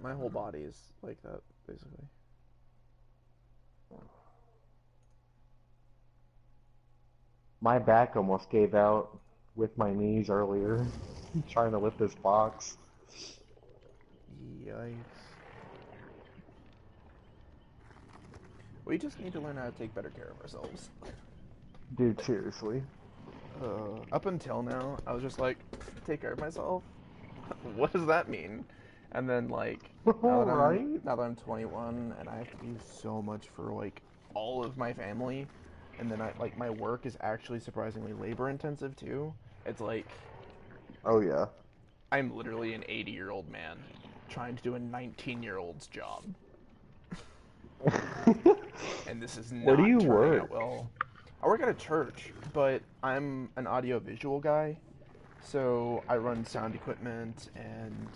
My whole body is like that, basically. My back almost gave out with my knees earlier, trying to lift this box. Yikes. We just need to learn how to take better care of ourselves. Dude, seriously. Up until now, I was just like, take care of myself. What does that mean? And then like Right? now that I'm 21 and I have to do so much for like all of my family, and then I like my work is actually surprisingly labor intensive too. It's like Oh, yeah. I'm literally an 80-year-old man trying to do a 19-year-old's job, and this is Where do not you turning out work? well. I work at a church, but I'm an audio visual guy. So I run sound equipment and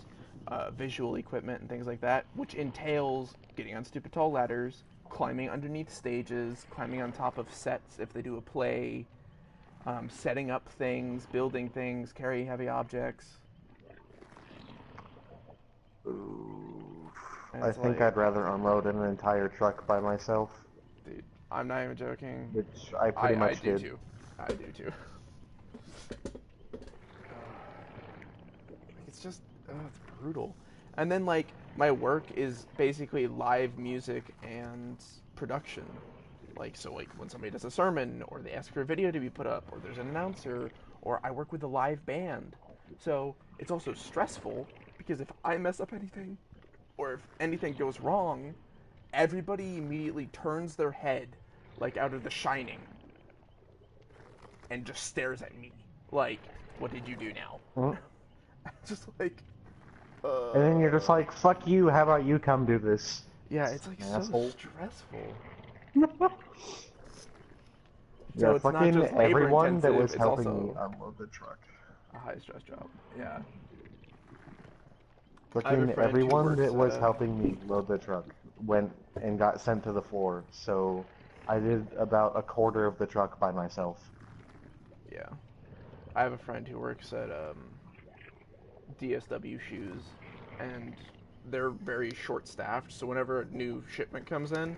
visual equipment and things like that, which entails getting on stupid tall ladders, climbing underneath stages, climbing on top of sets if they do a play, setting up things, building things, carry heavy objects. Ooh. And I it's think like, I'd rather unload an entire truck by myself, dude, I'm not even joking. which I pretty I much do did. too. I do too. It's just, it's brutal. And then like my work is basically live music and production. Like so, like when somebody does a sermon, or they ask for a video to be put up, or there's an announcer, or I work with a live band. So it's also stressful because if I mess up anything, or if anything goes wrong, everybody immediately turns their head, like out of The Shining, and just stares at me. Like, what did you do now? Mm. Just like, And then you're just uh, like, fuck you, how about you come do this, yeah, it's like so asshole? stressful. Yeah, So it's not fucking just labor everyone that intensive, was it's helping me also unload the truck. a high stress job. Yeah. I have a Fucking friend who everyone works that at was a, helping me load the truck went and got sent to the floor, so I did about a quarter of the truck by myself. yeah. I have a friend who works at DSW shoes, and they're very short staffed. So whenever a new shipment comes in,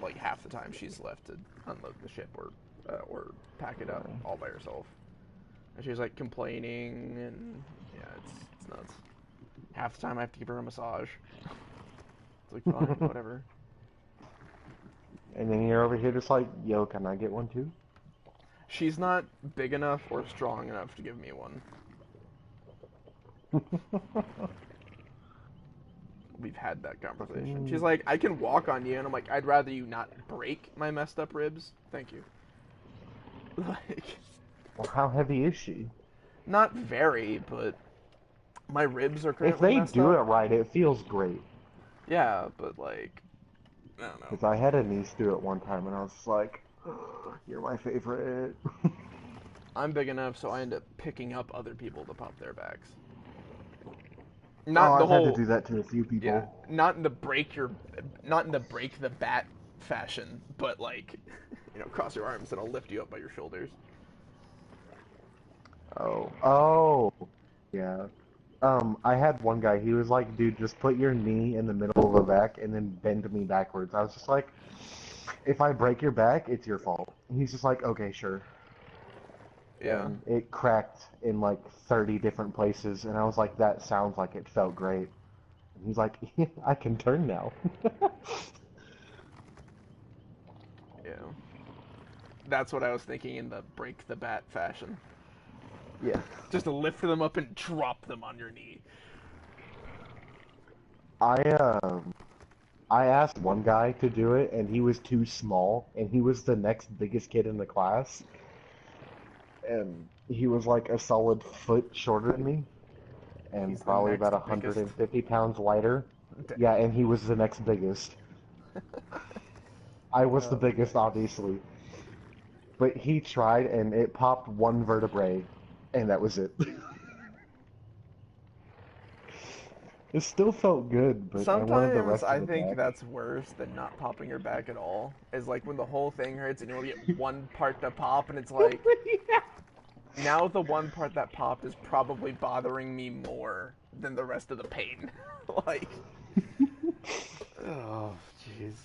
like half the time she's left to unload the ship or pack it up Yeah. all by herself. And she's like complaining, and yeah, it's nuts. Half the time I have to give her a massage. It's like fine, whatever. And then you're over here just like, yo, can I get one too? She's not big enough or strong enough to give me one. We've had that conversation. She's Fucking, like, I can walk on you, and I'm like, I'd rather you not break my messed up ribs. Thank you. Like, well, how heavy is she? not very, but my ribs are If currently they messed do it up. right, it feels great. Yeah, but like, I don't know. Because I had a niece do it one time, and I was just like, you're my favorite. I'm big enough, so I end up picking up other people to pop their backs. Oh, Not the I've had to whole, do that to a few yeah, people. not in the break the bat fashion, but like, cross your arms and I'll lift you up by your shoulders. Oh, yeah. I had one guy, he was like, dude, just put your knee in the middle of the back and then bend me backwards. I was just like, if I break your back, it's your fault. And he's just like, okay, sure. Yeah. And it cracked in like 30 different places, and I was like, that sounds like it felt great. And he's like, yeah, I can turn now. Yeah. That's what I was thinking in the break the bat fashion. Yeah. Just to lift them up and drop them on your knee. I I asked one guy to do it, and he was too small, and he was the next biggest kid in the class, and he was like a solid foot shorter than me, and He's the probably next about biggest. 150 pounds lighter. Yeah, Dang. and he was the next biggest. I was the biggest, Yikes. obviously, but he tried, and it popped one vertebrae, and that was it. It still felt good, but I wanted the Sometimes rest of I it think back. that's worse than not popping your back at all. Is like when the whole thing hurts and you only get one part to pop, and it's like, Yeah. now the one part that popped is probably bothering me more than the rest of the pain. Like, oh, jeez.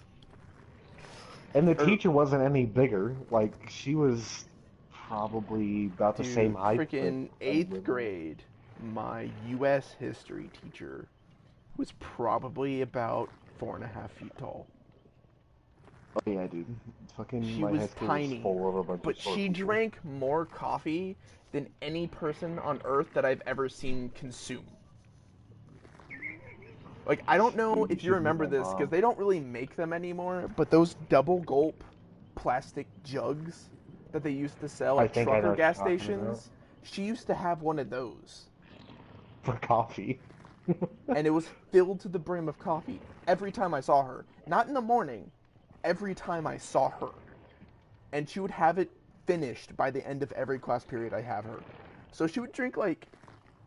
And the Or, teacher wasn't any bigger. Like, she was probably about the same dude, height that freaking I'm eighth with. grade, my U.S. history teacher was probably about 4.5 feet tall. Oh yeah, dude. Fucking She my high was school was tiny, full of a bunch of but short she people. drank more coffee than any person on earth that I've ever seen consume. Like, I don't know Dude, you if you should meet remember my this because mom. they don't really make them anymore, but those double gulp plastic jugs that they used to sell I at think I know trucker what you're gas talking about. stations, she used to have one of those. For coffee. And it was filled to the brim of coffee every time I saw her. Not in the morning, every time I saw her. And she would have it finished by the end of every class period I have her. So she would drink like,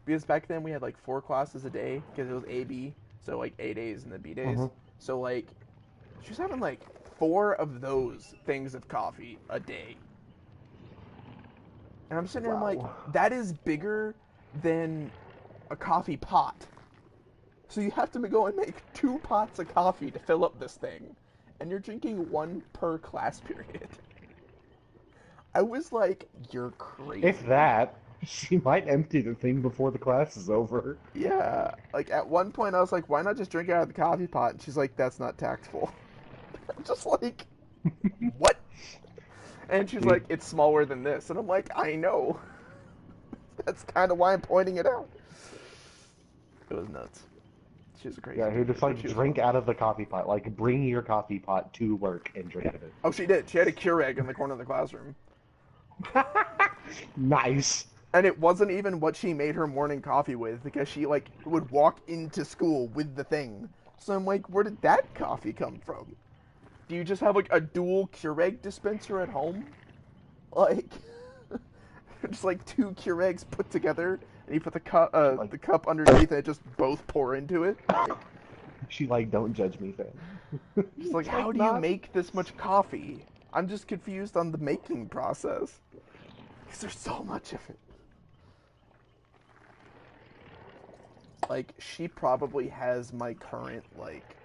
because back then we had like 4 classes a day because it was A B, so like A days and the B days. hmm So like she was having like 4 of those things of coffee a day. And I'm sitting there, I'm like, Wow. that is bigger than a coffee pot. So you have to go and make 2 pots of coffee to fill up this thing. And you're drinking one per class period. I was like, you're If crazy. that, she might empty the thing before the class is over. Yeah. Like at one point I was like, why not just drink out of the coffee pot? And she's like, that's not tactful. I'm just like, what? And she's Dude, like, it's smaller than this. And I'm like, I know. That's kind of why I'm pointing it out. It was nuts. She was a crazy yeah, he teacher, just but like she was drink fun. out of the coffee pot. Like, bring your coffee pot to work and drink out of it. Oh, she did. She had a Keurig in the corner of the classroom. Nice. And it wasn't even what she made her morning coffee with because she like would walk into school with the thing. So I'm like, where did that coffee come from? Do you just have like a dual Keurig dispenser at home? Like just like 2 Keurigs put together and you put Like, the cup underneath and it just both pour into it? Like she like, don't judge me, fam. just like It's how like do you not. make this much coffee? I'm just confused on the making process. Because there's so much of it. Like she probably has my current like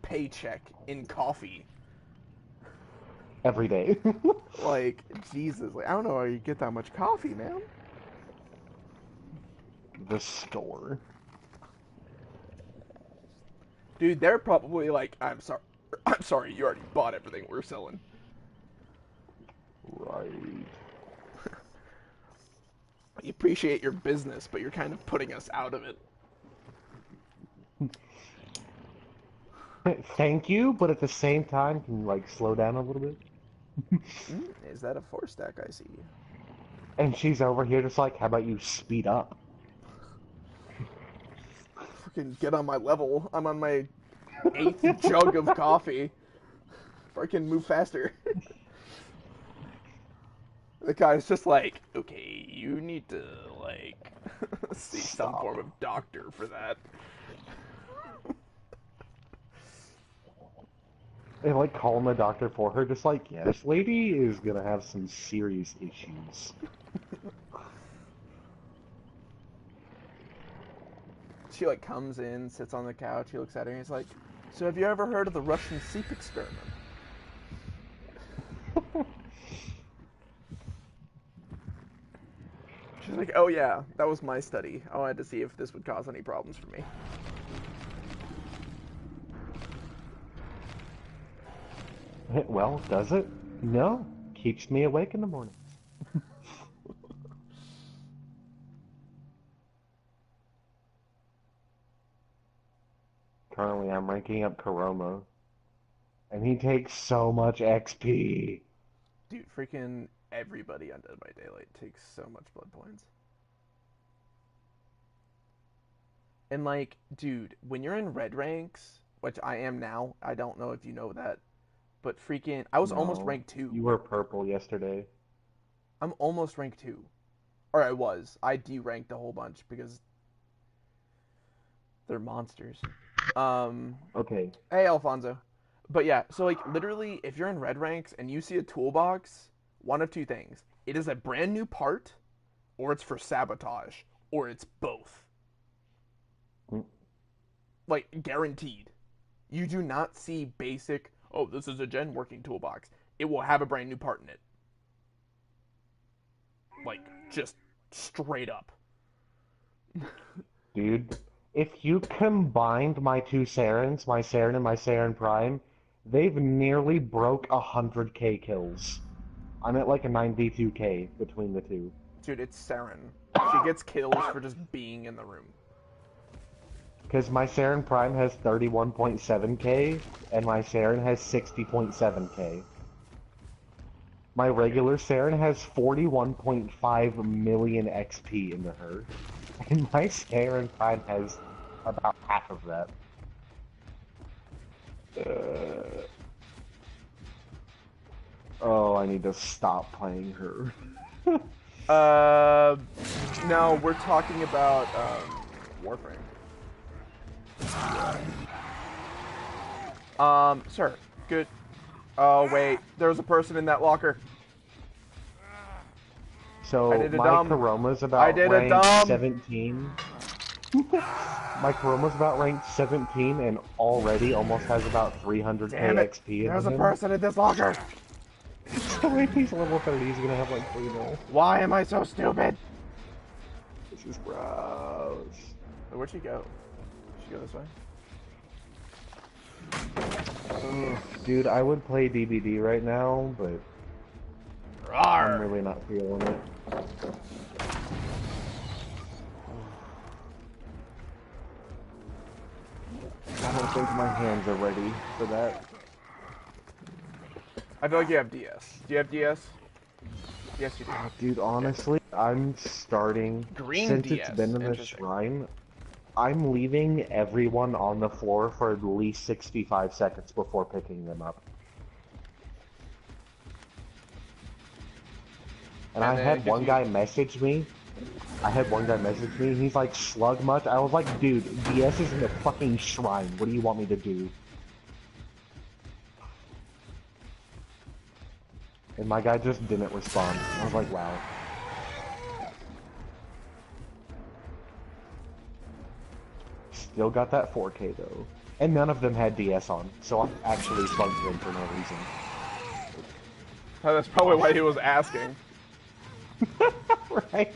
paycheck in coffee. Every day. Like Jesus, like I don't know how you get that much coffee, man. The store. Dude, they're probably like, I'm sorry, I'm sorry, you already bought everything we're selling. Right. We appreciate your business, but you're kind of putting us out of it. Thank you, but at the same time, can you like slow down a little bit? Is that a 4 stack I see? And she's over here just like, how about you speed up? Freaking get on my level. I'm on my 8th jug of coffee. Freaking move faster. The guy's just like, okay, you need to like see some Stop. form of doctor for that. And like calling the doctor for her, just like, yeah, this lady is gonna have some serious issues. She like comes in, sits on the couch, he looks at her and he's like, so have you ever heard of the Russian sleep experiment? She's like, oh yeah, that was my study. I wanted to see if this would cause any problems for me. Well, does it? No. Keeps me awake in the morning. Currently, I'm ranking up Karoma, and he takes so much XP. Dude, freaking everybody on Dead by Daylight takes so much blood points. And like, dude, when you're in red ranks, which I am now, I don't know if you know that, but freaking, I was almost No. rank 2. You were purple yesterday. I'm almost rank 2. Or I was. I deranked a whole bunch because they're monsters. Um, Okay. hey, Alfonso. But yeah, so like literally, if you're in red ranks and you see a toolbox, one of two things: it is a brand new part, or it's for sabotage, or it's both. Like, guaranteed. You do not see basic, oh, this is a gen working toolbox. It will have a brand new part in it. Like, just straight up. Dude, if you combined my two Sarens, my Saren and my Saren Prime, they've nearly broke 100k kills. I'm at like a 92k between the two. Dude, it's Saren. She gets kills for just being in the room. Because my Saren Prime has 31.7k, and my Saren has 60.7k. My regular Saren has 41.5 million XP into her, and my Saren Prime has about half of that. Oh, I need to stop playing her. No, we're talking about, Warframe. Sir, good. Oh, wait, there was a person in that locker. So, my Karoma's about rank 17. My Karoma's about rank 17 and already almost has about 300k XP. There's a person in this locker! So if he's level 30, he's gonna have like 3 mil. Why am I so stupid? This is gross. Where'd she go? Did she go this way? Dude, I would play DBD right now, but Rawr. I'm really not feeling it. I don't think my hands are ready for that. I feel like you have DS. Do you have DS? Yes, you do. Dude, honestly, I'm starting... Green since DS. it's been in the shrine, I'm leaving everyone on the floor for at least 65 seconds before picking them up. And I had one guy message me. He's like, slug much? I was like, dude, DS is in the fucking shrine. What do you want me to do? And my guy just didn't respond. I was like, wow. Still got that 4K though. And none of them had DS on, so I actually slugged them for no reason. Oh, that's probably why he was asking. Right?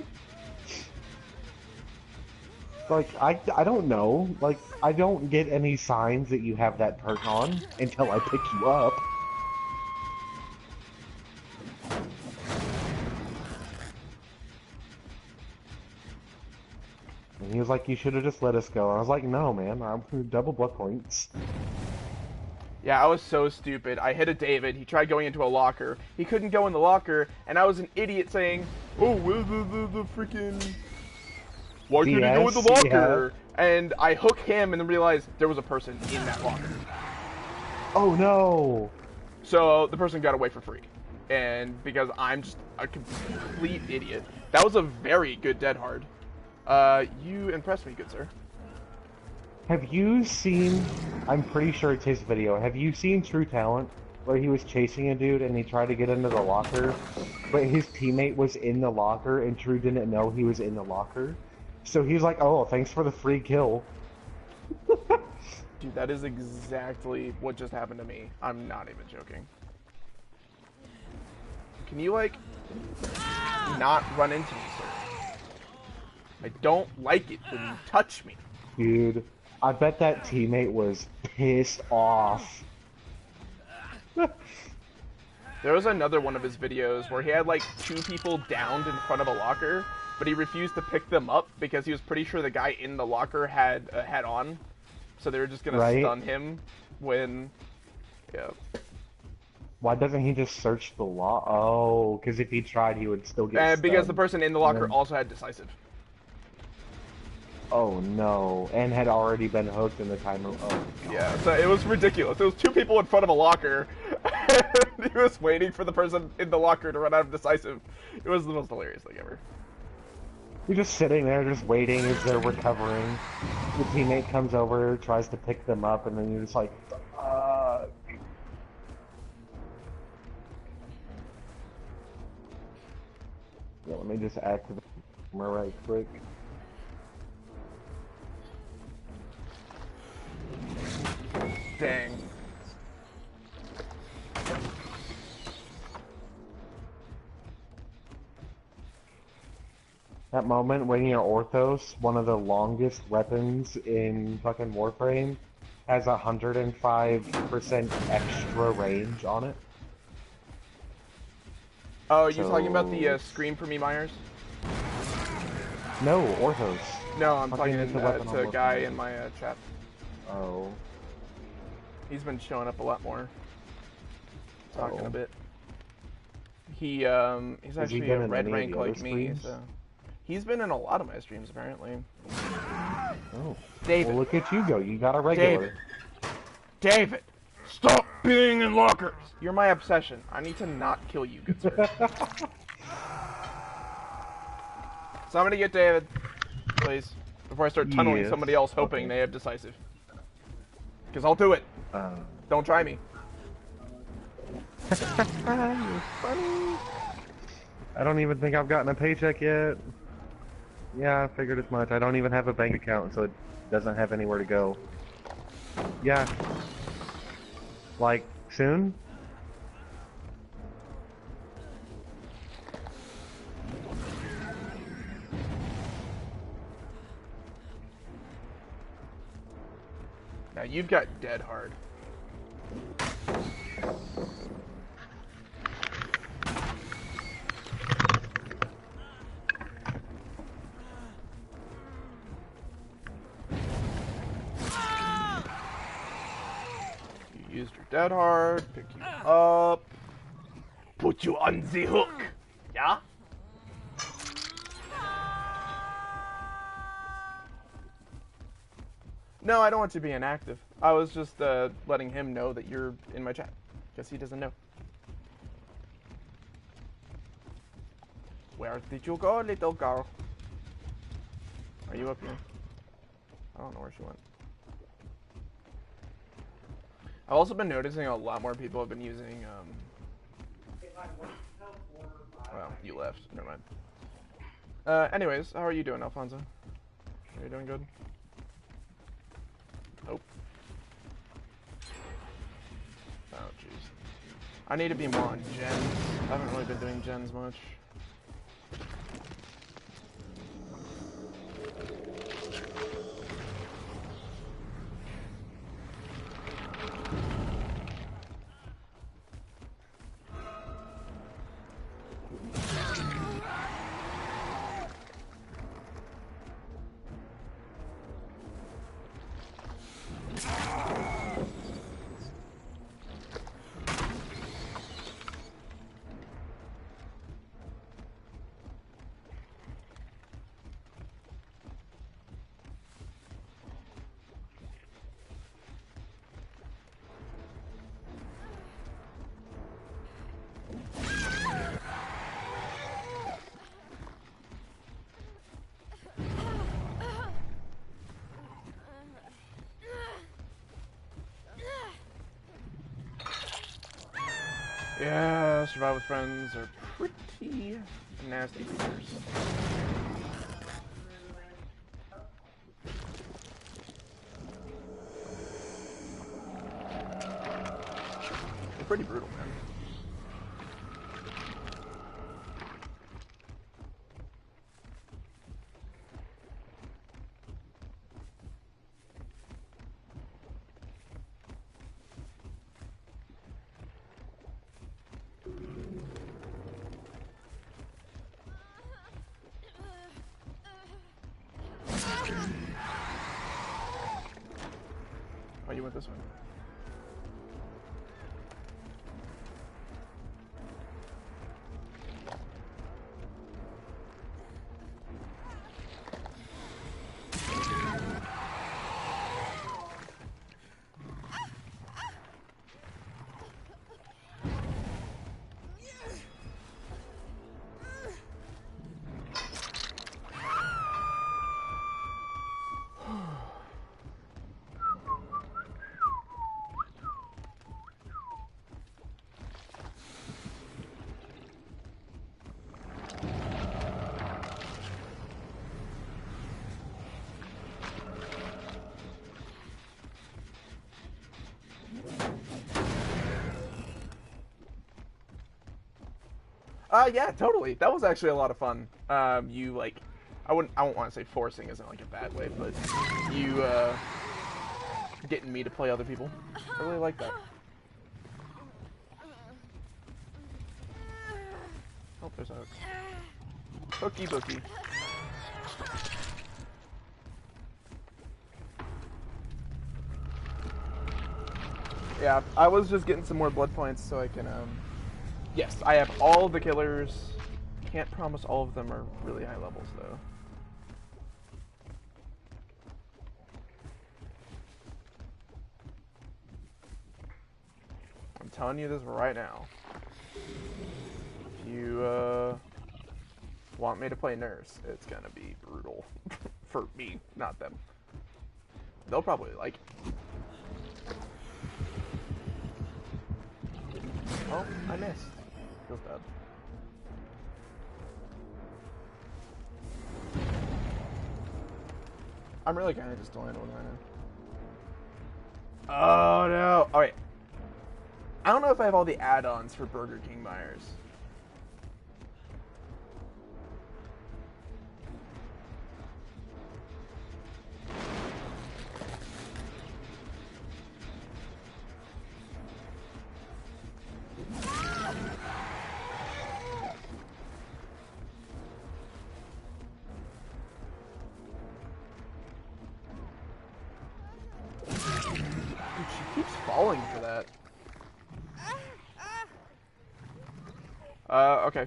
Like, I don't know. Like, I don't get any signs that you have that perk on until I pick you up. And he was like, you should have just let us go. And I was like, no, man, I'm double blood points. Yeah, I was so stupid. I hit a David. He tried going into a locker. He couldn't go in the locker, and I was an idiot saying, "Oh, the freaking... Why couldn't he go in the locker?" Yeah. And I hook him and then realized there was a person in that locker. Oh, no! So the person got away for free. And because I'm just a complete idiot. That was a very good dead hard. You impressed me, good sir. Have you seen, I'm pretty sure it's his video, have you seen True Talent? Where he was chasing a dude and he tried to get into the locker, but his teammate was in the locker and True didn't know he was in the locker? So he's like, oh, thanks for the free kill. Dude, that is exactly what just happened to me. I'm not even joking. Can you, like, not run into me, sir? I don't like it when you touch me. Dude. I bet that teammate was pissed off. There was another one of his videos where he had like 2 people downed in front of a locker, but he refused to pick them up because he was pretty sure the guy in the locker had a head on. So they were just gonna stun him when... Yeah. Why doesn't he just search the locker? Oh, because if he tried, he would still get stunned. Because the person in the locker also had decisive. Oh no, and had already been hooked in the timer. Oh, God. Yeah, so it was ridiculous. There was 2 people in front of a locker, and he was waiting for the person in the locker to run out of decisive. It was the most hilarious thing ever. You're just sitting there, just waiting as they're recovering. The teammate comes over, tries to pick them up, and then you're just like, Yeah, let me just activate the camera right quick. Dang. That moment when you're Orthos, one of the longest weapons in fucking Warframe, has 105% extra range on it. Oh, you talking about So the it's... Scream for Me Myers? No, Orthos. No, I'm Fucking talking it's a weapon on to a guy Warframe. in my chat. Oh. He's been showing up a lot more, talking a Oh. bit. He's Has he actually a been in red any of rank the other like me, streams? so he's been in a lot of my streams apparently. Oh. David. Well, look at you go. You got a David. regular. David, stop being in lockers. You're my obsession. I need to not kill you, good sir. Somebody get David, please, before I start tunneling Yes. somebody else, hoping Okay. they have decisive. Because I'll do it. Don't try me. You're funny. I don't even think I've gotten a paycheck yet. Yeah, I figured as much. I don't even have a bank account, so it doesn't have anywhere to go. Yeah. Like, soon? Now you've got dead hard. You used your dead hard, pick you up, put you on the hook. Yeah? No, I don't want you to be inactive. I was just letting him know that you're in my chat, because he doesn't know. Where did you go, little girl? Are you up here? I don't know where she went. I've also been noticing a lot more people have been using, well, you left. Never mind. Anyways, how are you doing, Alfonso? Are you doing good? Nope. Oh, jeez. I need to be more on gens. I haven't really been doing gens much. Yeah, survival with friends are pretty nasty creatures. They're pretty brutal, man. Oh, you went this way. Yeah, totally. That was actually a lot of fun. You like, I won't want to say forcing isn't like a bad way, but you getting me to play other people. I really like that. Oh, there's a hooky bookie. Yeah, I was just getting some more blood points so I can yes, I have all the killers. Can't promise all of them are really high levels though. I'm telling you this right now. If you want me to play nurse, it's gonna be brutal. For me, not them. They'll probably like it. Oh, I missed. Feels bad. I'm really kind of just delaying one right now. Oh no! Alright. I don't know if I have all the add-ons for Burger King Myers. Dude, she keeps falling for that. Okay.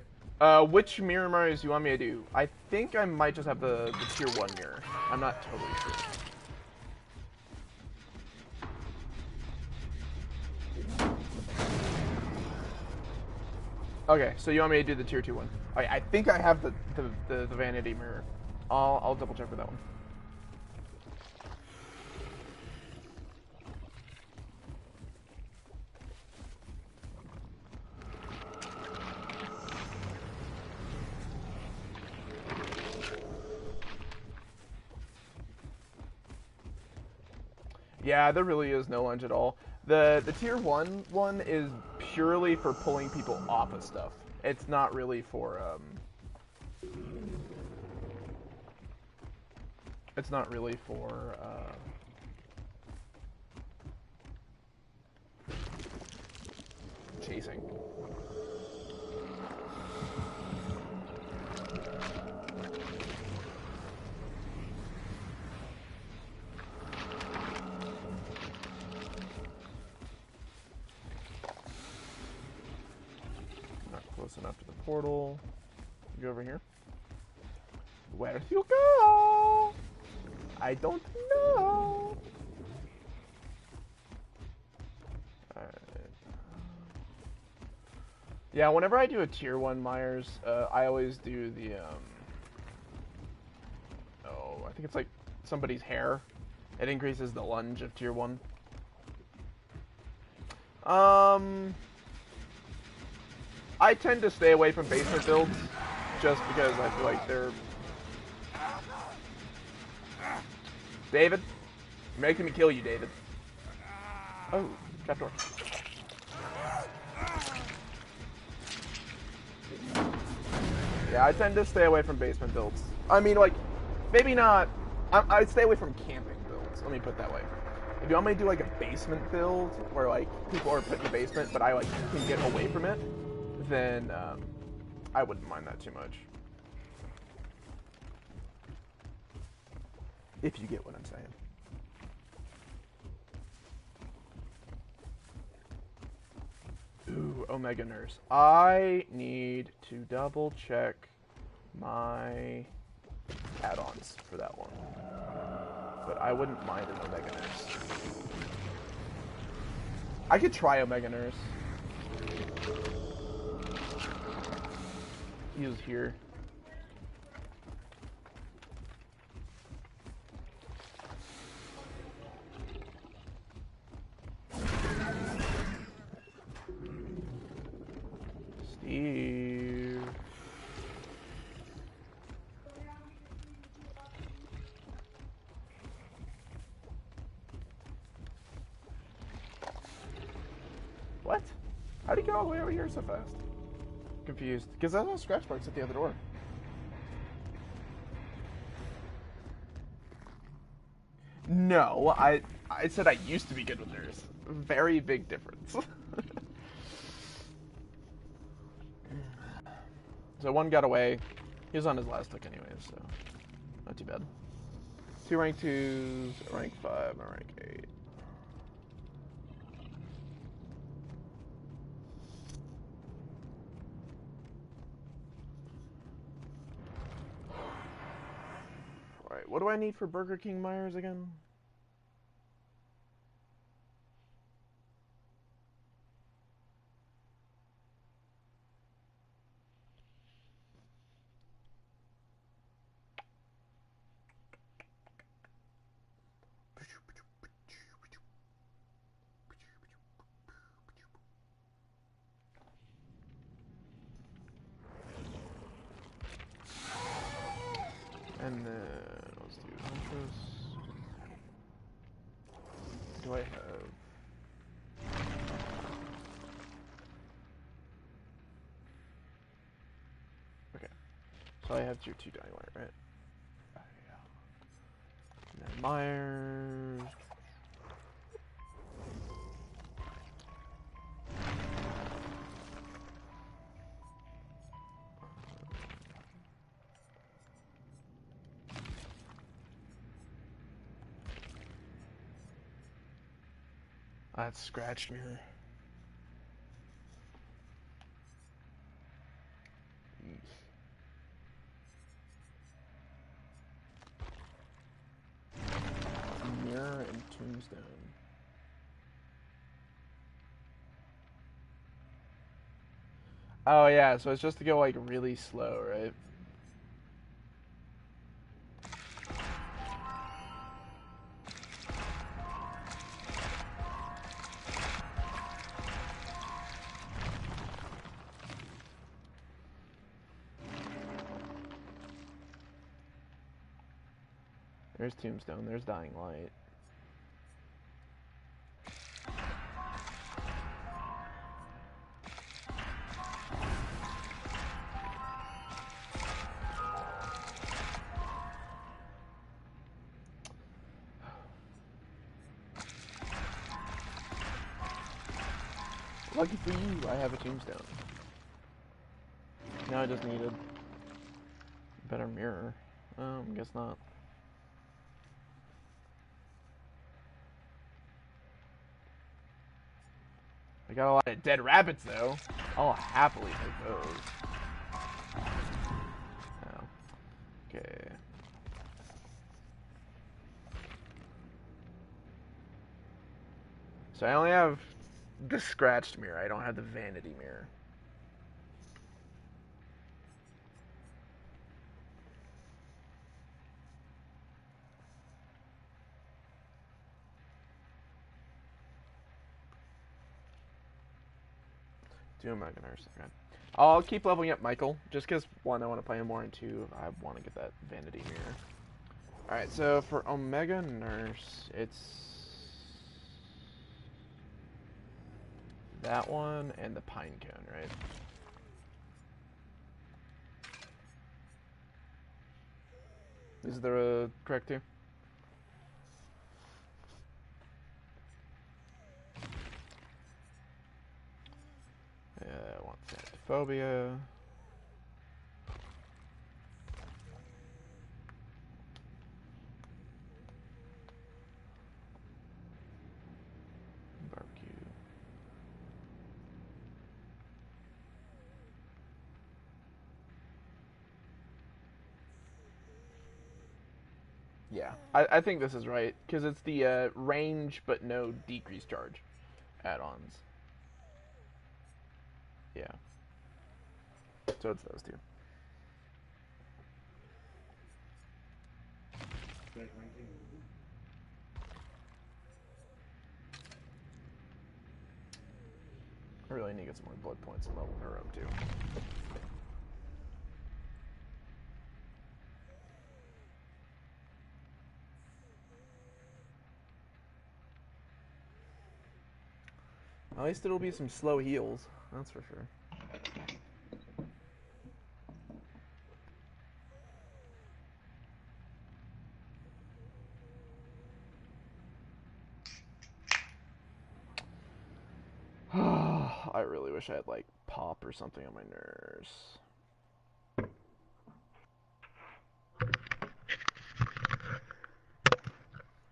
Which mirror Marios do you want me to do? I think I might just have the tier 1 mirror. I'm not totally sure. Okay, so you want me to do the tier 2 one. Okay, I think I have the vanity mirror. I'll double check for that one. Yeah, there really is no lunge at all. The tier 1 one is purely for pulling people off of stuff. It's not really for it's not really for chasing. Close enough to the portal. Go over here. Where you go? I don't know. Alright. Yeah, whenever I do a tier 1 Myers, I always do the oh, I think it's like somebody's hair. It increases the lunge of tier 1. I tend to stay away from basement builds, just because I feel like they're... David? You're making me kill you, David. Oh, trapdoor. Yeah, I tend to stay away from basement builds. I mean, like, maybe not... I'd stay away from camping builds, let me put it that way. If you want me to do, like, a basement build, where, like, people are put in the basement, but I, like, can get away from it, then I wouldn't mind that too much. If you get what I'm saying. Ooh, Omega Nurse. I need to double check my add-ons for that one. But I wouldn't mind an Omega Nurse. I could try Omega Nurse. He was here. Steve. What? How'd he get all the way over here so fast? confused because I saw scratch marks at the other door. No, I said I used to be good with nurse. Very big difference. So one got away. He was on his last hook anyways, so not too bad. 2 rank 2s, a rank 5, and a rank 8. Alright, what do I need for Burger King Myers again? And then let's do Huntress. Do I have? Okay, so I have tier 2 Dying Light, right? And then Myers. That's scratched mirror. Mirror and Tombstone. Oh yeah, so it's just to go like really slow, right? There's Tombstone, there's Dying Light. Lucky for you, I have a Tombstone. Now I just need a better mirror. Guess not. I got a lot of dead rabbits though. I'll happily take those. Oh. Okay. So I only have the scratched mirror. I don't have the vanity mirror. Do Mega Nurse. Okay. I'll keep leveling up Michael, just because, one, I want to play him more, and two, I want to get that vanity mirror. Alright, so for Omega Nurse, it's that one and the Pine Cone, right? Is there a correct two? Yeah, I want Phobia. Barbecue. Yeah, I think this is right, because it's the range but no decrease charge add-ons. Yeah. So it's those two. I really need to get some more blood points and level her up too. At least it'll be some slow heals, that's for sure. I really wish I had like pop or something on my nurse.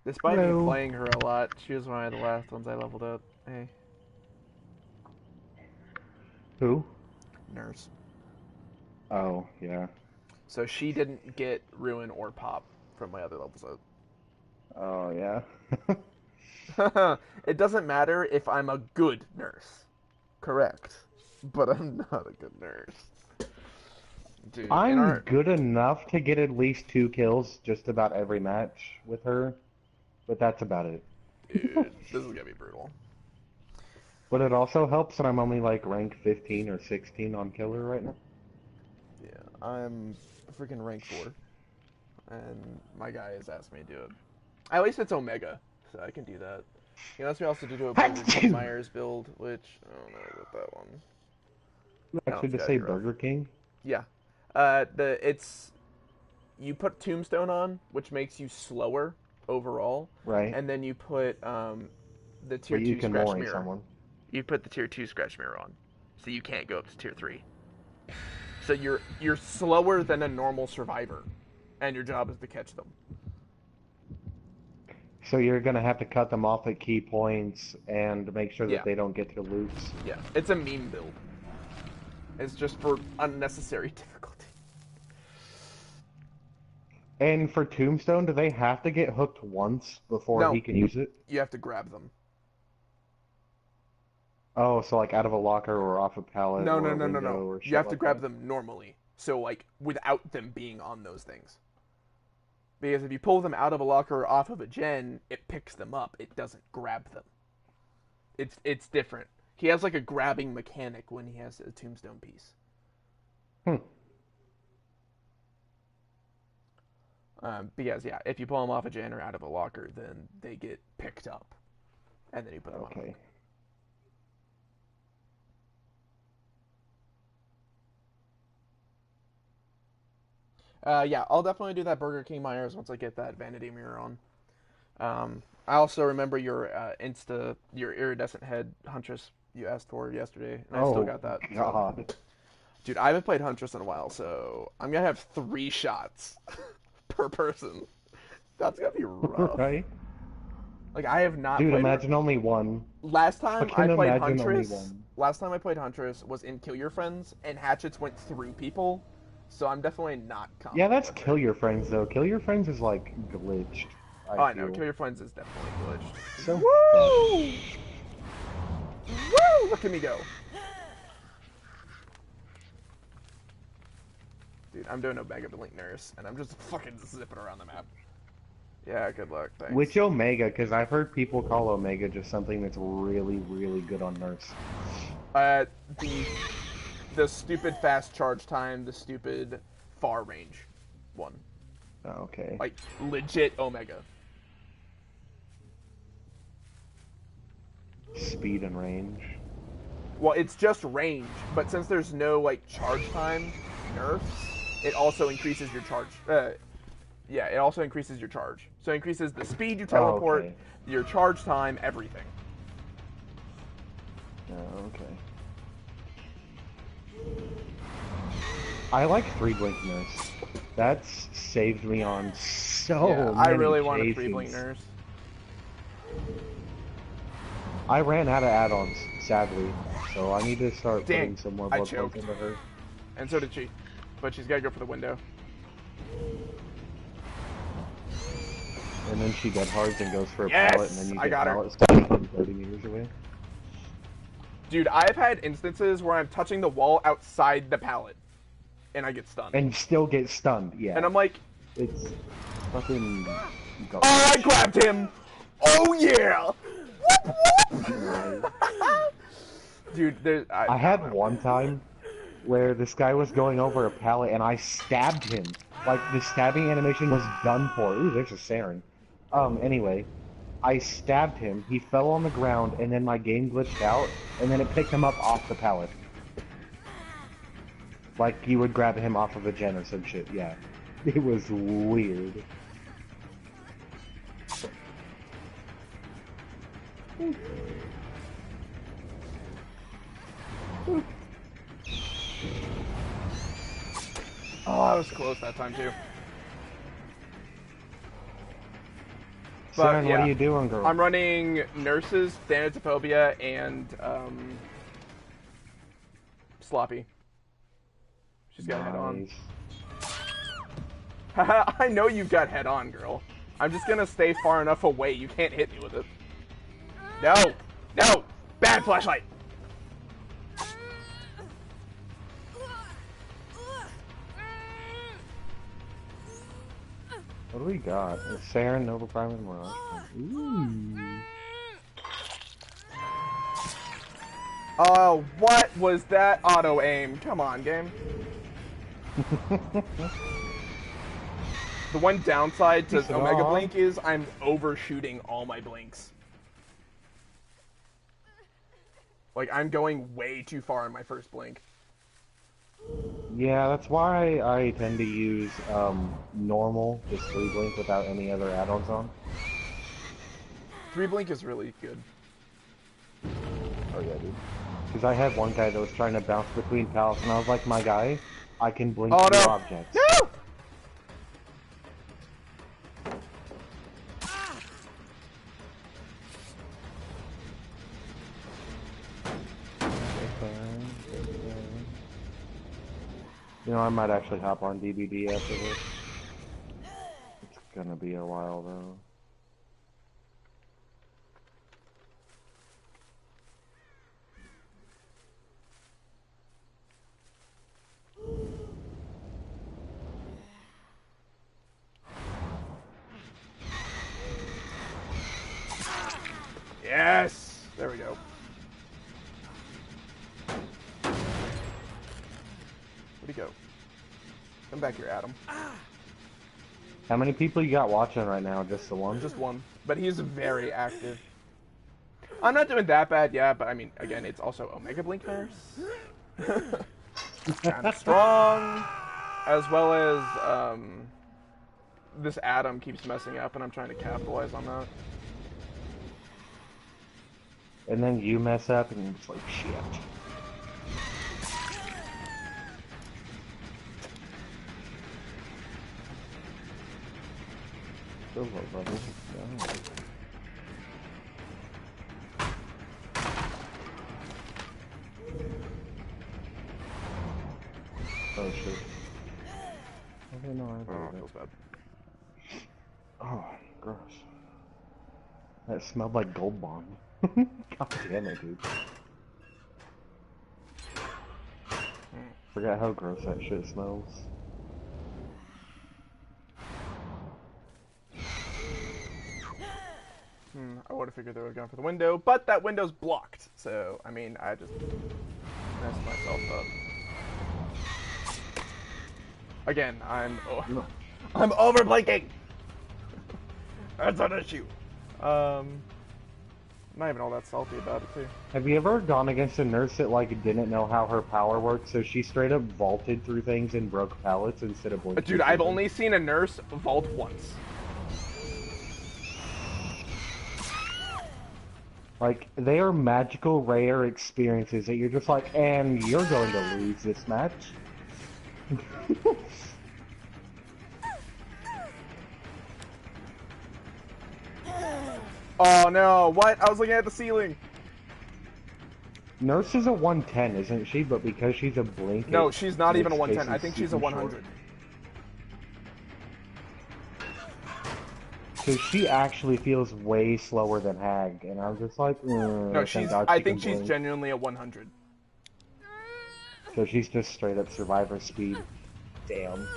Despite me Hello. playing her a lot, she was one of the last ones I leveled up. Hey, Who? nurse. Oh, yeah. So she didn't get ruin or pop from my other levels Oh, yeah. up. It doesn't matter if I'm a good nurse. Correct. But I'm not a good nurse. Dude, in I'm our good enough to get at least 2 kills just about every match with her, but that's about it. dude, this is gonna be brutal. But it also helps that I'm only like rank 15 or 16 on killer right now. Yeah, I'm freaking rank 4. And my guy has asked me to do it. At least it's Omega, so I can do that. He wants me also to do a Burger King Achoo! Myers build, which I don't know about that one. That Actually, one's to gotta say be rough. Burger King? Yeah. It's you put Tombstone on, which makes you slower overall, Right. and then you put the tier But you two can scratch mori mirror. someone. You put the tier 2 scratch mirror on, so you can't go up to tier 3. So you're slower than a normal survivor, and your job is to catch them. So you're gonna have to cut them off at key points and make sure that Yeah, they don't get to loops. yeah. It's a meme build. It's just for unnecessary difficulty. And for Tombstone, do they have to get hooked once before No, he can use it? you have to grab them. Oh, so like out of a locker or off a pallet No, or no, a no, no, window no. or You shit have to like grab that? them normally. So like without them being on those things. Because if you pull them out of a locker or off of a gen, it picks them up. It doesn't grab them. It's different. He has like a grabbing mechanic when he has a tombstone piece. Hmm. Because yeah, if you pull them off a gen or out of a locker, then they get picked up, and then you put them on a Okay. hook. Yeah, I'll definitely do that Burger King Myers once I get that vanity mirror on. I also remember your iridescent head Huntress you asked for yesterday, and I still Oh, got that. So, God. dude, I haven't played Huntress in a while, so I'm gonna have 3 shots per person. That's gonna be rough. Right? Like I have not Dude, played. imagine only one. Last time I Fucking played imagine only Huntress, one. was in Kill Your Friends, and hatchets went through people, so I'm definitely not Yeah, confident that's with it. Kill Your Friends, though. Kill Your Friends is, like, glitched, Oh, I I know, feel. Kill Your Friends is definitely glitched. So fucked. Woo! Woo! Look at me go. Dude, I'm doing Omega Blink Nurse, and I'm just fucking zipping around the map. Yeah, good luck, thanks. Which Omega? Because I've heard people call Omega just something that's really, really good on Nurse. Uh, the the stupid fast charge time, the stupid far range one. Oh, okay. Like, legit Omega. Speed and range. Well, it's just range, but since there's no, like, charge time nerfs, it also increases your charge. Yeah, it also increases your charge. So it increases the speed you Oh, teleport, okay. your charge time, everything. Oh, okay. I like 3-blink Nurse. That's saved me on so Yeah, I many really want a chases. 3-blink nurse. I ran out of add-ons, sadly, so I need to start Dang, putting some more I Bloodpoint choked. into her. And so did she. But she's gotta go for the window. And then she dead hards and goes for a Yes! pallet, and then you I get got her. pallet stuck from 30 meters away. Dude, I've had instances where I'm touching the wall outside the pallet, and I get stunned. And still get stunned, yeah. And I'm like, It's fucking oh, I grabbed him! Oh, yeah! Dude, I had one time where this guy was going over a pallet and I stabbed him. Like, the stabbing animation was done for. Ooh, there's a Saren. Anyway, I stabbed him, he fell on the ground, and then my game glitched out, and then it picked him up off the pallet. Like, you would grab him off of a gen or some shit, yeah. It was weird. Oh, I was close that time too. But Sharon, yeah, what are you doing, girl? I'm running Nurses, Thanatophobia, and Sloppy. She's got head on. Nice. Haha, I know you've got head on, girl. I'm just gonna stay far enough away. You can't hit me with it. No! No! Bad flashlight! What do we got? Sharon, Nova Prime, and Mirage. Ooh. Oh, what was that auto aim? Come on, game. The one downside to Omega Blink is I'm overshooting all my blinks. Like, I'm going way too far in my first blink. Yeah, that's why I tend to use normal, just 3 blink without any other add-ons on. 3 blink is really good. Oh yeah, dude. Because I had one guy that was trying to bounce between palace, and I was like, my guy, I can blink through objects. No! You know, I might actually hop on DBD after this. It's gonna be a while, though. Yes! There we go. Where'd he go? Come back here, Adam. How many people you got watching right now? Just the one? Just one. But he's very active. I'm not doing that bad, yeah, but I mean, again, it's also Omega Blink Nurse. Kind of strong. As well as, this Adam keeps messing up, and I'm trying to capitalize on that. And then you mess up, and you're just like, shit. So low level. Oh. Oh shit. Okay, no, I Oh, it feels bad. Oh, gross. That smelled like Gold Bond. God damn it, dude. Forgot how gross that shit smells. I would have figured they would have gone for the window, but that window's blocked. So, I mean, I just messed myself up. Again, I'm overblinking. That's an issue. I'm not even all that salty about it too. Have you ever gone against a nurse that like didn't know how her power worked, so she straight up vaulted through things and broke pallets instead of blinking? Dude, I've only seen a nurse vault once. Like, they are magical, rare experiences that you're just like, and you're going to lose this match. Oh no, what? I was looking at the ceiling. Nurse is a 110, isn't she? But because she's a blink... No, she's not even a 110. I think she's a 100. Because she actually feels way slower than Hag, and I'm just like, no, I think she's genuinely a 100. So she's just straight up survivor speed. Damn.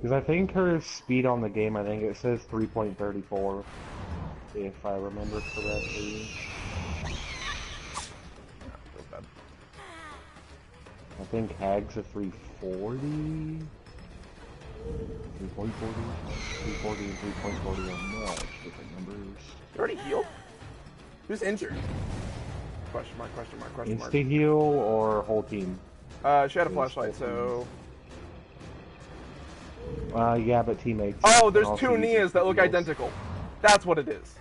Because I think her speed on the game, I think it says 3.34, if I remember correctly. I think Hag's a 340? 3.40? 340 and 3.40 are much different numbers. You already healed? Who's injured? Question mark, question mark, question mark. Insta heal or whole team? She had a flashlight, so... Yeah, but teammates. Oh, there's also two use Nias that look heals. identical. That's what it is.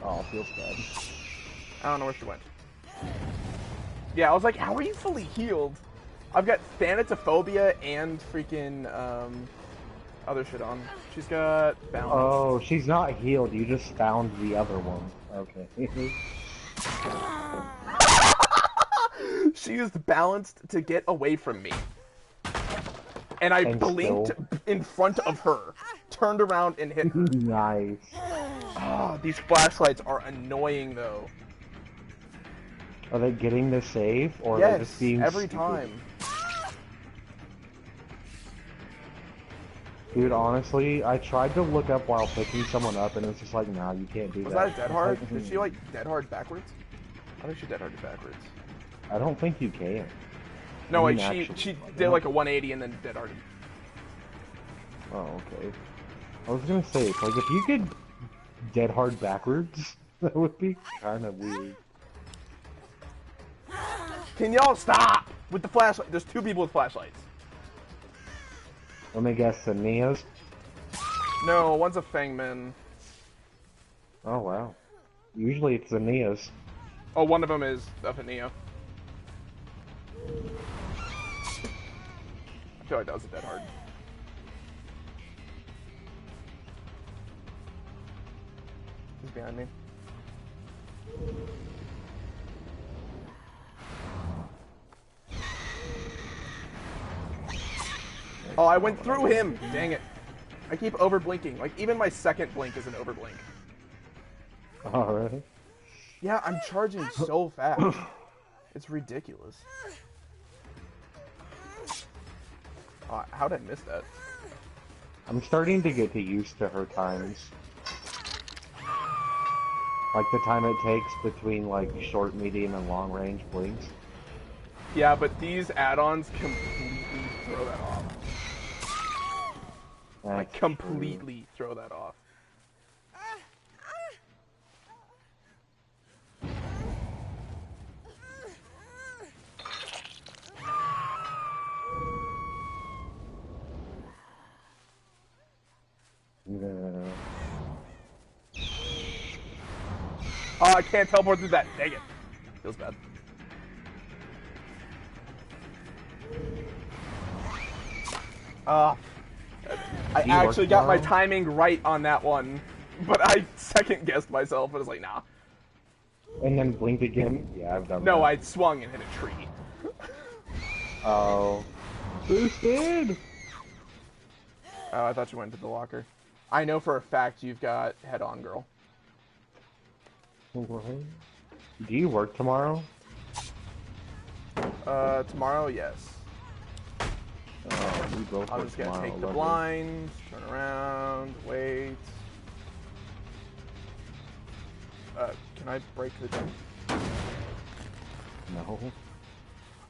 Oh, feels bad. I don't know where she went. Yeah, I was like, how are you fully healed? I've got Thanatophobia and freaking, other shit on. She's got balance. Oh, she's not healed. You just found the other one. Okay. She used balanced to get away from me. And I blinked still... in front of her. Turned around and hit her. Nice. Oh, these flashlights are annoying, though. Are they getting the save, or are they just being every stupid? time. Dude, honestly, I tried to look up while picking someone up, and it's just like, nah, you can't do Was that. that a dead hard? Did she, like, dead hard backwards? I think she dead harded backwards. I don't think you can. No, I like, mean, she did, like, a 180 and then dead harded. Oh, okay. I was gonna say, like, if you could dead hard backwards, that would be kind of weird. Can y'all stop with the flashlight? There's two people with flashlights. Let me guess, the Neos? No, one's a Fangman. Oh, wow. Usually it's the Neos. Oh, one of them is a Neo. I feel like that was a dead hard. He's behind me. Oh, I went through him! Dang it. I keep over-blinking. Like, even my second blink is an over-blink. Alright. Yeah, I'm charging so fast. It's ridiculous. How'd I miss that? I'm starting to get used to her times. Like the time it takes between, like, short, medium, and long range blinks. Yeah, but these add-ons completely throw that off. Like, completely throw that off. Oh, I can't teleport through that. Dang it. Feels bad. I actually got my timing right on that one, but I second-guessed myself and was like, nah. And then blinked again? Yeah, I've done that. No, I swung and hit a tree. Oh. Boosted! Oh, I thought you went to the locker. I know for a fact you've got head-on, girl. Do you work tomorrow? Tomorrow, yes. Oh, we both I'm work just gonna tomorrow. take the blinds, turn around, wait. Can I break the jump? No.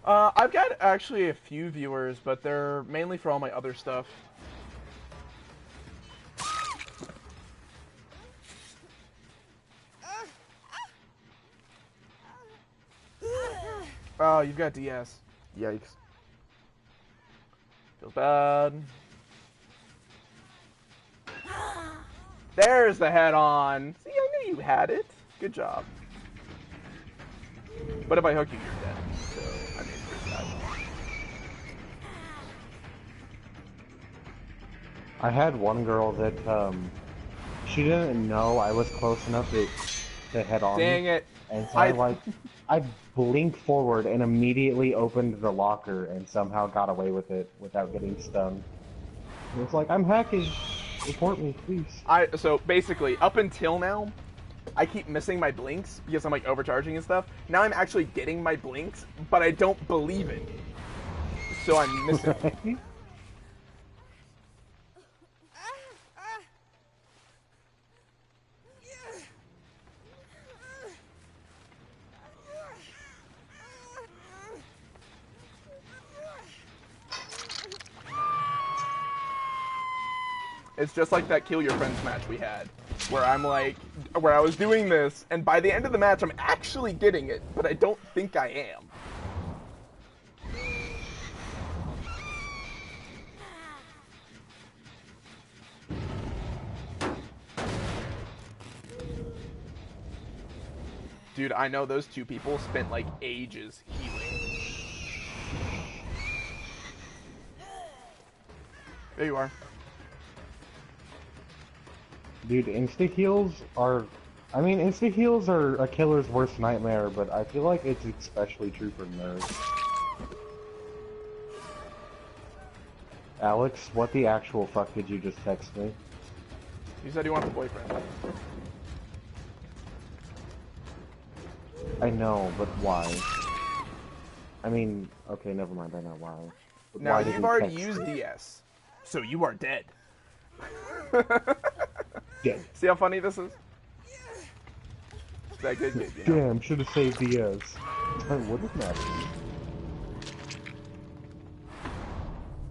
I've got actually a few viewers, but they're mainly for all my other stuff. Oh, you've got DS. Yikes. Feels bad. There's the head-on. See, I knew you had it. Good job. But if I hook you, you're dead. So, I mean, pretty bad. I had one girl that, she didn't know I was close enough to head on. Dang it. And so I blinked forward and immediately opened the locker and somehow got away with it without getting stung. It was like, I'm hacking. Report me, please. So basically, up until now, I keep missing my blinks because I'm like overcharging and stuff. Now I'm actually getting my blinks, but I don't believe it. So I'm missing. It's just like that Kill Your Friends match we had. where I'm like, where I was doing this, and by the end of the match, I'm actually getting it, but I don't think I am. Dude, I know those two people spent like ages healing. There you are. Dude, insta-heals are... I mean, insta-heals are a killer's worst nightmare, but I feel like it's especially true for nerds. Alex, what the actual fuck did you just text me? You said you want the boyfriend. I know, but why? I mean, okay, never mind, I know why. But Now, why did you've he already text used me? DS, so you are dead. Dead. See how funny this is? It's that good game, you know? Damn, should have saved DS. What does matter?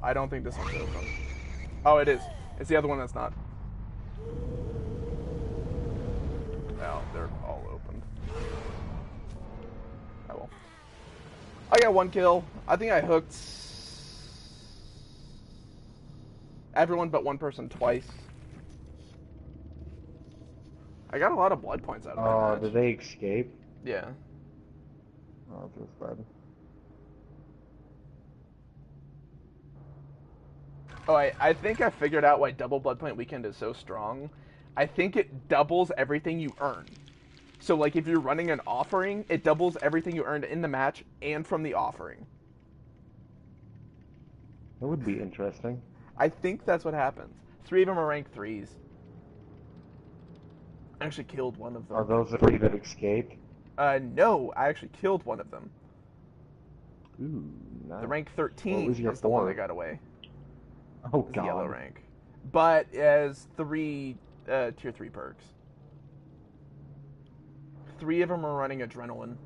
I don't think this one's open. Oh, it is. It's the other one that's not. No, they're all opened. Oh well. I got one kill. I think I hooked everyone but one person twice. I got a lot of blood points out of that Oh, match. did they escape? Yeah. Oh, it feels bad. Oh, I think I figured out why double Bloodpoint weekend is so strong. I think it doubles everything you earn. So, like, if you're running an offering, it doubles everything you earned in the match and from the offering. That would be interesting. I think that's what happens. 3 of them are rank 3s. I actually killed one of them. Are those the 3 that escaped? No, I actually killed one of them. Ooh, nice. The rank What 13 was your is the one 4? that got away. Oh, It's God. yellow rank. But as 3 tier 3 perks. 3 of them are running adrenaline.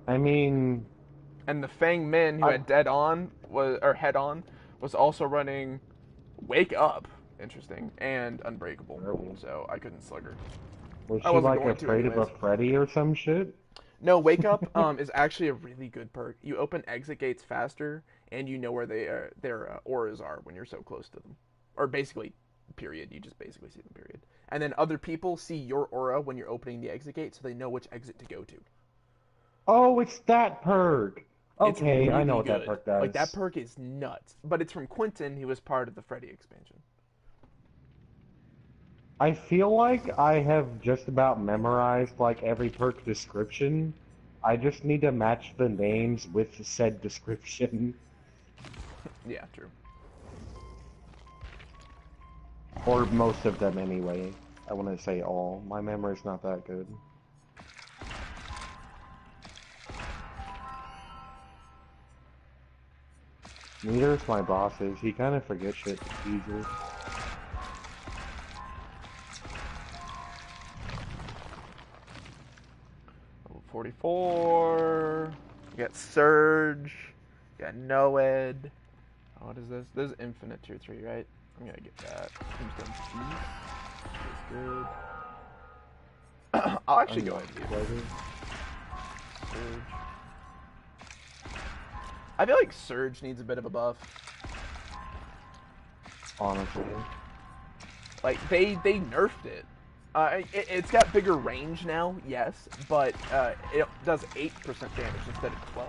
I mean... And the Fang Min, who had head on, was also running Wake Up, interesting, and Unbreakable. Really? So I couldn't slug her. Was I she wasn't like going to afraid of a anyways. Freddy or some shit? No, Wake Up is actually a really good perk. You open exit gates faster, and you know where their auras are when you're so close to them. Or basically, period. You just basically see them, period. And then other people see your aura when you're opening the exit gate, so they know which exit to go to. Oh, it's that perk! It's Okay, I know really what that good. perk Like, that does. perk is nuts. But it's from Quentin, who was part of the Freddy expansion. I feel like I have just about memorized, like, every perk description. I just need to match the names with said description. Yeah, true. Or most of them, anyway. I want to say all. My memory's not that good. Neither is my boss's. He kind of forgets shit easily. Level 44. You got Surge. You got Noed. Oh, what is this? This is Infinite Tier 3, right? I'm gonna get that. Tombstone Beast. That's good. I'll actually go ahead and do Surge. I feel like Surge needs a bit of a buff. Honestly. Like, they nerfed it. It's got bigger range now, yes, but it does 8% damage instead of 12.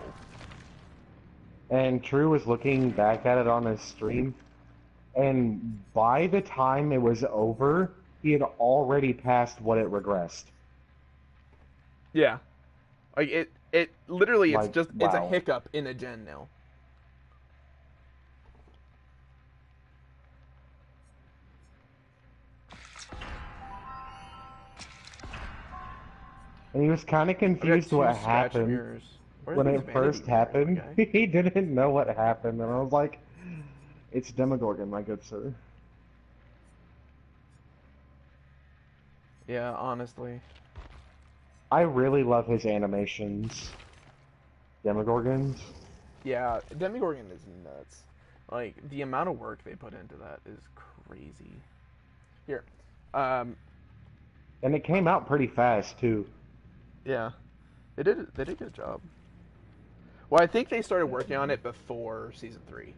And True was looking back at it on his stream, and by the time it was over, he had already passed what it regressed. Yeah. Like, it literally, Like, it's a wow. hiccup in a gen now. And he was kind of I got confused 2 what scratch happened mirrors. Where are when these it vanity first mirrors, my happened. guy? He didn't know what happened, and I was like, it's Demogorgon, my good sir. Yeah, honestly. I really love his animations. Demogorgons. Yeah, Demogorgon is nuts. Like, the amount of work they put into that is crazy. Here. Um, And it came out pretty fast too. yeah, they did a good job. Well, I think they started working on it before season 3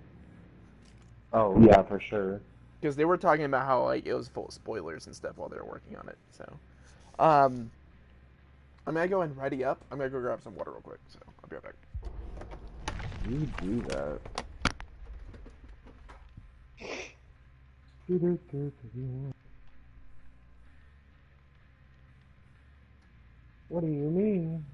Oh yeah, for sure. because they were talking about how like it was full of spoilers and stuff while they were working on it. So, um, I'm gonna go and ready up. I'm gonna go grab some water real quick. So I'll be right back. You do that. What do you mean?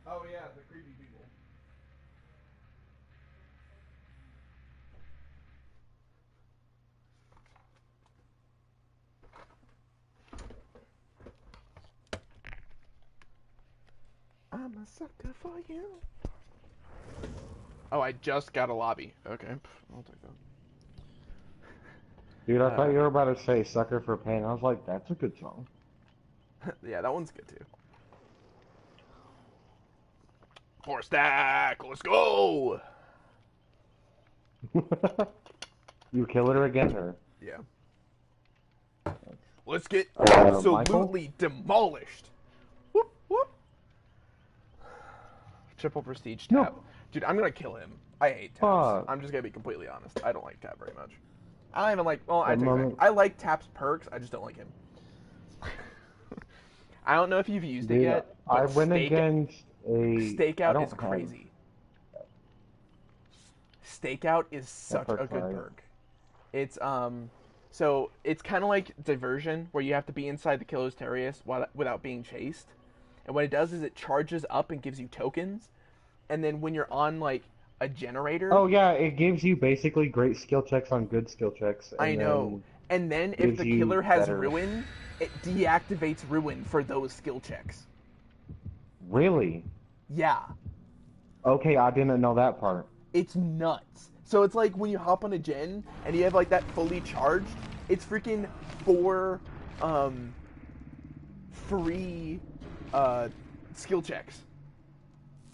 Oh yeah, the creepy people. I'm a sucker for you. Oh, I just got a lobby. Okay, I'll take Dude, I thought that. you were about to say "Sucker for Pain." I was like, that's a good song. Yeah, that one's good too. Four stack, let's go. You killed her again, or? Yeah. Let's get Michael? absolutely demolished. Whoop whoop. Triple prestige No. tab. Dude, I'm gonna kill him. I hate taps. Fuck. I'm just gonna be completely honest. I don't like tap very much. I don't even like. Well, I That take it back. moment- I like tap's perks. I just don't like him. I don't know if you've used it Dude, yet. But I went against a. I Stakeout don't is have crazy. Stakeout is such perk a good right. perk. It's so it's kind of like diversion where you have to be inside the killer's terrace without being chased. And what it does is it charges up and gives you tokens. And then when you're on like a generator, Oh yeah, it gives you basically great skill checks on good skill checks, I and know. then And then if gives the you killer has better. ruin, it deactivates ruin for those skill checks. Really? Yeah. Okay, I didn't know that part. It's nuts. So it's like when you hop on a gen and you have like that fully charged, it's freaking 4 free skill checks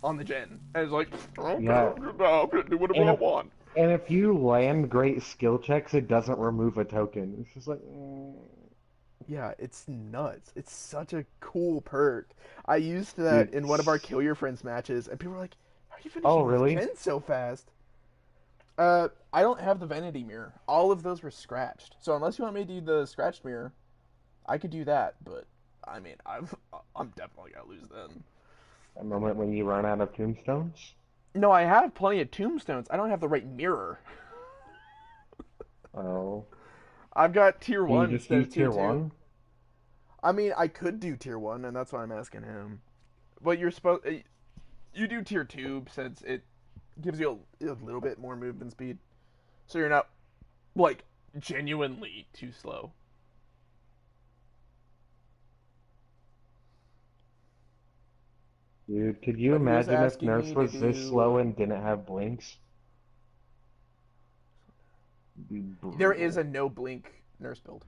on the gen. And it's like, okay, Yeah. I'm gonna do whatever And I if want. and if you land great skill checks, it doesn't remove a token. It's just like. Yeah, it's nuts. It's such a cool perk. I used that Dude. in one of our Kill Your Friends matches, and people were like, how are you Oh finishing these really? gens so fast? I don't have the vanity mirror. All of those were scratched. So unless you want me to do the scratched mirror, I could do that. But I mean, I'm definitely gonna lose then. A moment when you run out of tombstones. No, I have plenty of tombstones. I don't have the right mirror. Oh. I've got tier Can you one just instead use of tier tier two. one? I mean, I could do tier one, and that's why I'm asking him. But you're supposed you do tier two since it gives you a little bit more movement speed, so you're not like genuinely too slow. Dude, could you But he was imagine if asking Nurse me to was this slow do. and didn't have blinks? There is a no blink nurse build.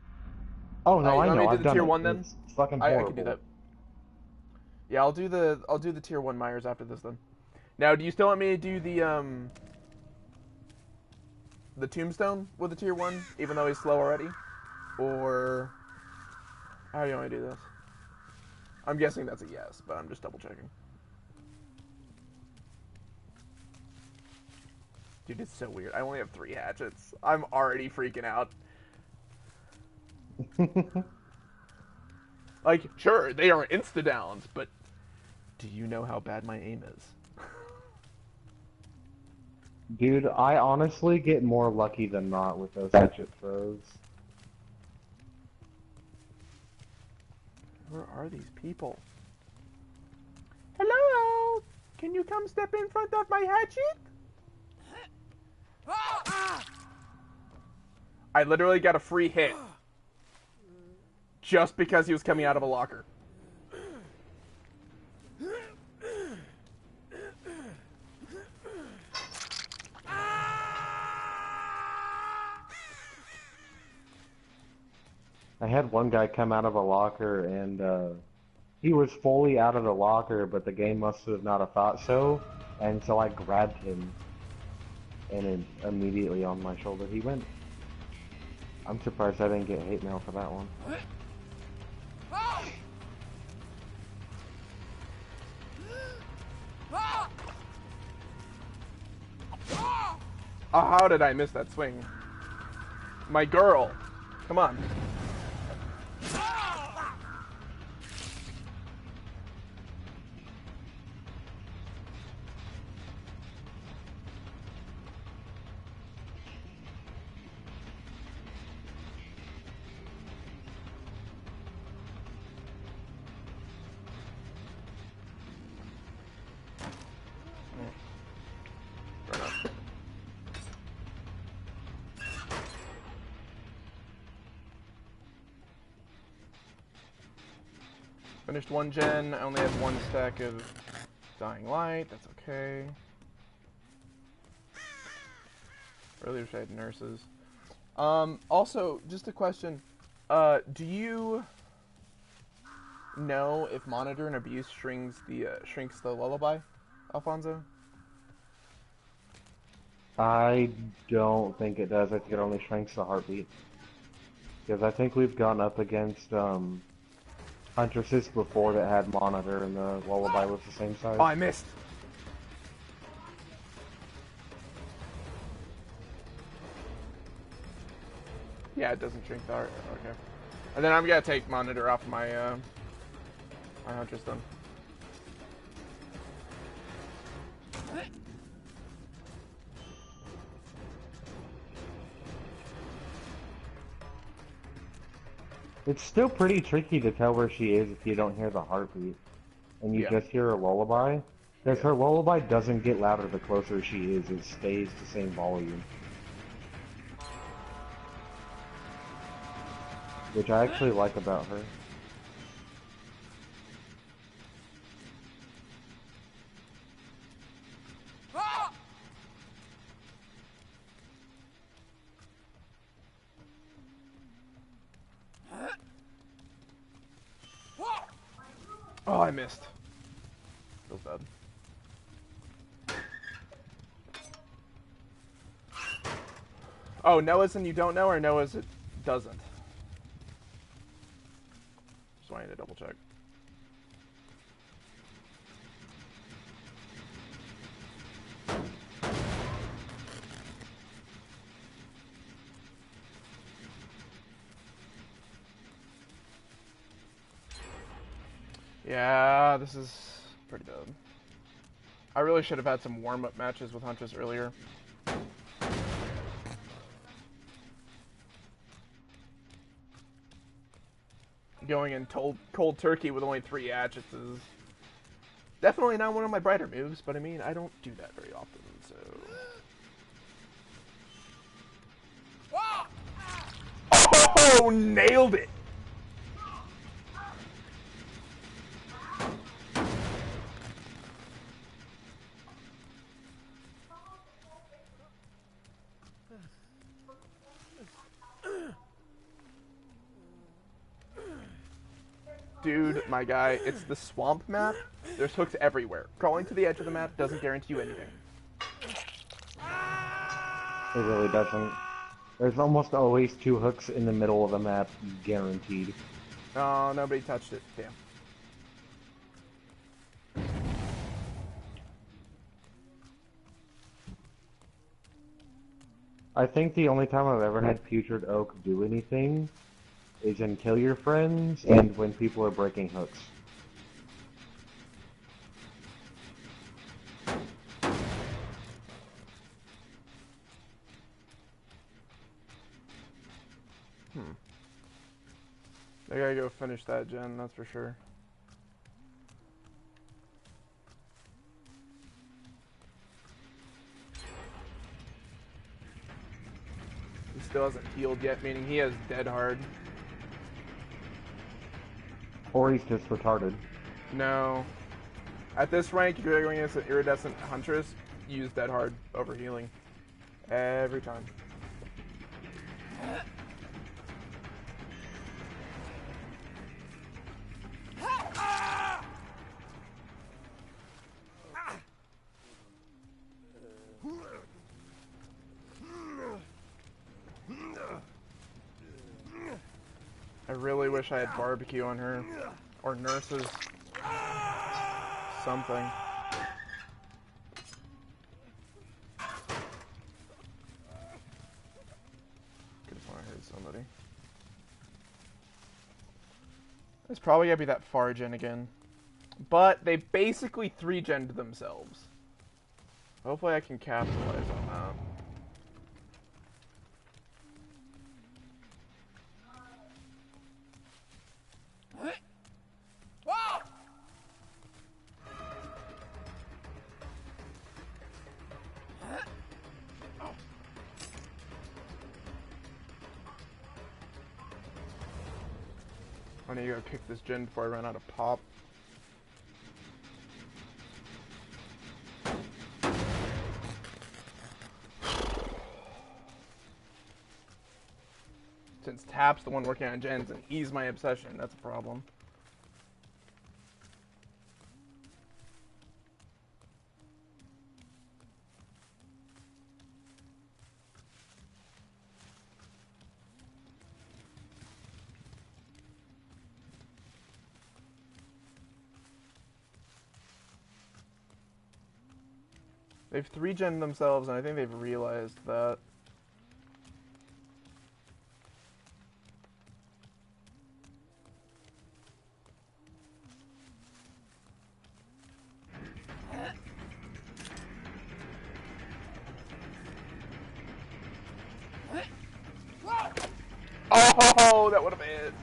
Oh no, You I want me know, to do I've the done tier it. one then? It's fucking I can do horrible. that. Yeah, I'll do the tier one Myers after this then. Now, do you still want me to do the tombstone with the tier one, even though he's slow already, or how do you want me to do this? I'm guessing that's a yes, but I'm just double checking. Dude, it's so weird. I only have 3 hatchets. I'm already freaking out. Like, sure, they are insta-downs, but do you know how bad my aim is? Dude, I honestly get more lucky than not with those hatchet throws. Where are these people? Hello? Can you come step in front of my hatchet? I literally got a free hit. Just because he was coming out of a locker. I had one guy come out of a locker and he was fully out of the locker, but the game must have not have thought so, and so I grabbed him, and then immediately on my shoulder he went. I'm surprised I didn't get hate mail for that one. Oh, how did I miss that swing? My girl. Come on. Finished one gen. I only have one stack of dying light. That's okay. Really wish I had nurses. Also, just a question. Do you know if monitor and abuse shrinks the lullaby, Alfonso? I don't think it does. I think it only shrinks the heartbeat. Because I think we've gone up against Huntresses before that had monitor and the lullaby was the same size. Oh, I missed. Yeah, it doesn't shrink the heart. Okay. And then I'm gonna take monitor off my my Huntress then. It's still pretty tricky to tell where she is if you don't hear the heartbeat. And you just hear her lullaby. Because her lullaby doesn't get louder the closer she is. It stays the same volume. Which I actually like about her. Oh, I missed. Feels bad. Oh, Noah's and you don't know, or Noah's it doesn't? Just wanted to double check. Yeah, this is pretty bad. I really should have had some warm-up matches with Huntress earlier. Going in cold turkey with only 3 hatchets is definitely not one of my brighter moves, but I mean, I don't do that very often, so... Oh, nailed it! Dude, my guy, it's the swamp map. There's hooks everywhere. Crawling to the edge of the map doesn't guarantee you anything. It really doesn't. There's almost always 2 hooks in the middle of the map, guaranteed. Oh, nobody touched it. Damn. I think the only time I've ever had Putrid Oak do anything is in Kill Your Friends and when people are breaking hooks. I gotta go finish that gen, that's for sure. He still hasn't healed yet, meaning he has dead hard. Or he's just retarded. No. At this rank, if you're going against an iridescent huntress, use dead hard over healing. Every time. I really wish I had barbecue on her. Or nurses. Something. Could have heard somebody. It's probably gonna be that far gen again. But they basically 3-gened themselves. Hopefully I can capitalize on that. I need to go kick this gen before I run out of pop. Since Tap's the one working on gens and he's my obsession, that's a problem. They've 3-gened themselves, and I think they've realized that. Oh, that would have hit.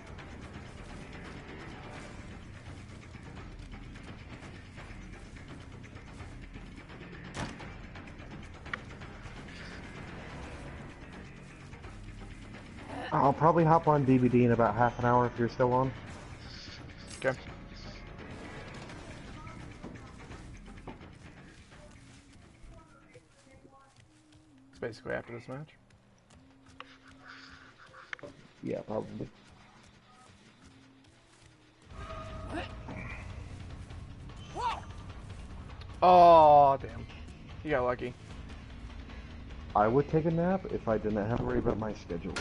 I'll probably hop on DVD in about half an hour if you're still on. Okay. It's basically after this match. Yeah, probably. Oh, damn. You got lucky. I would take a nap if I didn't have to worry about my schedule.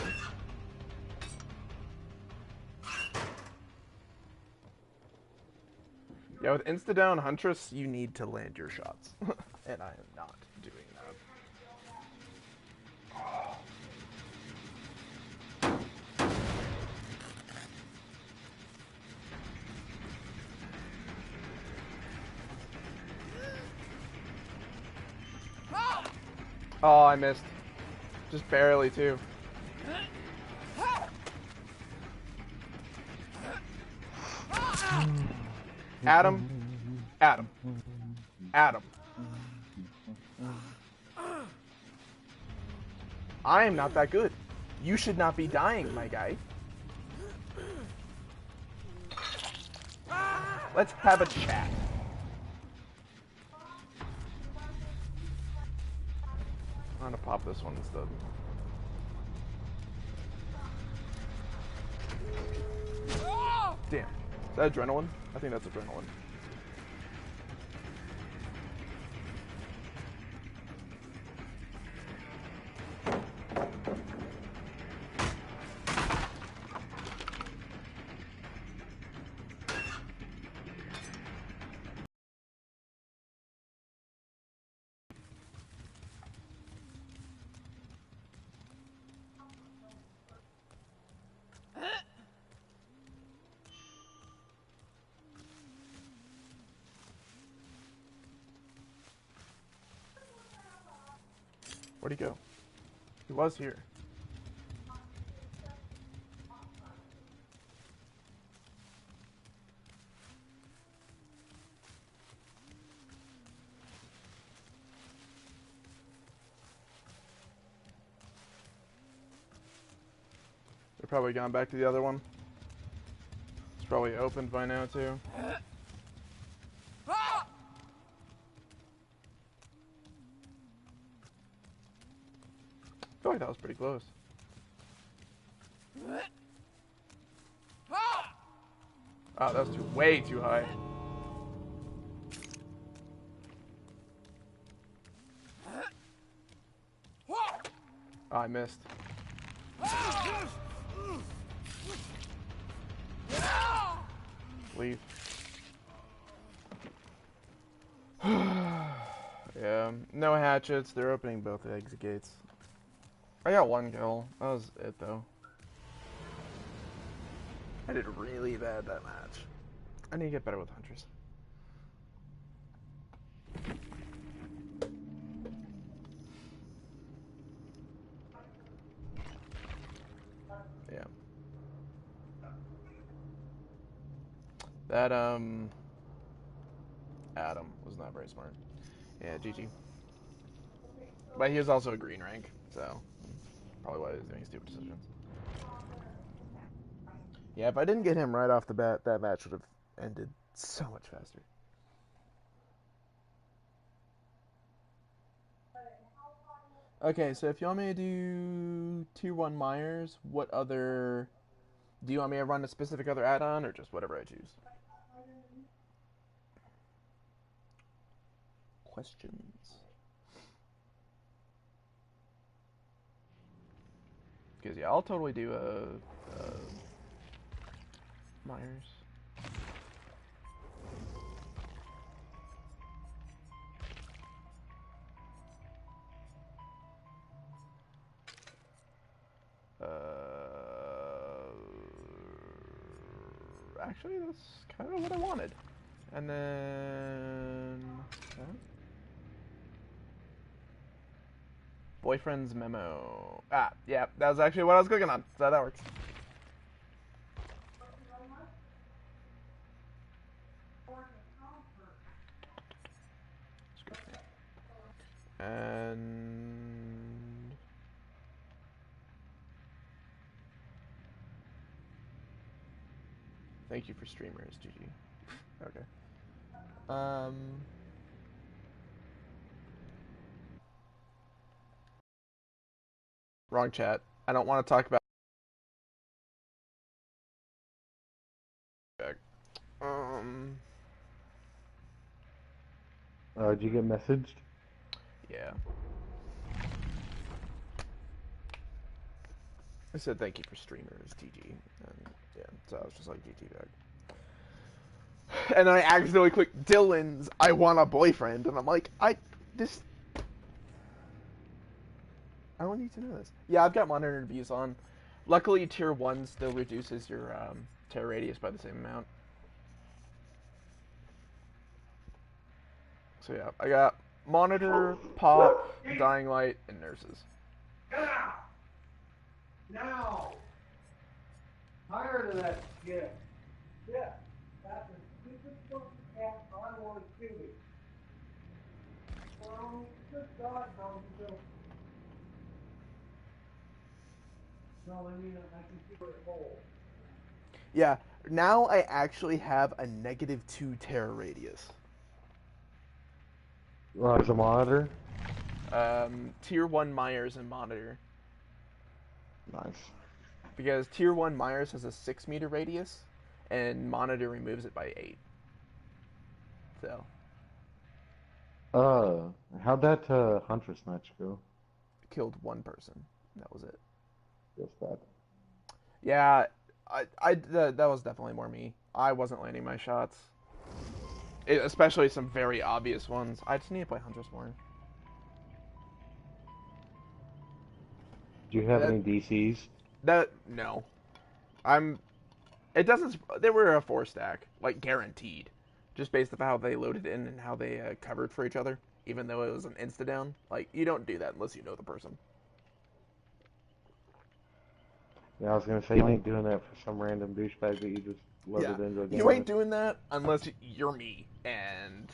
Yeah, with insta-down Huntress, you need to land your shots. And I am not doing that. Oh, I missed. Just barely, too. Adam. Adam. Adam. I am not that good. You should not be dying, my guy. Let's have a chat. I'm gonna pop this one instead. Damn. Is that adrenaline? I think that's adrenaline. Where'd he go? He was here. Probably gone back to the other one. It's probably opened by now too. I feel like that was pretty close. Oh, that was way too high. Oh, I missed. Leave. Yeah, no hatchets. They're opening both exit gates. I got one kill. That was it, though. I did really bad that match. I need to get better with hunters. Yeah. That, Adam was not very smart. Yeah, GG. But he was also a green rank, so probably why he was doing stupid decisions. Yeah, if I didn't get him right off the bat, that match would have ended so much faster. Okay, so if you want me to do Tier 1 Myers, what other... Do you want me to run a specific other add-on, or just whatever I choose? Questions? Because, yeah, I'll totally do a Myers. Actually, that's kind of what I wanted. And then... Boyfriend's memo. Ah, yeah, that was actually what I was clicking on, so that works. And... Thank you for streamers, GG. Okay. Wrong chat. I don't want to talk about... Did you get messaged? Yeah. I said thank you for streamers, GG. And yeah, so I was just like GG back. And then I accidentally clicked Dylan's I want a boyfriend, and I'm like, I don't need to know this. Yeah, I've got monitor views on. Luckily, tier 1 still reduces your tear radius by the same amount. So yeah, I got monitor, pop, dying light, and nurses. Now! Tired of that shit. Yeah, that's the stupid fucking cat I want to do it. Well, good God, no, no, I mean, I can see where it holds. Yeah, now I actually have a -2 tear radius. There's a monitor? Tier 1 Myers and monitor. Nice. Because tier 1 Myers has a 6-meter radius, and monitor removes it by 8. So. How'd that Huntress match go? Killed one person. That was it. Just that. Yeah, that was definitely more me. I wasn't landing my shots. Especially some very obvious ones. I just need to play Huntress more. Do you have any DCs? No. It doesn't... They were a 4-stack. Like, guaranteed. Just based on how they loaded in and how they covered for each other. Even though it was an insta-down. Like, you don't do that unless you know the person. Yeah, I was gonna say you ain't doing that for some random douchebag that you just loaded into a game. You ain't doing that unless you're me. And,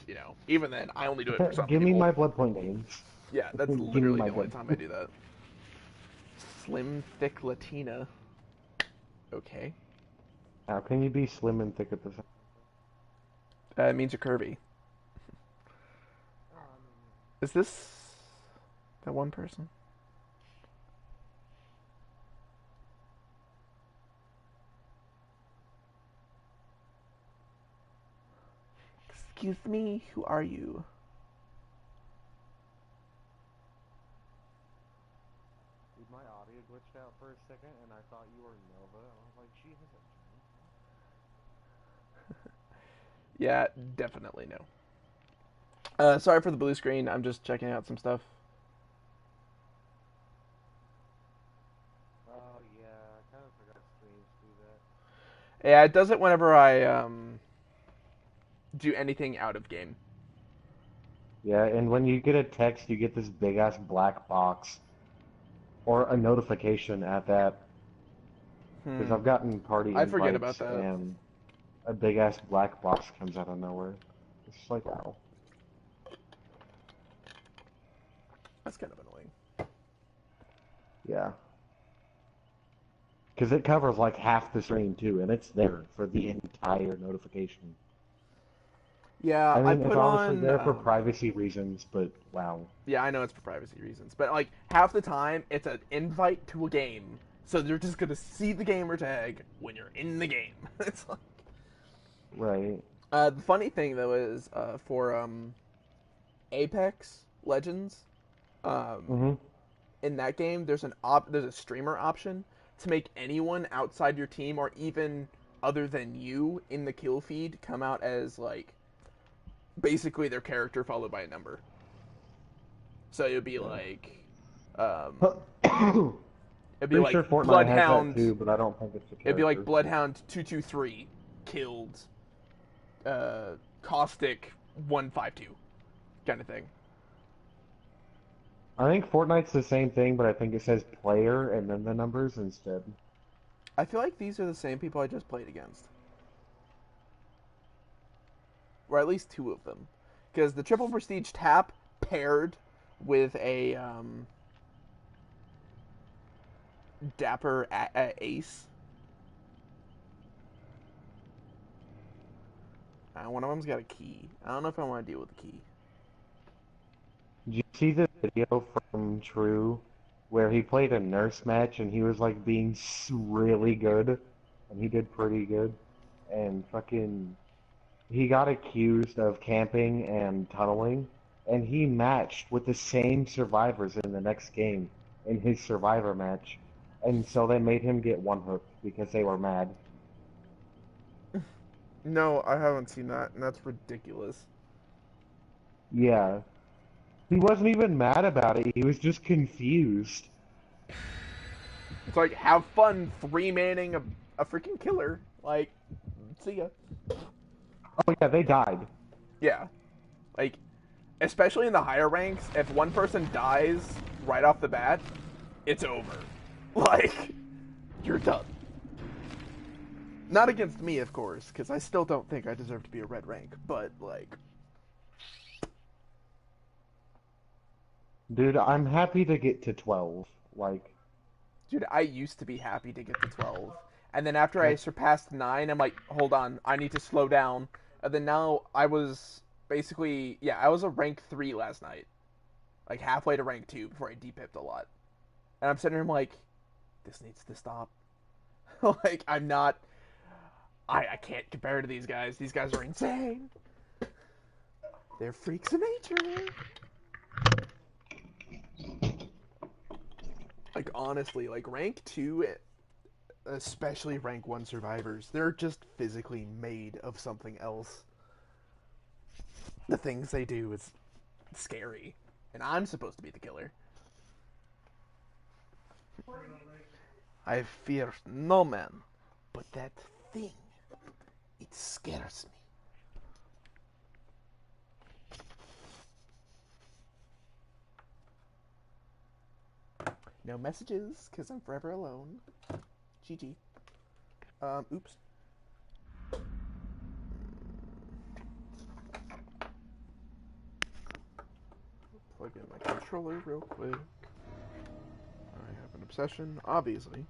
even then, I only do it for some Give people. me my Bloodpoint games. Yeah, that's literally the only time I do that. Slim, thick Latina. Okay. How can you be slim and thick at the same It means you're curvy. time? Oh, I mean, Is this that one person? Excuse me, who are you? dude, my audio glitched out for a second, and I thought you were Nova. I was like, she has a giant. Yeah, definitely no. Sorry for the blue screen. I'm just checking out some stuff. Oh yeah, I kind of forgot streams do that. Yeah, it does it whenever I do anything out of game. Yeah, and when you get a text, you get this big ass black box or a notification at that. Because Hmm. I've gotten party I forget about invites that. and a big ass black box comes out of nowhere. It's just like, wow. That's kind of annoying. Yeah. Because it covers like half the stream too, and it's there for the entire notification. Yeah, I I mean, it's put obviously on. there for privacy reasons, but wow. Yeah, I know it's for privacy reasons, but like half the time it's an invite to a game, so they're just gonna see the gamer tag when you're in the game. It's like Right. the funny thing though is for Apex Legends, um, Mm-hmm. in that game there's a streamer option to make anyone outside your team or even other than you in the kill feed come out as like basically their character followed by a number. So it would be like, um, Yeah. it'd be Pretty like sure Fortnite has that Bloodhound. too, but I don't think it's a It'd be like character. Bloodhound 223 killed, Caustic 152 kind of thing. I think Fortnite's the same thing, but I think it says player and then the numbers instead. I feel like these are the same people I just played against, or at least two of them, because the triple prestige tap paired with a dapper ace. One of them's got a key. I don't know if I want to deal with the key. Did you see the video from True where he played a nurse match and he was like being really good and he did pretty good and fucking he got accused of camping and tunneling and he matched with the same survivors in the next game in his survivor match and so they made him get one hook because they were mad. No, I haven't seen that, and that's ridiculous. Yeah. He wasn't even mad about it. He was just confused. It's like have fun three manning a freaking killer. Like, see ya. Oh yeah, they died. Yeah, like especially in the higher ranks, if one person dies right off the bat, it's over. Like, you're done. Not against me, of course, because I still don't think I deserve to be a red rank. But like, Dude, I'm happy to get to 12. Like, dude, I used to be happy to get to 12, and then after I that's surpassed 9, I'm like, hold on, I need to slow down. And then now I was basically, yeah, I was a rank 3 last night, like halfway to rank 2 before I depipped a lot. And I'm sitting here, I'm like, this needs to stop. Like, I'm not, I can't compare to these guys. These guys are insane. They're freaks of nature. Like, honestly, like rank 2, especially rank 1 survivors, they're just physically made of something else. The things they do is scary. And I'm supposed to be the killer. I fear no man, but that thing, it scares me. No messages, because I'm forever alone. GG. Oops. Plug in my controller real quick. I have an obsession, obviously.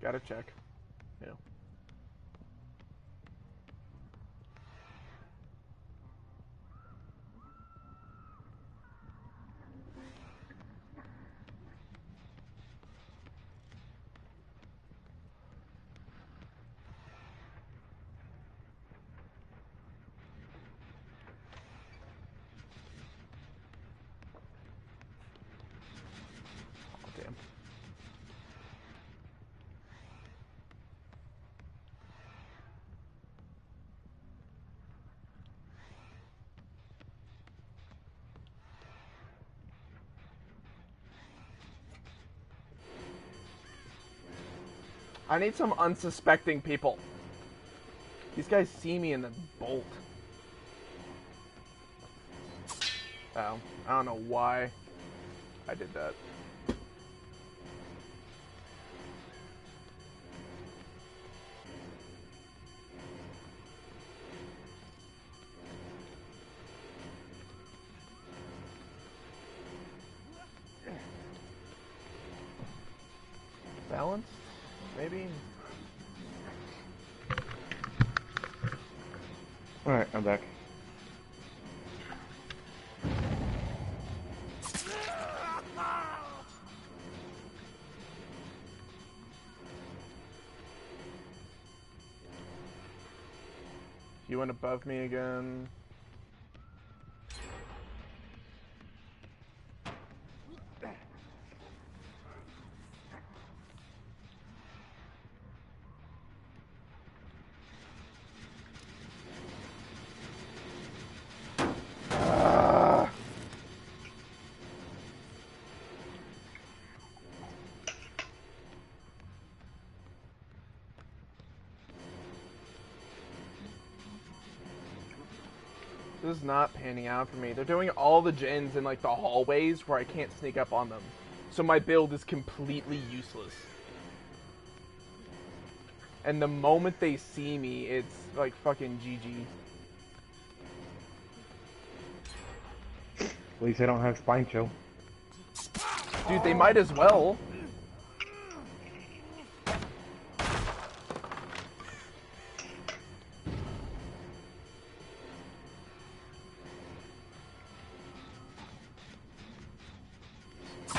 Gotta check. You know. Oh, damn. I need some unsuspecting people. These guys see me and then bolt. Oh, I don't know why I did that. Balanced? Maybe? Alright, I'm back. You went above me again. This is not panning out for me. They're doing all the gens in like the hallways where I can't sneak up on them. So my build is completely useless. And the moment they see me, it's like fucking GG. At least I don't have spine chill. Dude, they might as well.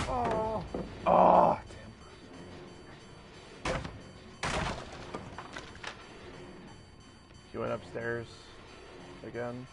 Oh, oh, damn. You went upstairs again.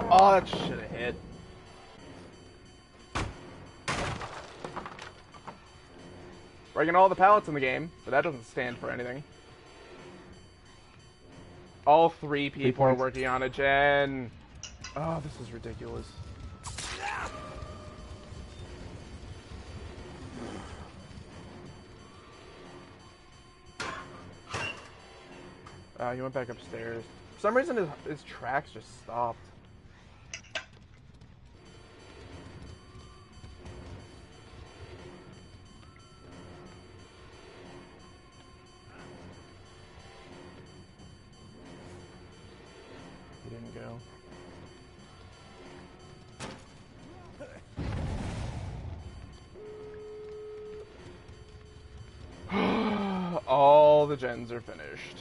Oh, that should have hit. Breaking all the pallets in the game, but that doesn't stand for anything. All three people are working on a gen. Oh, this is ridiculous. He went back upstairs. For some reason, his tracks just stopped. He didn't go. All the gens are finished.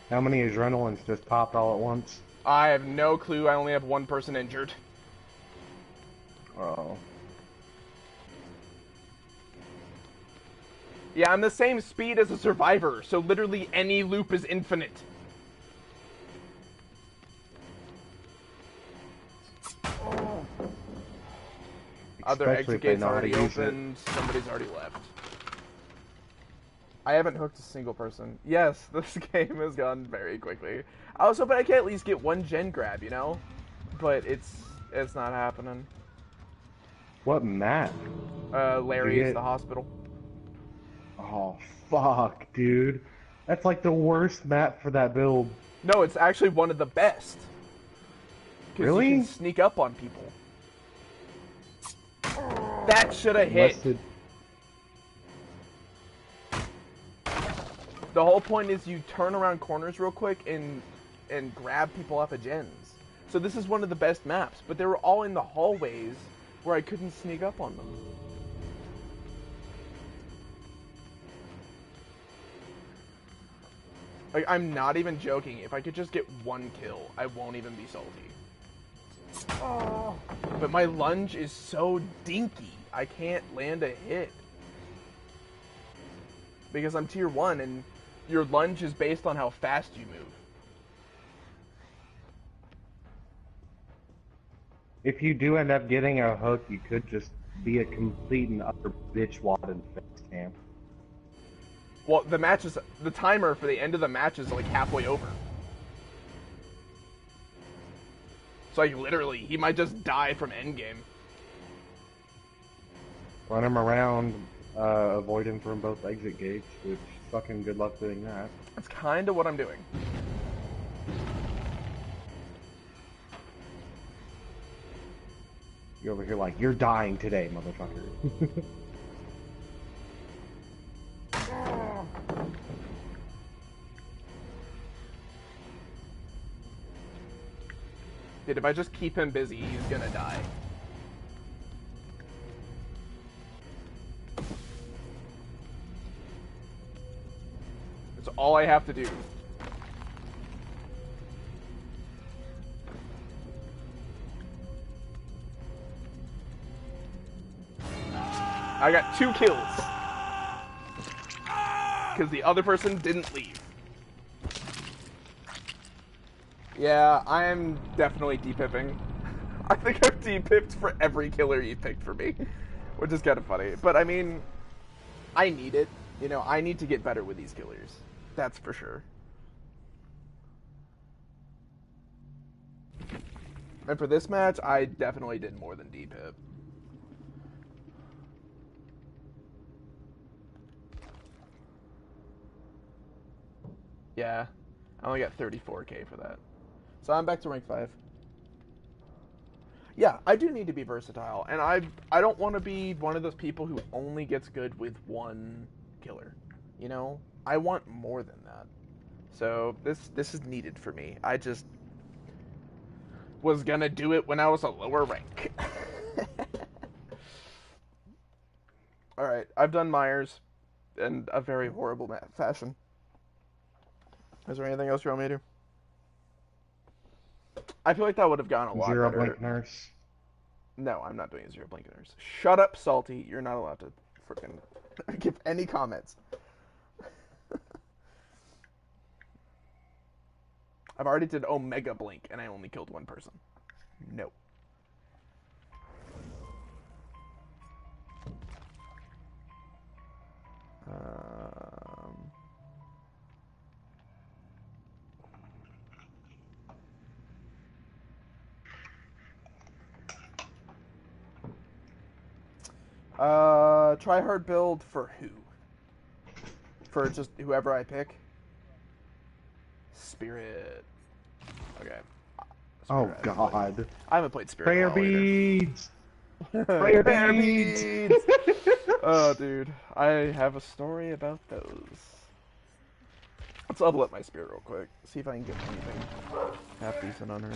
How many adrenalines just popped all at once? I have no clue. I only have one person injured. Oh. Yeah, I'm the same speed as a survivor, so literally any loop is infinite. Other Especially exit if they gate's know how to already use it. opened. Somebody's already left. I haven't hooked a single person. Yes, this game has gone very quickly. I was hoping I could at least get one gen grab, you know? But it's not happening. What map? Did you Larry's, get? the hospital. Oh, fuck, dude. That's like the worst map for that build. No, it's actually one of the best. Because you can Really? sneak up on people. That should have hit. Unless it... The whole point is you turn around corners real quick and grab people off of gens. So this is one of the best maps, but they were all in the hallways where I couldn't sneak up on them. Like, I'm not even joking. If I could just get one kill, I won't even be salty. Oh. But my lunge is so dinky. I can't land a hit. Because I'm tier 1 and your lunge is based on how fast you move. If you do end up getting a hook, you could just be a complete and utter bitchwad in face camp. Well, the timer for the end of the match is like halfway over. So like literally, he might just die from endgame. Run him around, avoid him from both exit gates, which fucking good luck doing that. That's kind of what I'm doing. You're over here like, you're dying today, motherfucker. Dude, if I just keep him busy, he's gonna die. That's all I have to do. I got 2 kills. Because the other person didn't leave. Yeah, I'm definitely depipping. I think I've depipped for every killer you picked for me. Which is kind of funny. But I mean, I need it. You know, I need to get better with these killers. That's for sure. And for this match, I definitely did more than depip. Yeah, I only got 34k for that. So I'm back to rank 5. Yeah, I do need to be versatile, and I don't want to be one of those people who only gets good with one killer. You know, I want more than that. So this is needed for me. I just was gonna do it when I was a lower rank. All right, I've done Myers in a very horrible fashion. Is there anything else you want me to do? I feel like that would have gone a lot Zero better. blink nurse. No, I'm not doing a zero blinkers. Shut up, Salty. You're not allowed to freaking give any comments. I've already did Omega Blink, and I only killed one person. No. Try hard build for who? For just whoever I pick? Spirit. Okay. Oh Spirit, god. I haven't played Spirit Prayer in a while either. beads! Prayer Prayer beads! beads! Oh, dude. I have a story about those. Let's level up my Spirit real quick. See if I can get anything half decent on her.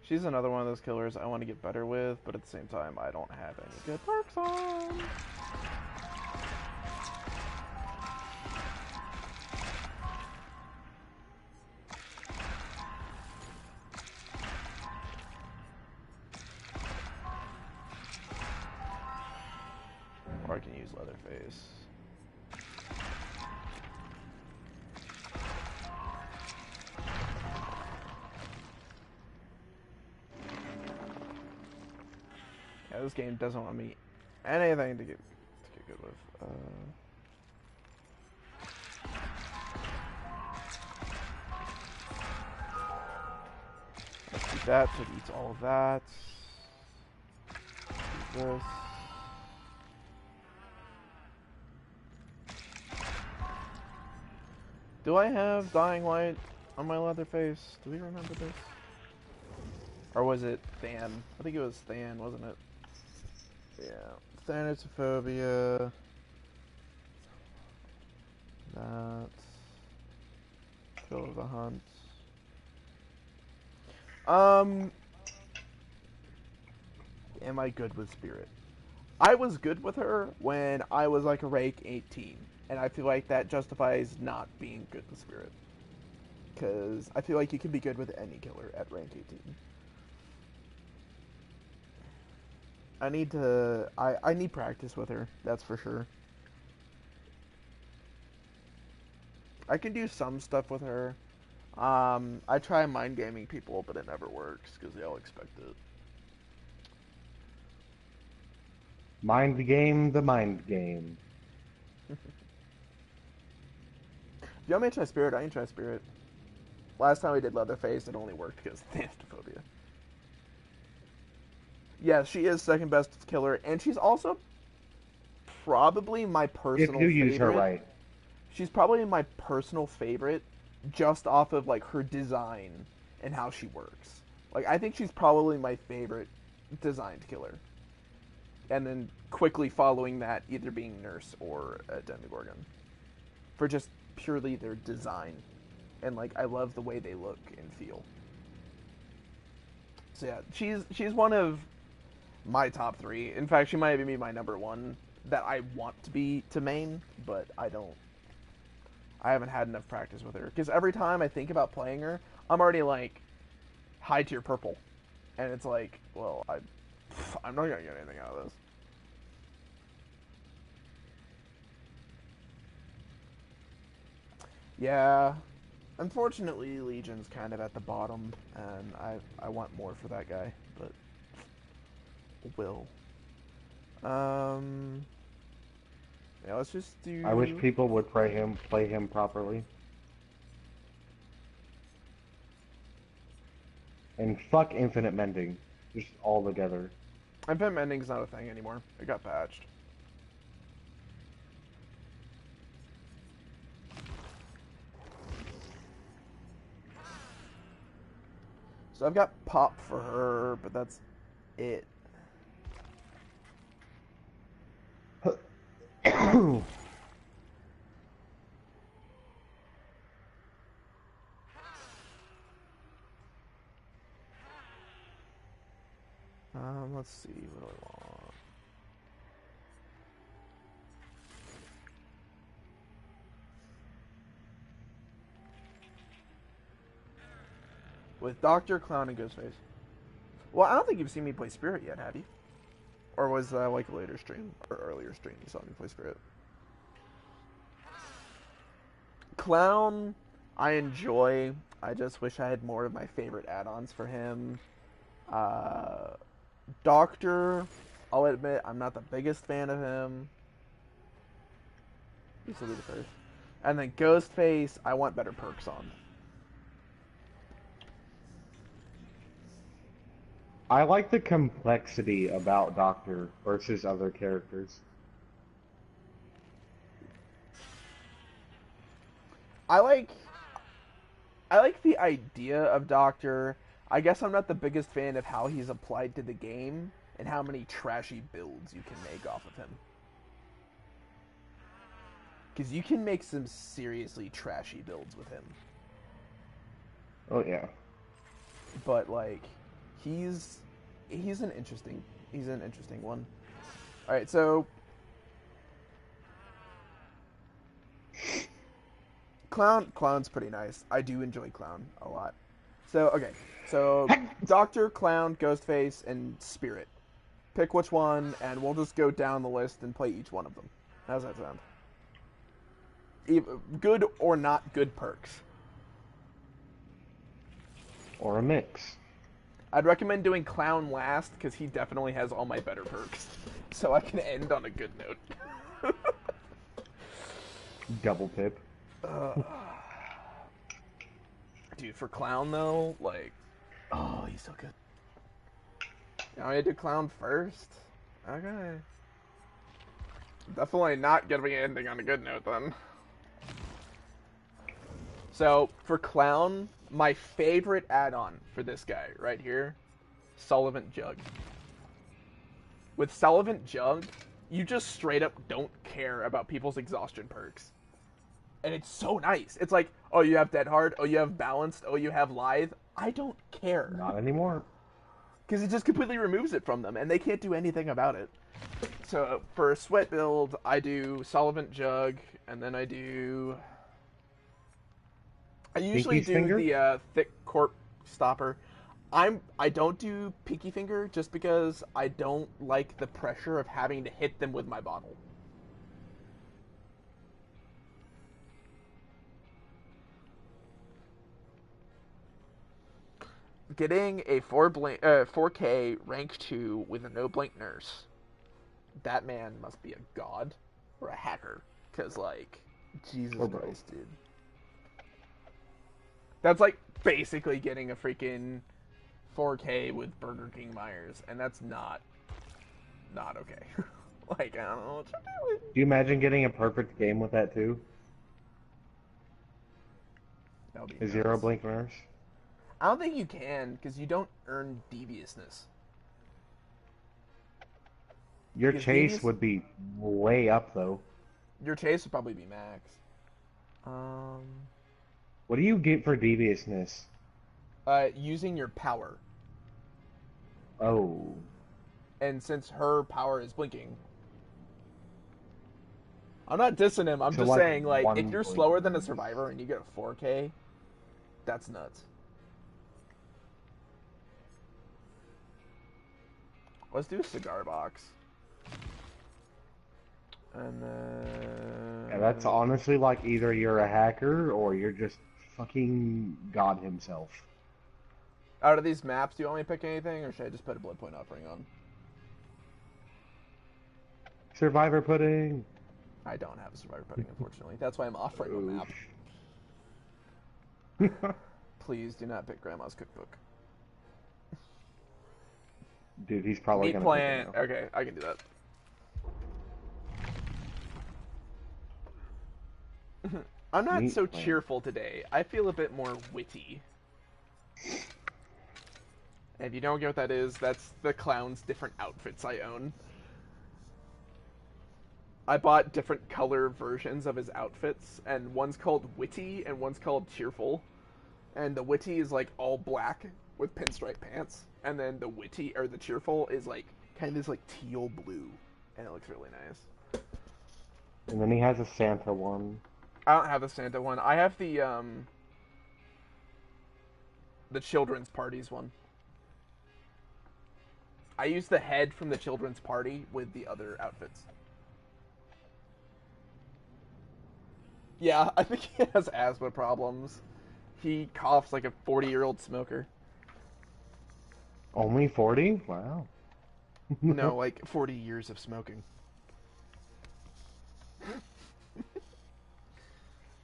She's another one of those killers I want to get better with, but at the same time, I don't have any good perks on. Or I can use use Leatherface. Yeah, this game doesn't want me anything to get good with. Let's do that, so it eats all of that. Do this. Do I have Dying Light on my Leatherface? Do we remember this? Or was it Than? I think it was Than, wasn't it? Yeah. Thanatophobia. That. Thrill of the Hunt. Am I good with Spirit? I was good with her when I was like a rank 18. And I feel like that justifies not being good with Spirit. Because I feel like you can be good with any killer at rank 18. I need practice with her, that's for sure. I can do some stuff with her. I try mind gaming people, but it never works because they all expect it. Mind the game, the mind game. If you want me to try Spirit, I can try Spirit. Last time we did Leatherface, it only worked because of Thanatophobia. Yeah, she is second best killer, and she's also probably my personal If you favorite. use her right. She's probably my personal favorite just off of like her design and how she works. Like I think she's probably my favorite designed killer. And then quickly following that either being Nurse or a Demogorgon. For just purely their design. And like I love the way they look and feel. So yeah, she's one of my top 3. In fact, she might even be my number 1 that I want to be to main, but I haven't had enough practice with her. Because every time I think about playing her, I'm already like high tier purple. And it's like, well, I'm not going to get anything out of this. Yeah. Unfortunately, Legion's kind of at the bottom, and I want more for that guy, but will. Yeah, let's just do... I wish people would play him properly. And fuck infinite mending. Just all together. Infinite mending's not a thing anymore. It got patched. So I've got pop for her, but that's it. Let's see, what do I want? With Doctor, Clown, and Ghostface. Well, I don't think you've seen me play Spirit yet, have you? Or was that like a later stream, or earlier stream you saw me play Spirit? Clown, I enjoy. I just wish I had more of my favorite add-ons for him. Doctor, I'll admit, I'm not the biggest fan of him. This will be the first. And then Ghostface, I want better perks on. I like the complexity about Doctor versus other characters. I like the idea of Doctor. I guess I'm not the biggest fan of how he's applied to the game and how many trashy builds you can make off of him. Because you can make some seriously trashy builds with him. Oh yeah. But like, he's an interesting one. All right, so Clown's pretty nice. I do enjoy Clown a lot. So okay, so Doctor, Clown, Ghostface, and Spirit. Pick which one, and we'll just go down the list and play each one of them. How's that sound? Good or not good perks. Or a mix. I'd recommend doing Clown last, because he definitely has all my better perks. So I can end on a good note. Double pip. Dude, for Clown, though, like... Oh, he's so good. You want me to do Clown first? Okay. Definitely not gonna be ending on a good note, then. So, for Clown, my favorite add-on for this guy right here, Solvent Jug. With Solvent Jug, you just straight up don't care about people's exhaustion perks. And it's so nice. It's like, oh, you have Dead Hard, oh, you have Balanced, oh, you have Lithe. I don't care. Not anymore. Because it just completely removes it from them, and they can't do anything about it. So, for a sweat build, I do Solvent Jug, and then I usually Pinky's do finger? the thick corp stopper. I don't do pinky finger just because I don't like the pressure of having to hit them with my bottle. Getting a 4K rank 2 with a no blink nurse. That man must be a god or a hacker, cause like Jesus Christ, dude. That's like basically getting a freaking 4K with Burger King Myers, and that's not okay. Like, I don't know what you're doing. Do you imagine getting a perfect game with that too? That would be A nuts. zero blink nurse? I don't think you can, because you don't earn deviousness. Your Because chase would be way up though. Your chase would probably be max. What do you get for deviousness? Using your power. Oh. And since her power is blinking, I'm not dissing him. I'm So just like saying, like, if one you're blink. slower than a survivor and you get a 4K, that's nuts. Let's do a cigar box. And then... Yeah, that's honestly like either you're a hacker or you're just fucking God himself. Out of these maps, do you want me to pick anything, or should I just put a Bloodpoint offering on? Survivor pudding. I don't have a Survivor pudding, unfortunately. That's why I'm offering a map. Please do not pick Grandma's cookbook. Dude, he's probably Meat gonna plant. pick it now. Okay, I can do that. I'm not Meat so plant. cheerful today. I feel a bit more witty. And if you don't get what that is, that's the clown's different outfits I own. I bought different color versions of his outfits, and one's called Witty and one's called Cheerful. And the Witty is like all black with pinstripe pants, and then the Witty or the Cheerful is like kind of this like teal blue, and it looks really nice. And then he has a Santa one. I don't have the Santa one. I have the children's parties one. I use the head from the children's party with the other outfits. Yeah, I think he has asthma problems. He coughs like a 40-year-old smoker. Only 40? Wow. No, like 40 years of smoking.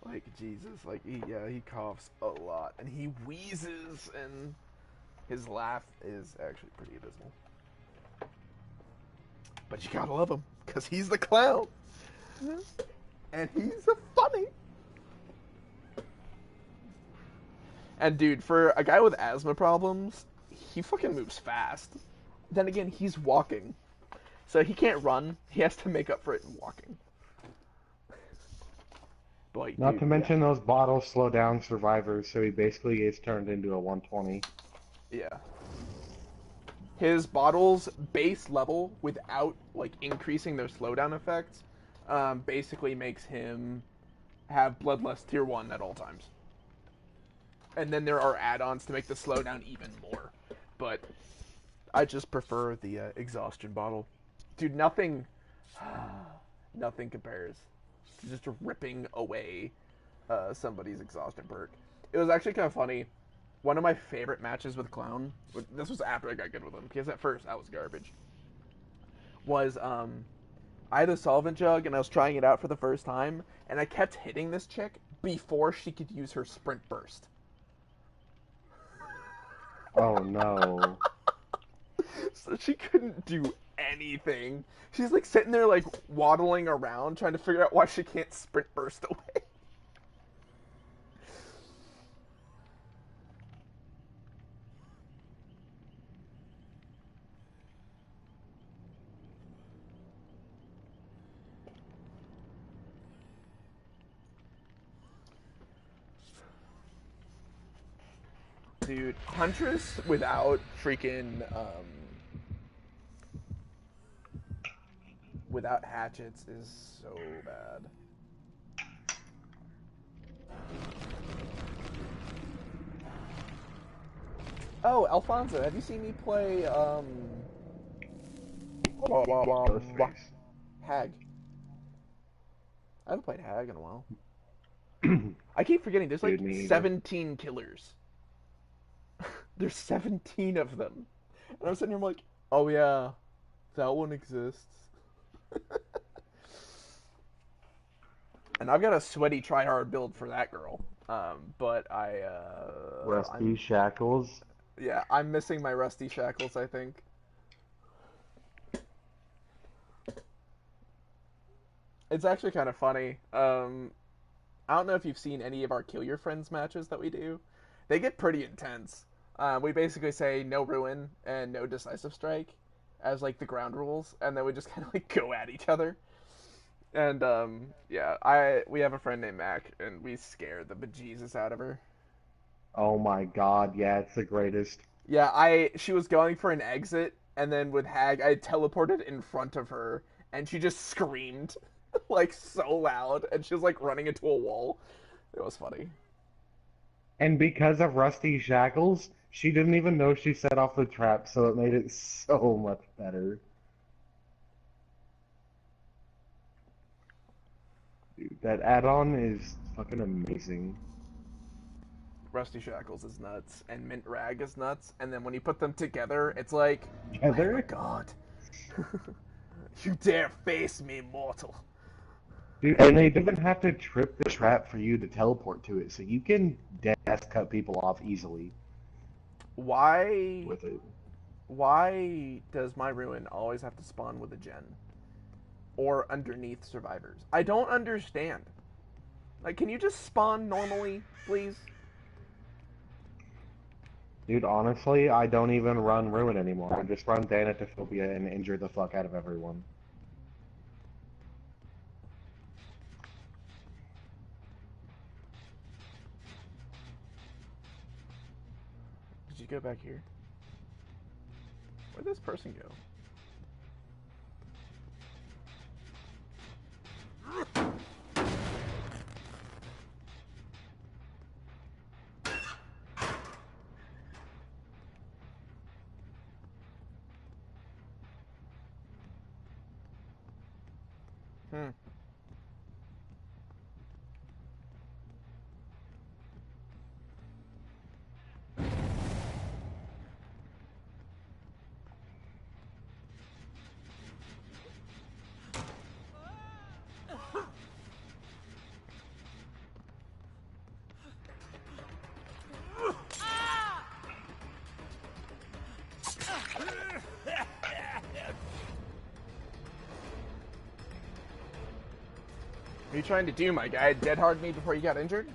Like, Jesus, like, he coughs a lot, and he wheezes, and his laugh is actually pretty abysmal. But you gotta love him, because he's the clown. And he's funny. And dude, for a guy with asthma problems, he fucking moves fast. Then again, he's walking. So he can't run, he has to make up for it in walking. But, Not dude, to mention those bottles slow down survivors, so he basically gets turned into a 120. Yeah. His bottles base level without like increasing their slowdown effects basically makes him have Bloodlust tier 1 at all times. And then there are add-ons to make the slowdown even more. But I just prefer the exhaustion bottle. Dude, nothing Nothing compares to just ripping away somebody's exhaustion perk. It was actually kind of funny. One of my favorite matches with Clown, this was after I got good with him, because at first I was garbage, was I had a solvent jug and I was trying it out for the first time, and I kept hitting this chick before she could use her sprint burst. Oh no. So she couldn't do anything. She's like sitting there like waddling around trying to figure out why she can't sprint burst away. Dude, Huntress without freaking without hatchets is so bad. Oh, Alfonso, have you seen me play Hag? I haven't played Hag in a while. I keep forgetting there's like Dude, 17 killers. There's 17 of them. And I'm sitting here I'm like, oh yeah, that one exists. And I've got a sweaty tryhard build for that girl. But Rusty Shackles. Yeah, I'm missing my Rusty Shackles, I think. It's actually kind of funny. I don't know if you've seen any of our Kill Your Friends matches that we do. They get pretty intense. We basically say no ruin and no decisive strike as like the ground rules, and then we just kind of like go at each other. And yeah, we have a friend named Mac, and we scare the bejesus out of her. Oh my god, yeah, it's the greatest. Yeah, she was going for an exit, and then with Hag, I teleported in front of her, and she just screamed like so loud, and she was like running into a wall. It was funny. And because of Rusty Shackles, she didn't even know she set off the trap, so it made it so much better. Dude, that add-on is fucking amazing. Rusty Shackles is nuts, and Mint Rag is nuts, and then when you put them together, it's like, Together? oh my god. You dare face me, mortal. Dude, and they don't have to trip the trap for you to teleport to it, so you can death cut people off easily Why with it. why does my ruin always have to spawn with a gen? Or underneath survivors? I don't understand. Like, can you just spawn normally, please? Dude, honestly, I don't even run Ruin anymore. I just run Thanatophobia and injure the fuck out of everyone. Did you go back here? Where'd this person go? Hmm. What are you trying to do, my guy? Dead hard me before you got injured?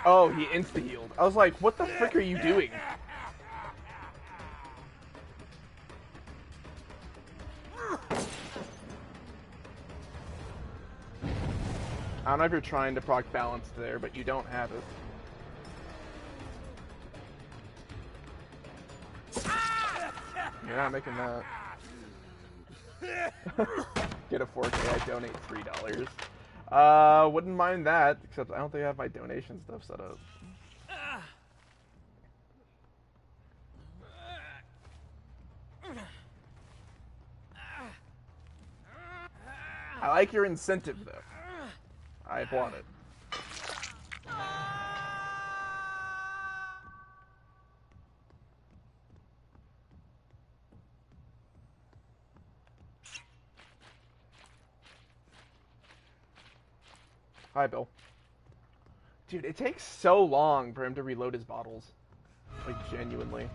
Oh, he insta-healed. I was like, what the frick are you doing? I don't know if you're trying to proc balance there, but you don't have it. You're not making that. Get a 4K, I donate $3. Wouldn't mind that, except I don't think I have my donation stuff set up. I like your incentive, though. I applaud it. Hi, Bill. Dude, it takes so long for him to reload his bottles. Like, genuinely.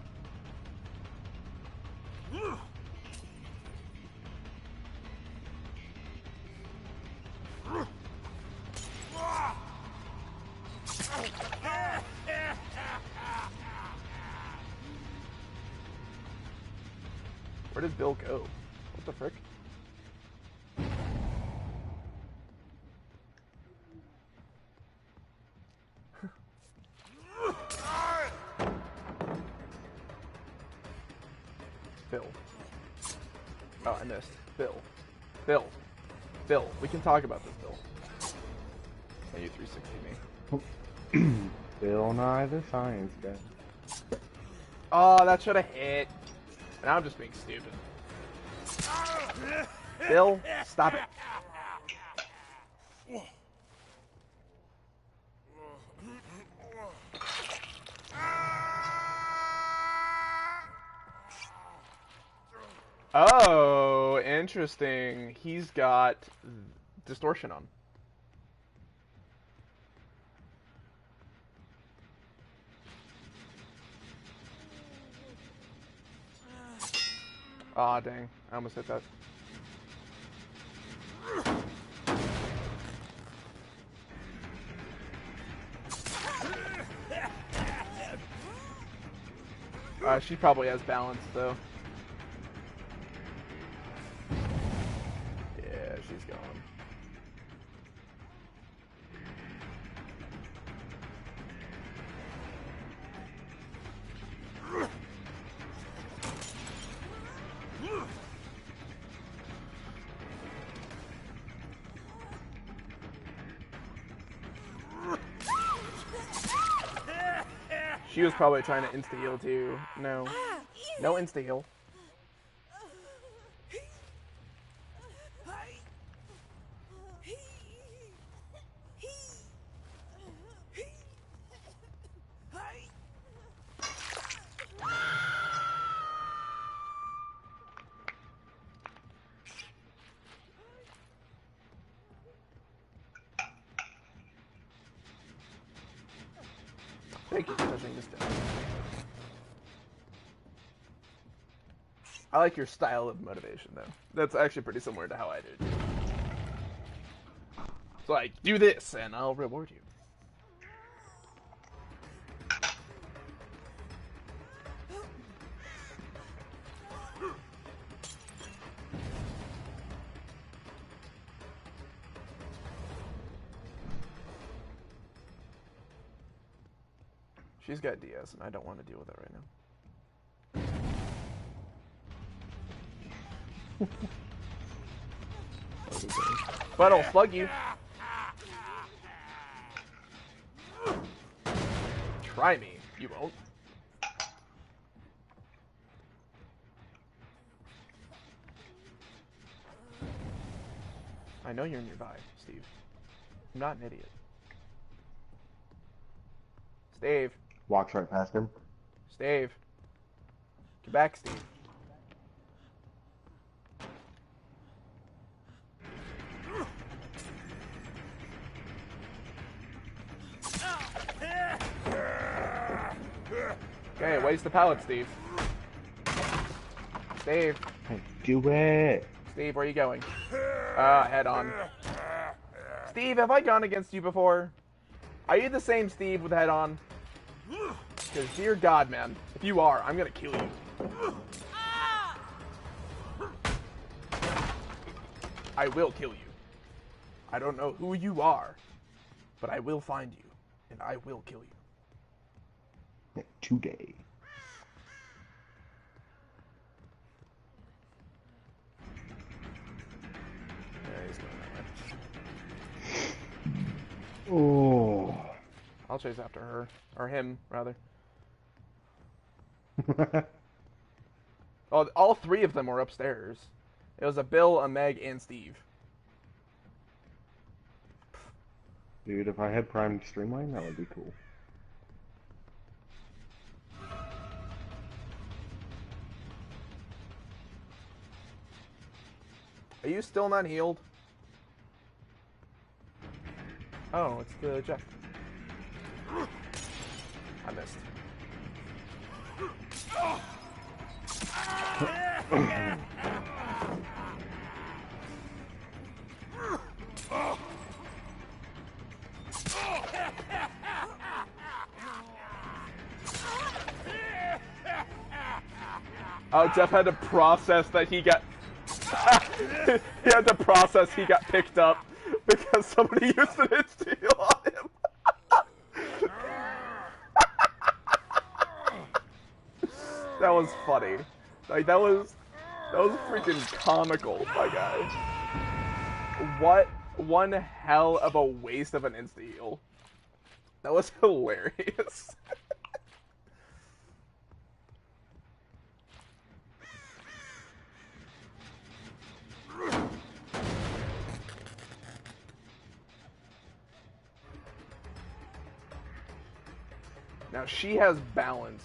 Where did Bill go? What the frick? Bill. Oh, I missed. Bill. Bill. Bill. We can talk about this, Bill. Can you 360 me? Bill Nye the Science Guy. Oh, that should have hit. And I'm just being stupid. Bill, stop it. Oh, interesting. He's got distortion on. Aw, dang. I almost hit that. She probably has balance, though. Yeah, she's gone. She was probably trying to insta-heal too. No. No insta-heal. Thank you for touching this down. I like your style of motivation, though. That's actually pretty similar to how I do it. It's like, do this, and I'll reward you. She's got DS, and I don't want to deal with it right now. But I'll slug you. Try me. You won't. I know you're nearby, Steve. I'm not an idiot. Steve. Walks right past him. Steve. Get back, Steve. Okay, waste the pallet, Steve. Steve. Hey, do it. Steve, where are you going? Head on. Steve, have I gone against you before? Are you the same Steve with head on? Because, dear God, man, if you are, I'm gonna kill you. I will kill you. I don't know who you are, but I will find you, and I will kill you. Today. Yeah, he's going that way. I'll chase after her. Or him, rather. Oh, all three of them were upstairs. It was a Bill, a Meg, and Steve. Dude, if I had Prime Streamline, that would be cool. Are you still not healed? Oh, it's the Jeff. I missed. Oh, Jeff had to process that he got... he had to process he got picked up because somebody used an insta-heal on him. That was funny. Like, that was freaking comical, my guy. What one hell of a waste of an insta-heal. That was hilarious. Now she has balanced.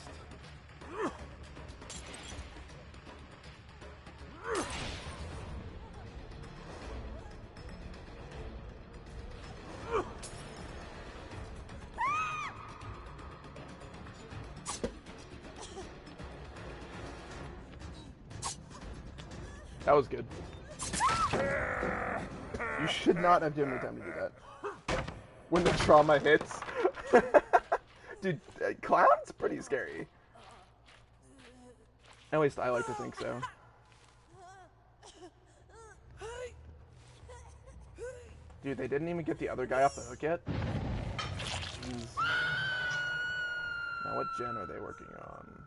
That was good. You should not have given me time to do that. When the trauma hits. Dude, Clown's pretty scary. At least I like to think so. Dude, they didn't even get the other guy off the hook yet? Jeez. Now what gen are they working on?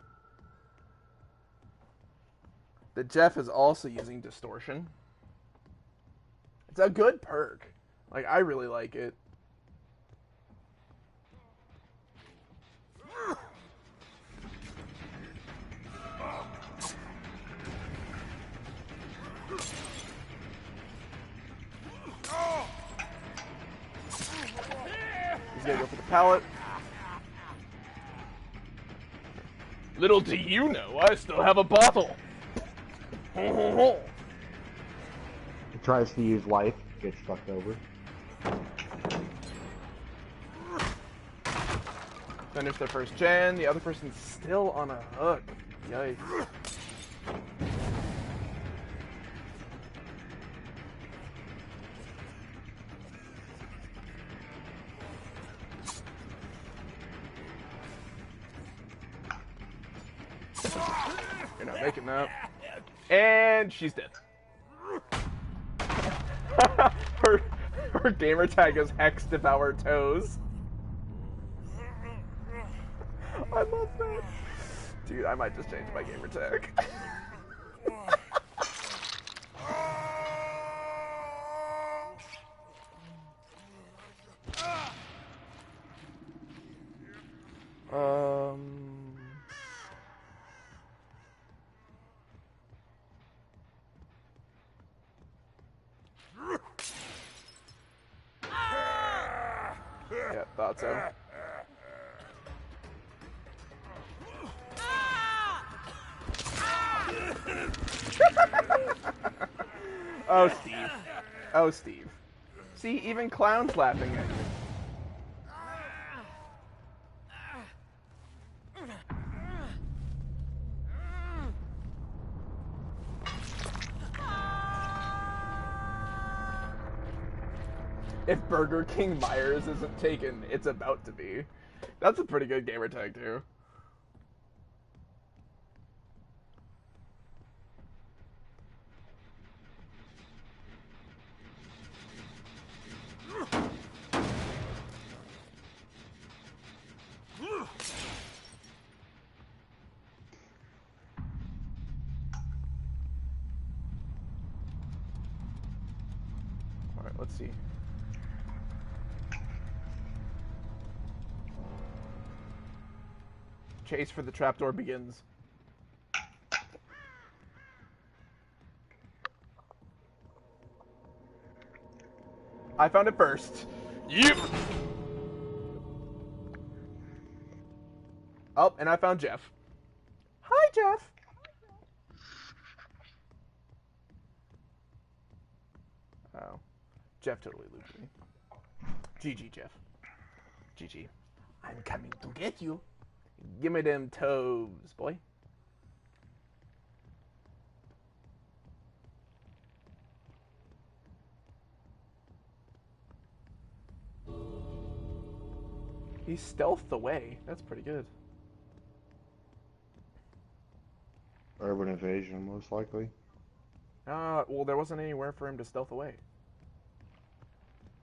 The Jeff is also using distortion. It's a good perk. Like, I really like it. He's gonna go for the pallet. Little do you know, I still have a bottle. It tries to use life, gets fucked over. Finish their first gen. The other person's still on a hook. Yikes. You're not making that. And she's dead. her gamer tag is Hex Devour Toes. I love that. Dude, I might just change my gamer tag. Yeah, thought so. Oh, Steve. Oh, Steve. See, even Clown's laughing at you. If Burger King Myers isn't taken, it's about to be. That's a pretty good gamer tag, too. Alright, let's see. Chase for the trapdoor begins. I found it first. Yep. Oh, and I found Jeff. Hi, Jeff. Oh. Jeff totally looped me. GG, Jeff. GG. I'm coming to get you. Give me them toes, boy. He stealthed away. That's pretty good. Urban evasion, most likely. Well, there wasn't anywhere for him to stealth away.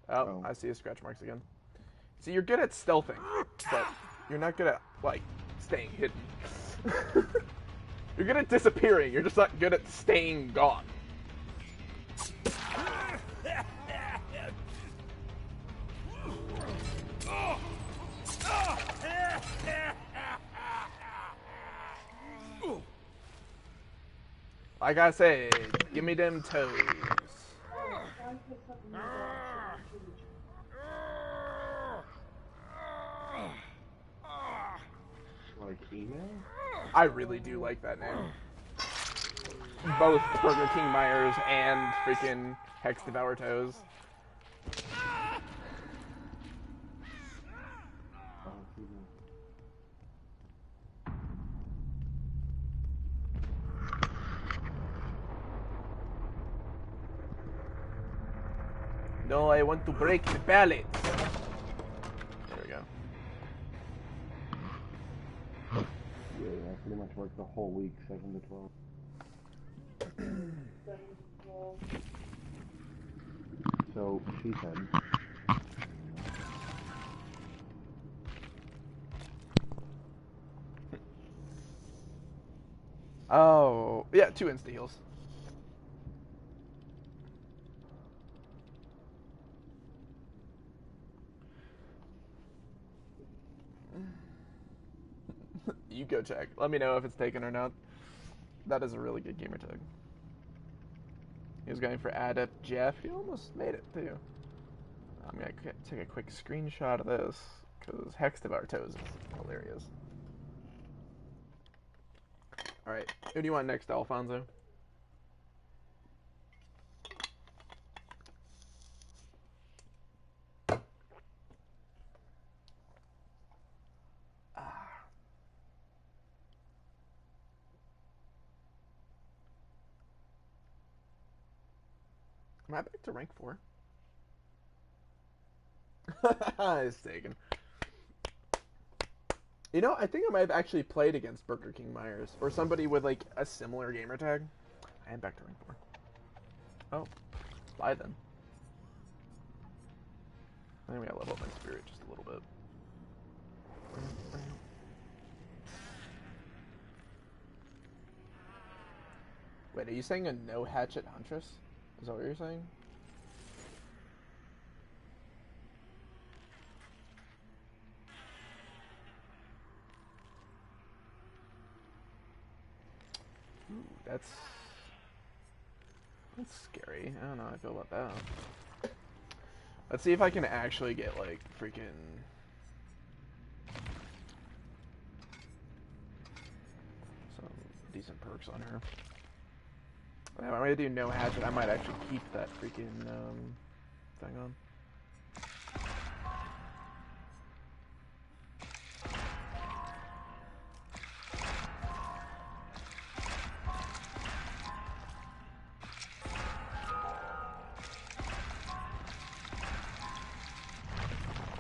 Oh, Oh. I see his scratch marks again. See, you're good at stealthing, but you're not good at, like, staying hidden. You're good at disappearing, you're just not good at staying gone. Like I said, give me them toes. Like email? I really do like that name. Both Burger King Myers and freaking Hex Devour Toes. No, I want to break the pallets. There we go. Yeah, I pretty much worked the whole week, 7 to 12. So, she said. Oh, yeah, 2 insta-heals. You go check. Let me know if it's taken or not. That is a really good gamer tag. He was going for Adept Jeff. He almost made it, too. I'm going to take a quick screenshot of this, because Hex Devour Toes is hilarious. Alright, who do you want next, Alfonso? Am I back to rank 4? It's taken. You know, I think I might have actually played against Burger King Myers, or somebody with, like, a similar gamer tag. I am back to rank 4. Oh, bye then. I think we gotta level up my spirit just a little bit. Wait, are you saying a no hatchet huntress? Is that what you're saying? Ooh, that's scary. I don't know how I feel about that. Let's see if I can actually get, like, freaking... some decent perks on her. If I'm gonna do no hatchet, I might actually keep that freaking, thing on.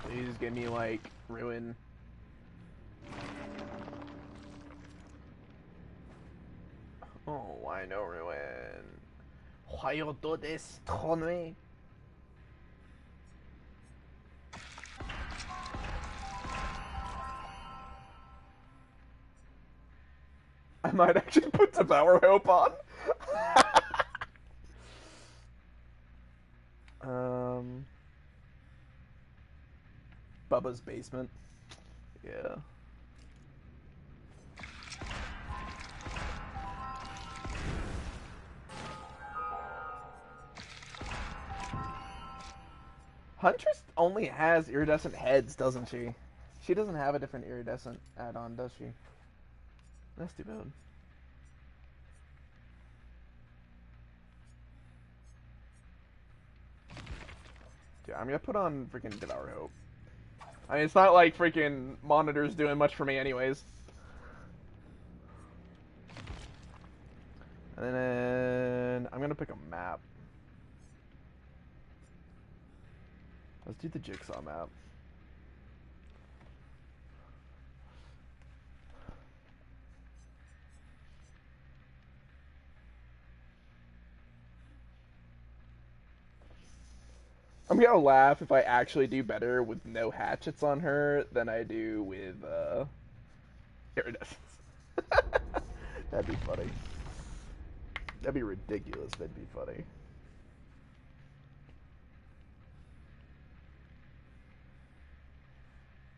Please give me, like, ruin. Oh, why no ruin? Why you do this to me? I might actually put Devour Hope on. Bubba's basement. Yeah. Huntress only has iridescent heads, doesn't she? She doesn't have a different iridescent add-on, does she? That's too bad. Yeah, I'm gonna put on freaking Devour Hope. I mean, it's not like freaking Monitor's doing much for me anyways. And then I'm gonna pick a map. Let's do the Jigsaw map. I'm gonna laugh if I actually do better with no hatchets on her than I do with iridescence. That'd be funny. That'd be ridiculous. That'd be funny.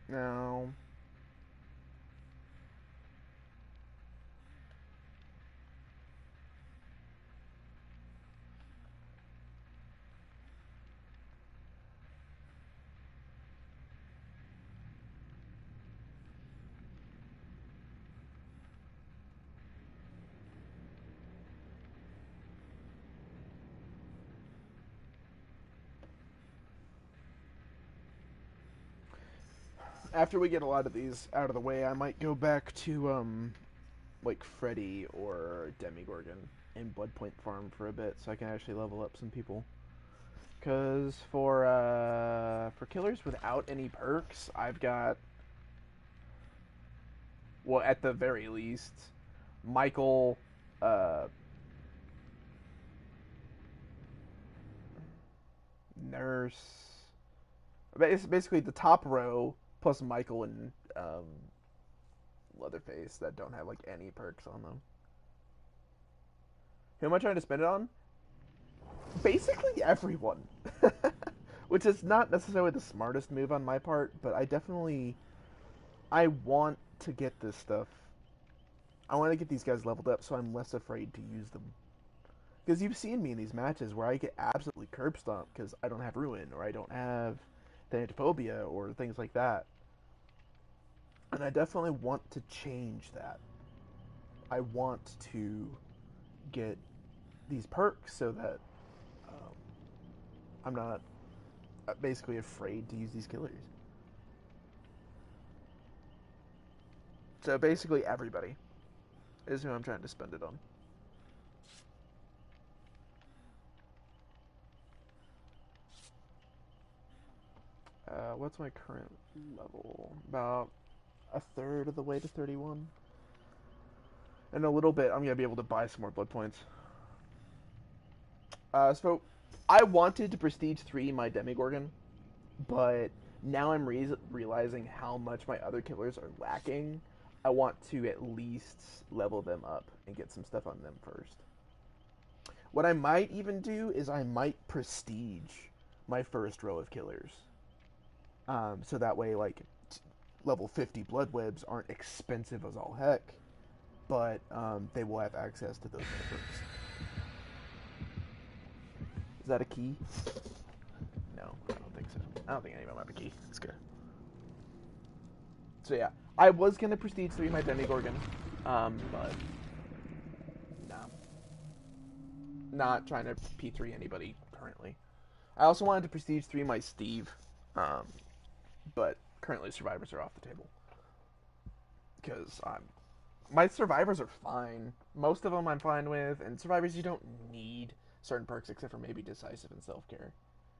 No. After we get a lot of these out of the way, I might go back to like Freddy or Demigorgon and Bloodpoint farm for a bit, so I can actually level up some people. Cause for killers without any perks, I've got, well, at the very least, Michael, Nurse. It's basically the top row plus Michael and Leatherface that don't have like any perks on them. Who am I trying to spend it on? Basically everyone. Which is not necessarily the smartest move on my part, but I want to get this stuff. I want to get these guys leveled up so I'm less afraid to use them. Because you've seen me in these matches where I get absolutely curb stomped because I don't have Ruin or I don't have Thanatophobia or things like that. And I definitely want to change that. I want to get these perks so that I'm not basically afraid to use these killers. So basically everybody is who I'm trying to spend it on. What's my current level? About a third of the way to 31. In a little bit, I'm gonna be able to buy some more blood points. So I wanted to prestige 3 my Demigorgon, but now I'm realizing how much my other killers are lacking. I want to at least level them up and get some stuff on them first. What I might even do is I might prestige my first row of killers. So that way, like, level 50 blood webs aren't expensive as all heck, but they will have access to those perks. Is that a key? No, I don't think so. I don't think anyone might have a key. It's good. So yeah, I was gonna prestige 3 my Demigorgon, but no, not trying to P3 anybody currently. I also wanted to prestige 3 my Steve, but currently survivors are off the table because my survivors are fine. Most of them I'm fine with, and survivors you don't need certain perks except for maybe decisive and self care,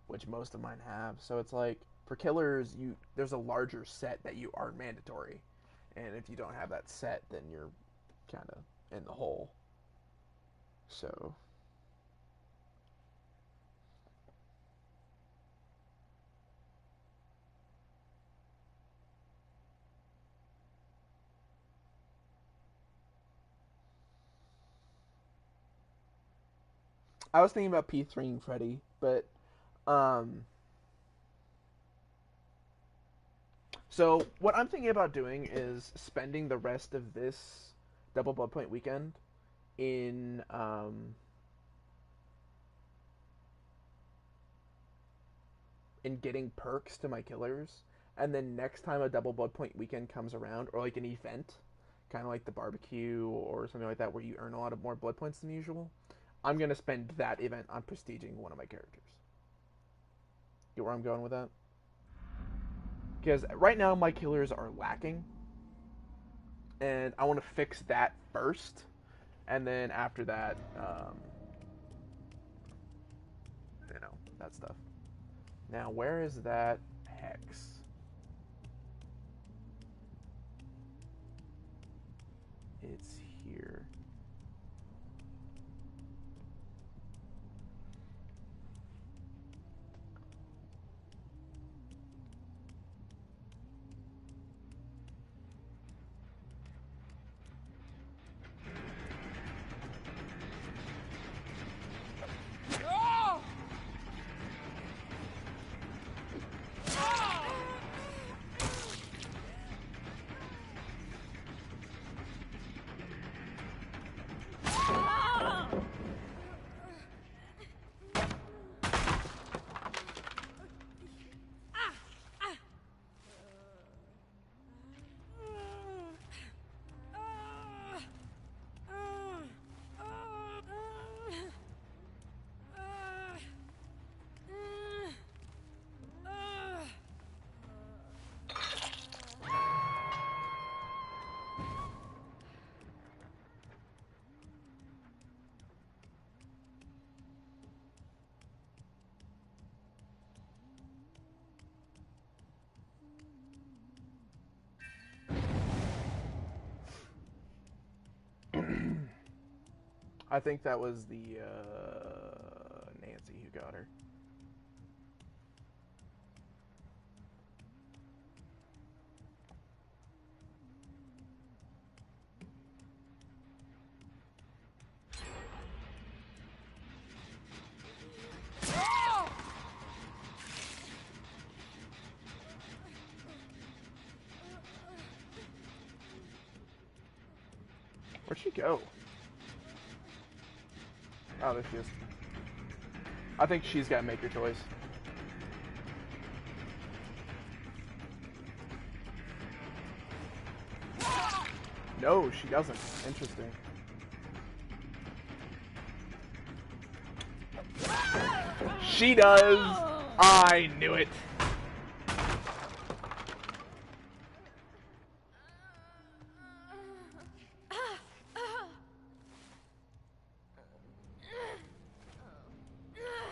which most of mine have. So it's like for killers, there's a larger set that you are mandatory, and if you don't have that set, then you're kind of in the hole. So I was thinking about P3 and Freddy, but um, so what I'm thinking about doing is spending the rest of this double blood point weekend in in getting perks to my killers, and then next time a double Bloodpoint weekend comes around, or like an event, kind of like the barbecue or something like that, where you earn a lot of more blood points than usual, I'm gonna spend that event on prestiging one of my characters. Get where I'm going with that? Because right now my killers are lacking, and I want to fix that first, and then after that, that stuff. Now, where is that hex? It's here. I think that was the Nancy who got her. Where'd she go? Oh, there she is. I think she's got to make her choice. No, she doesn't. Interesting. She does! I knew it!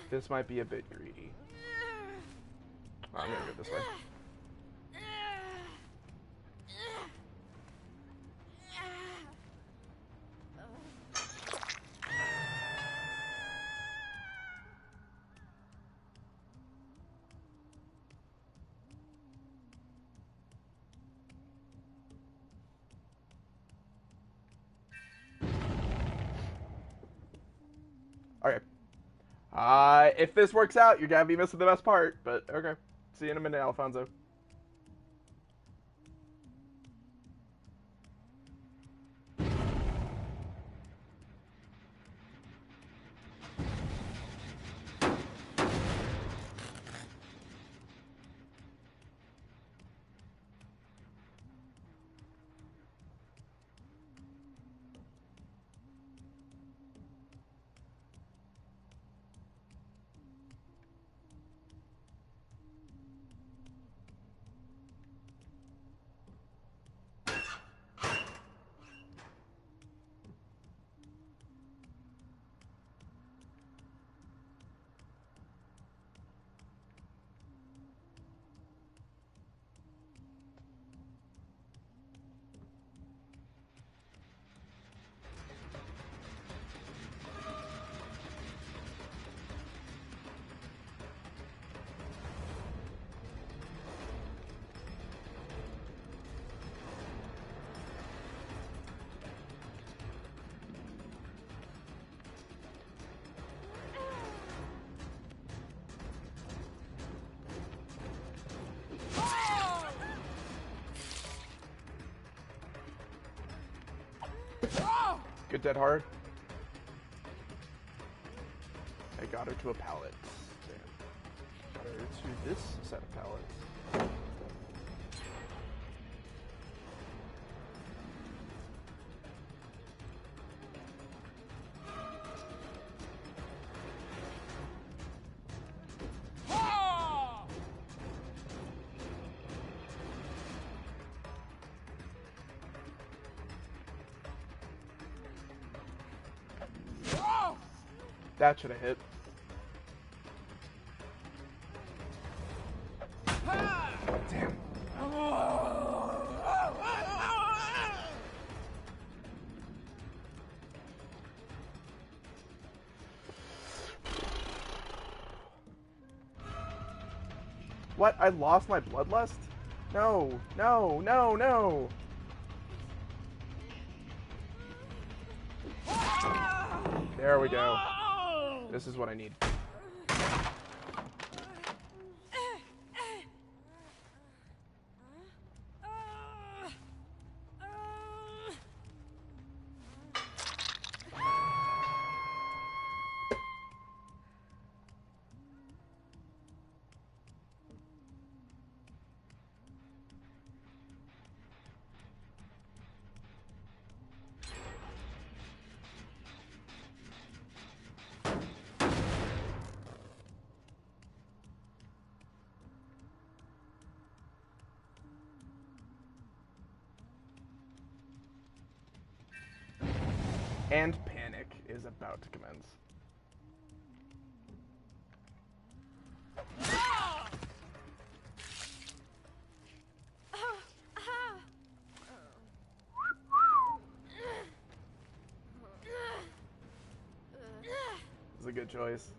This might be a bit greedy. Oh, I'm gonna go this way. Okay. If this works out, you're gonna be missing the best part, but okay. See you in a minute, Alfonso. Good dead hard. I got her to a pallet. Damn. Got her to this set of pallets. That should have hit. Damn. What? I lost my bloodlust? No, no, no, no. There we go. This is what I need. And panic is about to commence. This is a good choice.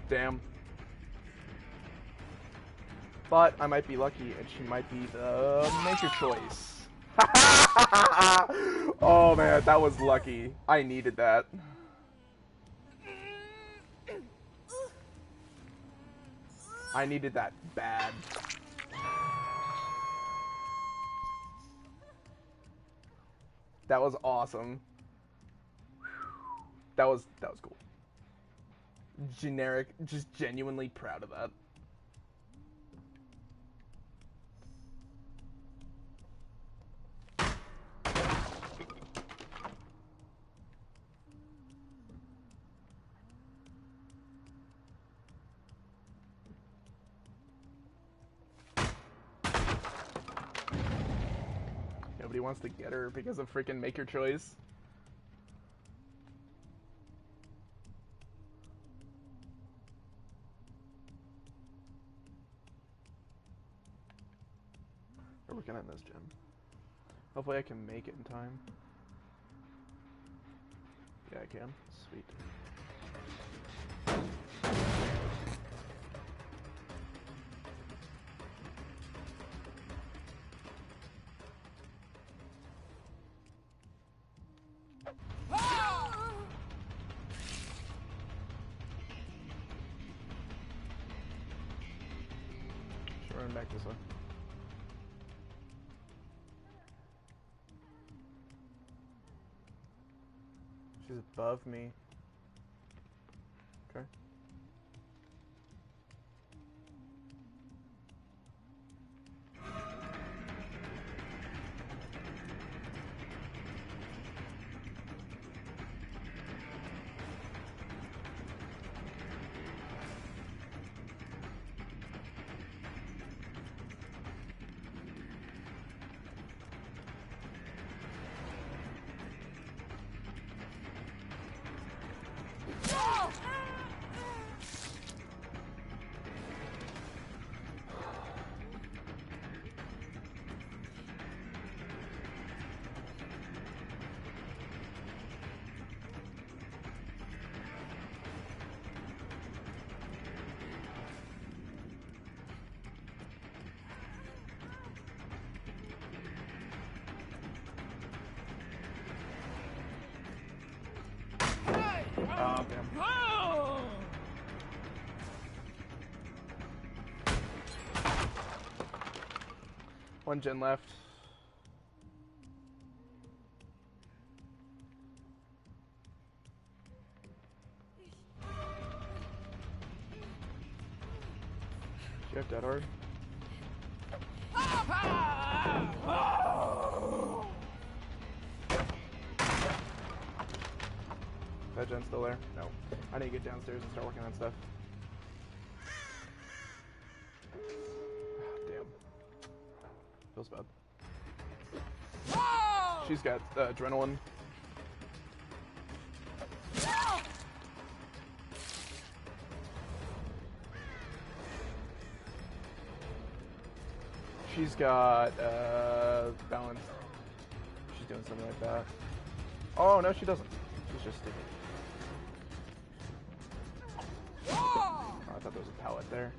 Damn. But I might be lucky, and she might be the make your choice. Oh man, that was lucky. I needed that. I needed that bad. That was awesome. That was cool. Generic, just genuinely proud of that. Nobody wants to get her because of freaking make your choice. We're working on this gym. Hopefully I can make it in time. Yeah, I can. Sweet. Should run back this way. She's above me. Okay. Oh, damn. One gen left. Do you have dead hard? That gen's still there? No. I need to get downstairs and start working on stuff. Damn. Feels bad. She's got adrenaline. She's got balance. She's doing something like that. Oh no, she doesn't. She's just stupid. Oh, I thought there was a pallet there.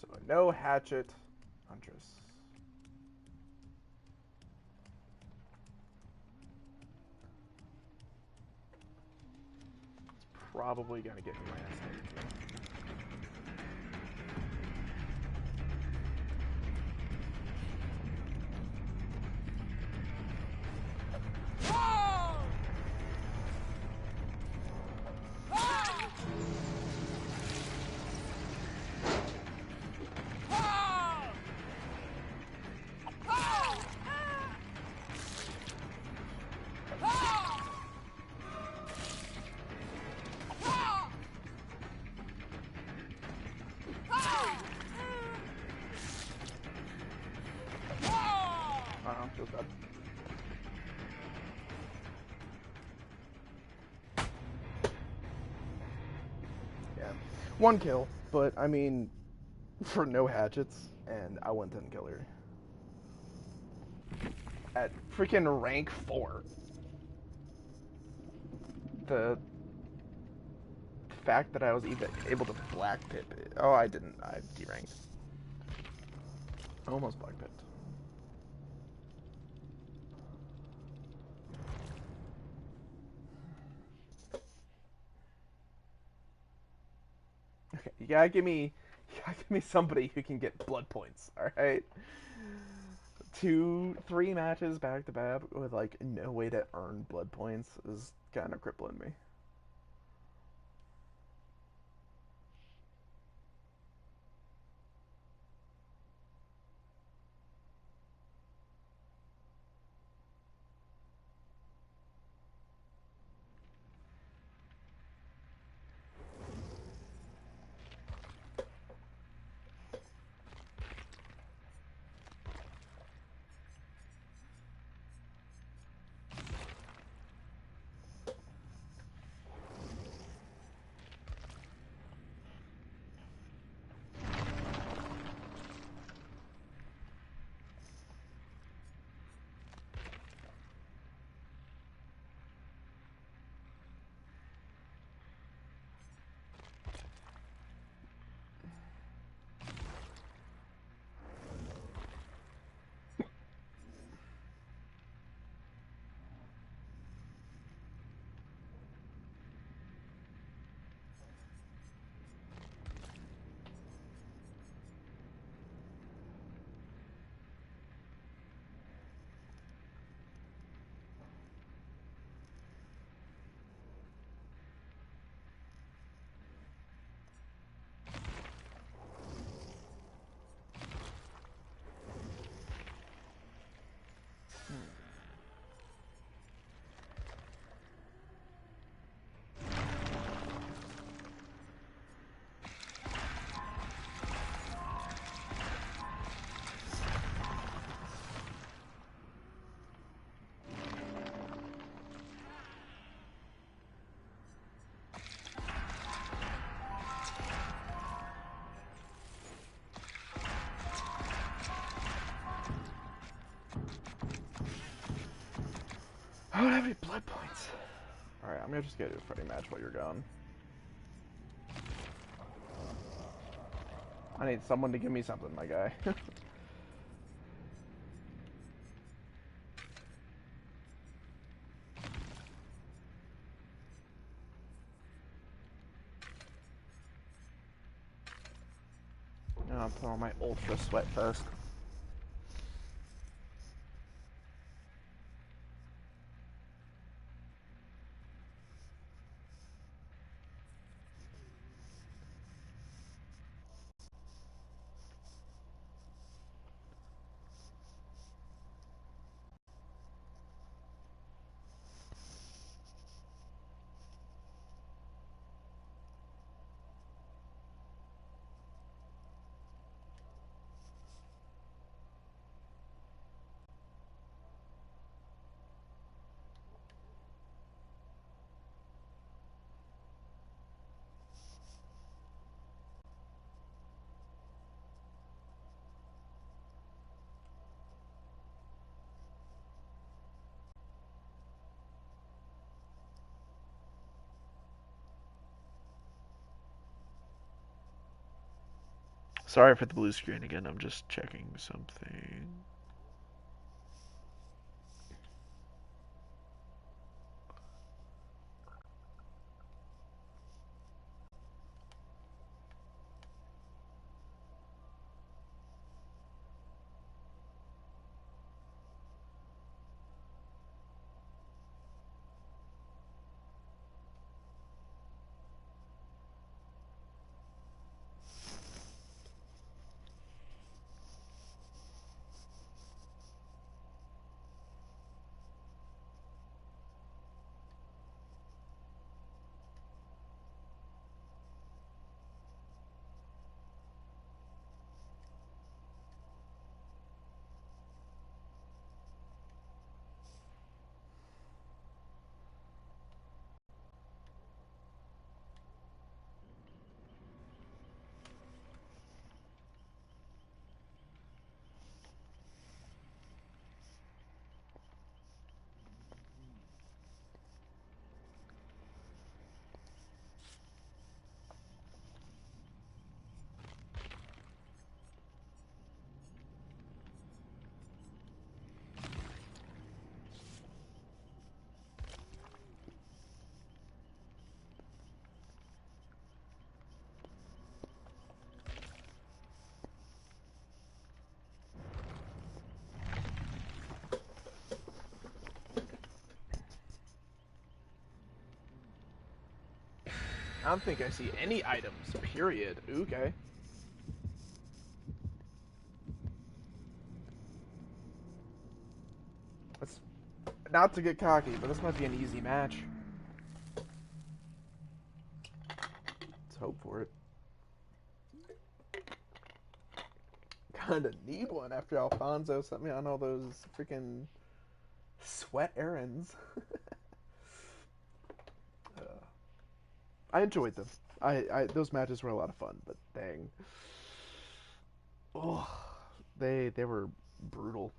So no hatchet, Huntress. It's probably gonna get me my ass handed to me. Feels bad. Yeah. One kill, but I mean, for no hatchets, and I went 10 kill her. At freaking rank 4. The fact that I was even able to black pip it. Oh, I didn't. I deranked. Almost black pipped. Okay, you gotta give me somebody who can get blood points. All right, 3 matches back to back with like no way to earn blood points is kind of crippling me. I don't have any blood points. Alright, I'm gonna just go to a fighting match while you're gone. I need someone to give me something, my guy. I'll put on my ultra sweat first. Sorry for the blue screen again, I'm just checking something. I don't think I see any items, period. Okay. That's not to get cocky, but this might be an easy match. Let's hope for it. Kinda need one after Alfonso sent me on all those freaking sweat errands. I enjoyed them. Those matches were a lot of fun, but dang. Oh, they were brutal.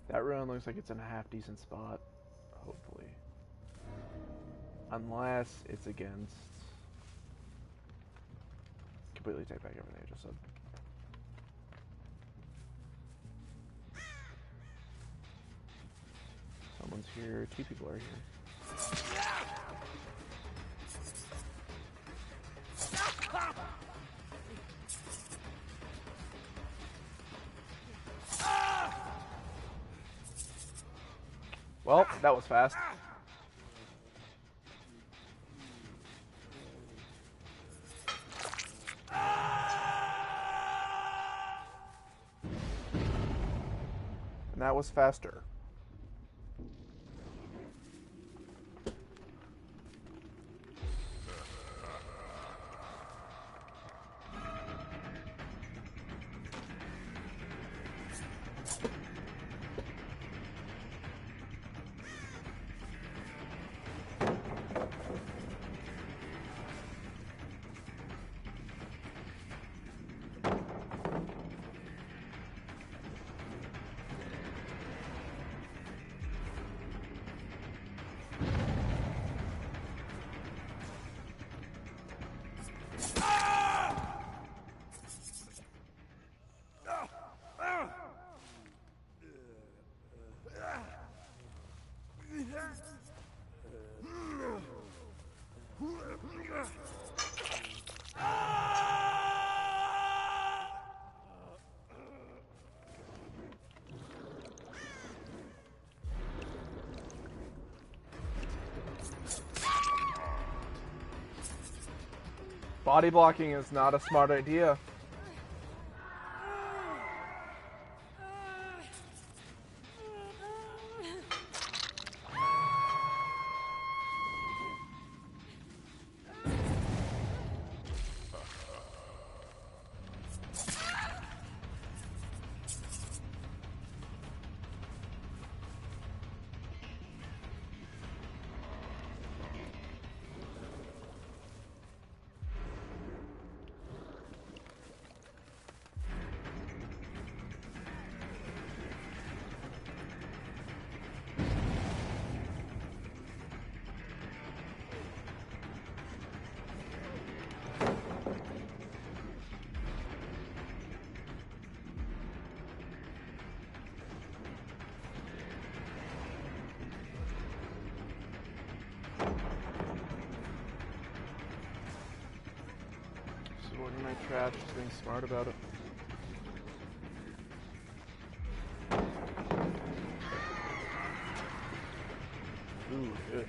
That run looks like it's in a half decent spot, hopefully. Unless it's against... Completely take back everything I just said. Someone's here. Two people are here. Well, that was fast. And that was faster. Body blocking is not a smart idea. Sorting my trash, just being smart about it. Ooh, good.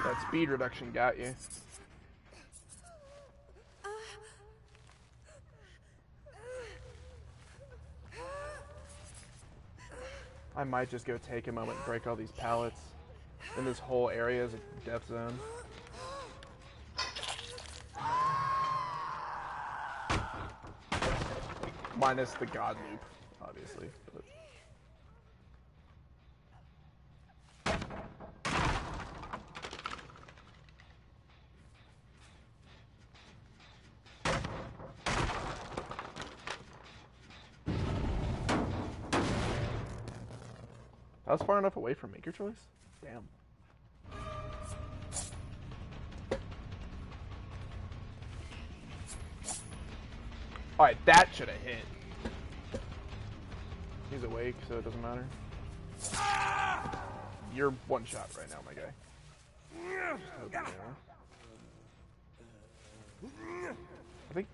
That speed reduction got you. I might just go take a moment and break all these pallets. And this whole area is a death zone. Minus the god loop, obviously. But... I was far enough away from Maker Choice? Damn. Alright, that should have hit. He's awake, so it doesn't matter. You're one shot right now, my guy. I think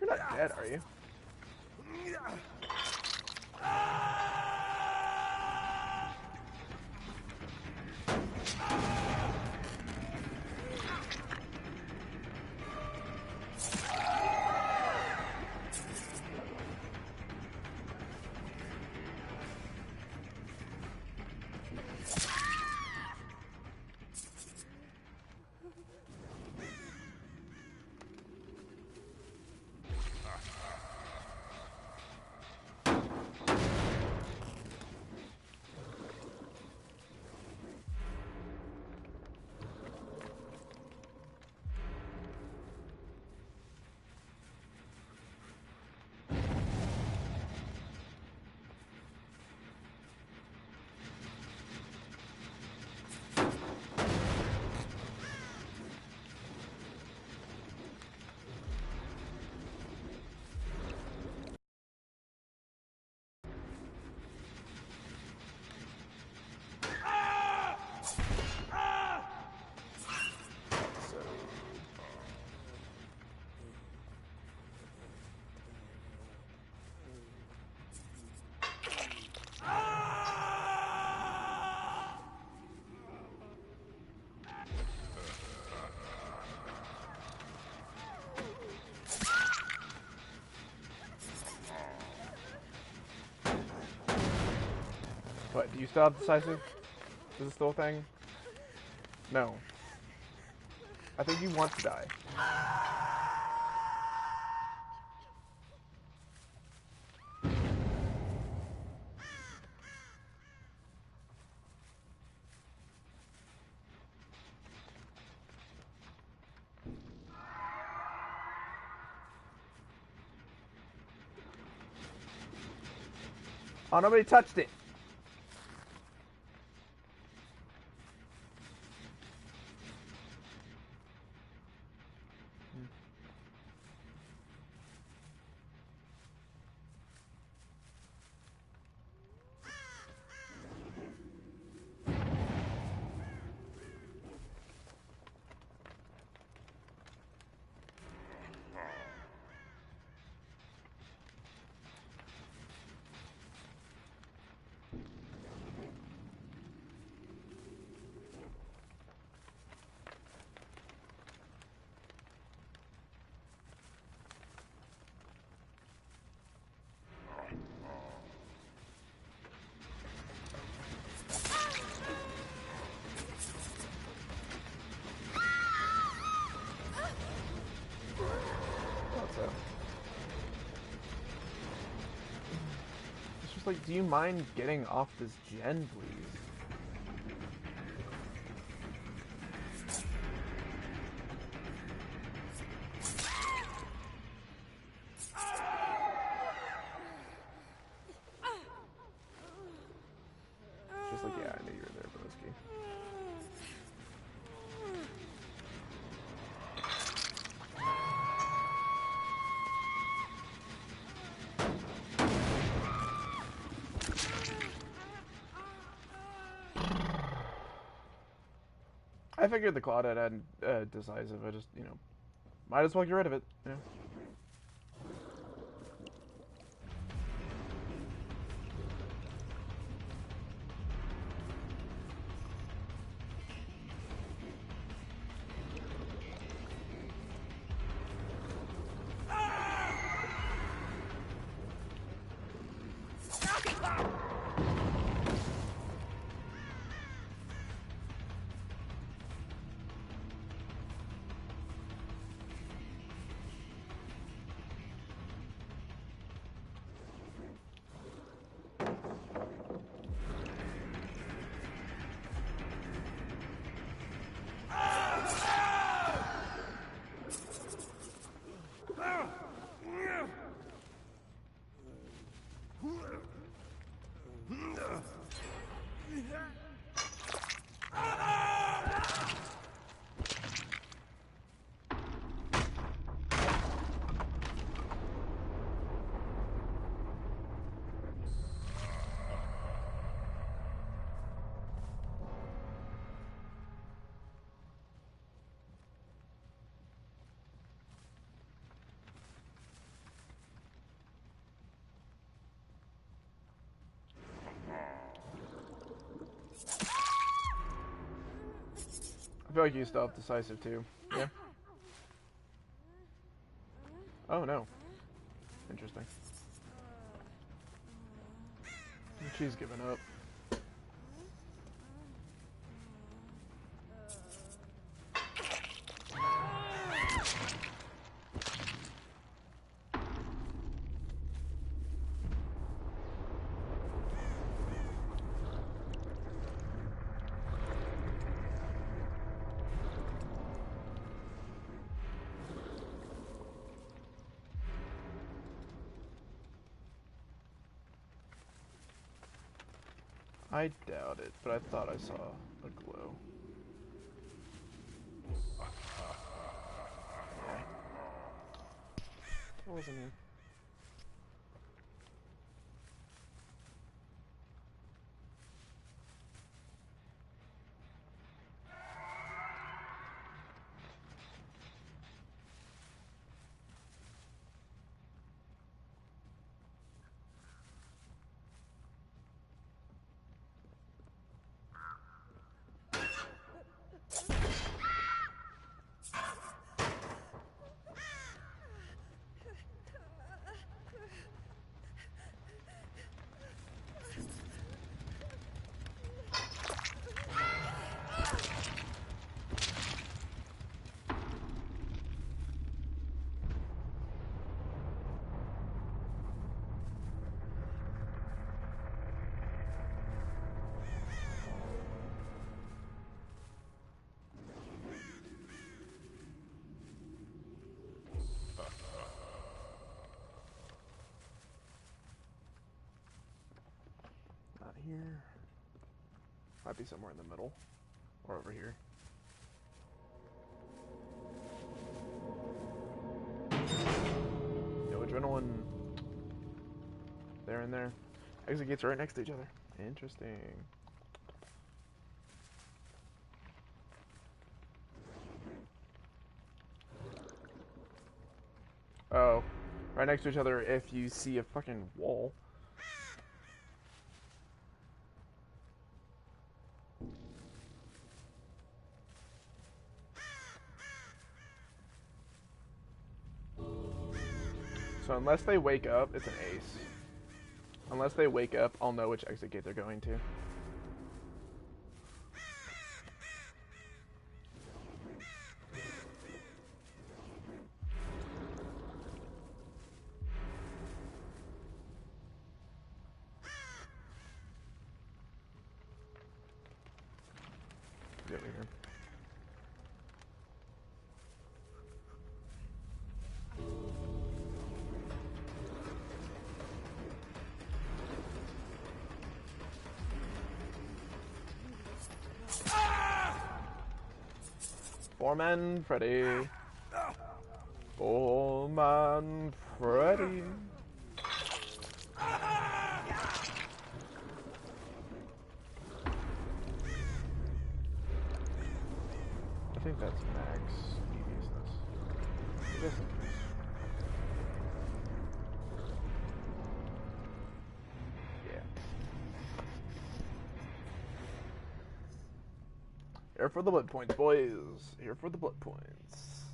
you're not dead, are you? What, do you still have decisive? Is it still a thing? No. I think you want to die. Oh, nobody touched it. It's just like, do you mind getting off this gen, please? Just like, yeah, I knew you were there, Broski. I figured the Claudette had decisive. I just, might as well get rid of it. I feel like you still have decisive too. Yeah. Oh no. Interesting. She's given up. I doubt it, but I thought I saw a glow. What was in here? here. Might be somewhere in the middle. Or over here. No adrenaline. There and there. Exit gates are right next to each other. Interesting. Oh. Right next to each other if you see a fucking wall. So unless they wake up, it's an ace. Unless they wake up, I'll know which exit gate they're going to. Get over here. Foreman Freddy. Foreman Freddy. I think that's max deviousness. Yeah. Here for the blood points, boys. Here for the blood points.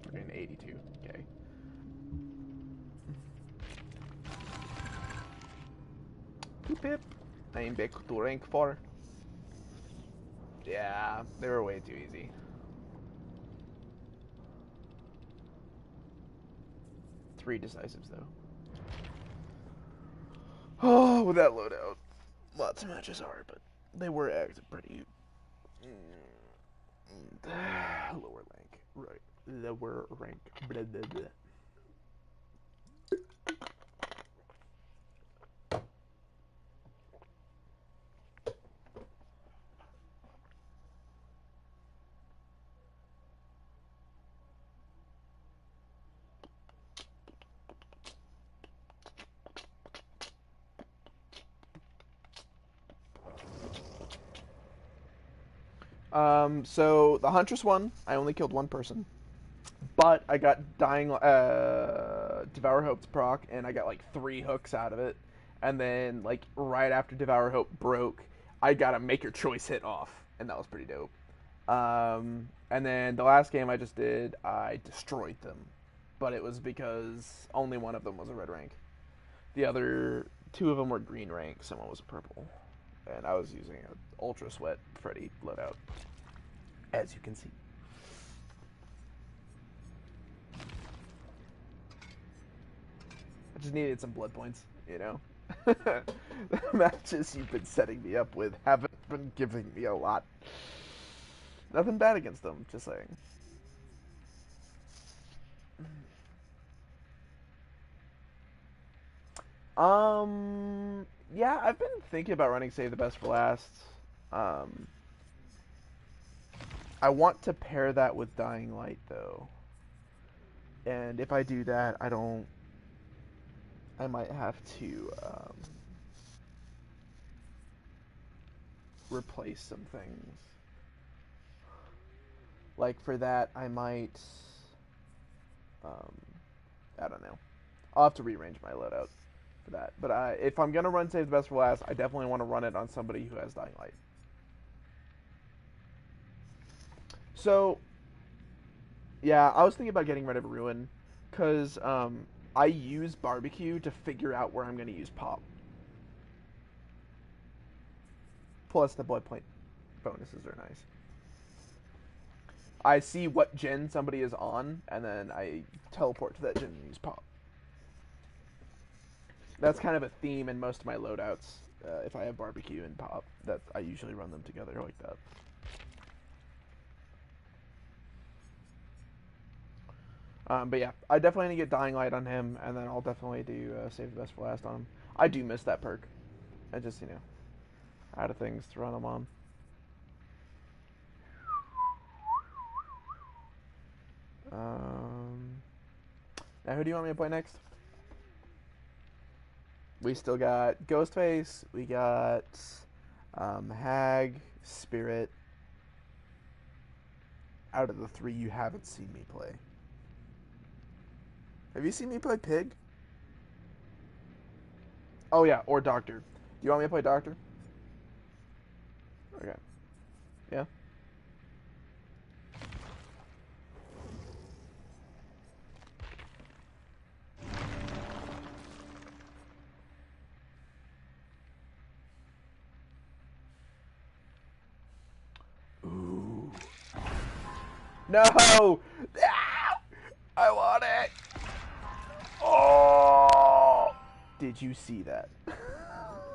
We're getting 82. Okay. Pip. I'm back to rank 4. Yeah, they were way too easy. Three decisives, though. Oh, with that loadout. Lots of matches are, but they were acting pretty... lower rank. Right. Lower rank. Blah, blah, blah. So the Huntress one, I only killed one person. But I got Devour Hope's proc, and I got like 3 hooks out of it. And then, like, right after Devour Hope broke, I got a Make Your Choice hit off, and that was pretty dope. And then the last game I just did, I destroyed them. But it was because only one of them was a red rank. The other 2 of them were green rank, someone was a purple. And I was using an Ultra Sweat Freddy loadout, as you can see. I just needed some blood points, you know? The matches you've been setting me up with haven't been giving me a lot. Nothing bad against them, just saying. Yeah, I've been thinking about running Save the Best for Last. I want to pair that with Dying Light, though. And if I do that, I might have to, replace some things. Like, for that, I might, I don't know. I'll have to rearrange my loadout for that. But if I'm going to run Save the Best for Last, I definitely want to run it on somebody who has Dying Light. So, yeah, I was thinking about getting rid of Ruin, because I use Barbecue to figure out where I'm going to use Pop. Plus, the Bloodpoint bonuses are nice. I see what gen somebody is on, and then I teleport to that gen and use Pop. That's kind of a theme in most of my loadouts. If I have Barbecue and Pop, that I usually run them together like that. But yeah, I definitely need to get Dying Light on him, and then I'll definitely do Save the Best for Last on him. I do miss that perk. I just, out of things to run them on. Um, Now, who do you want me to play next? We still got Ghostface, we got Hag, Spirit. Out of the three you haven't seen me play. Have you seen me play Pig? Oh yeah, or Doctor. Do you want me to play Doctor? Okay. Yeah. Ooh. No! Ah! I want it! Oh! Did you see that?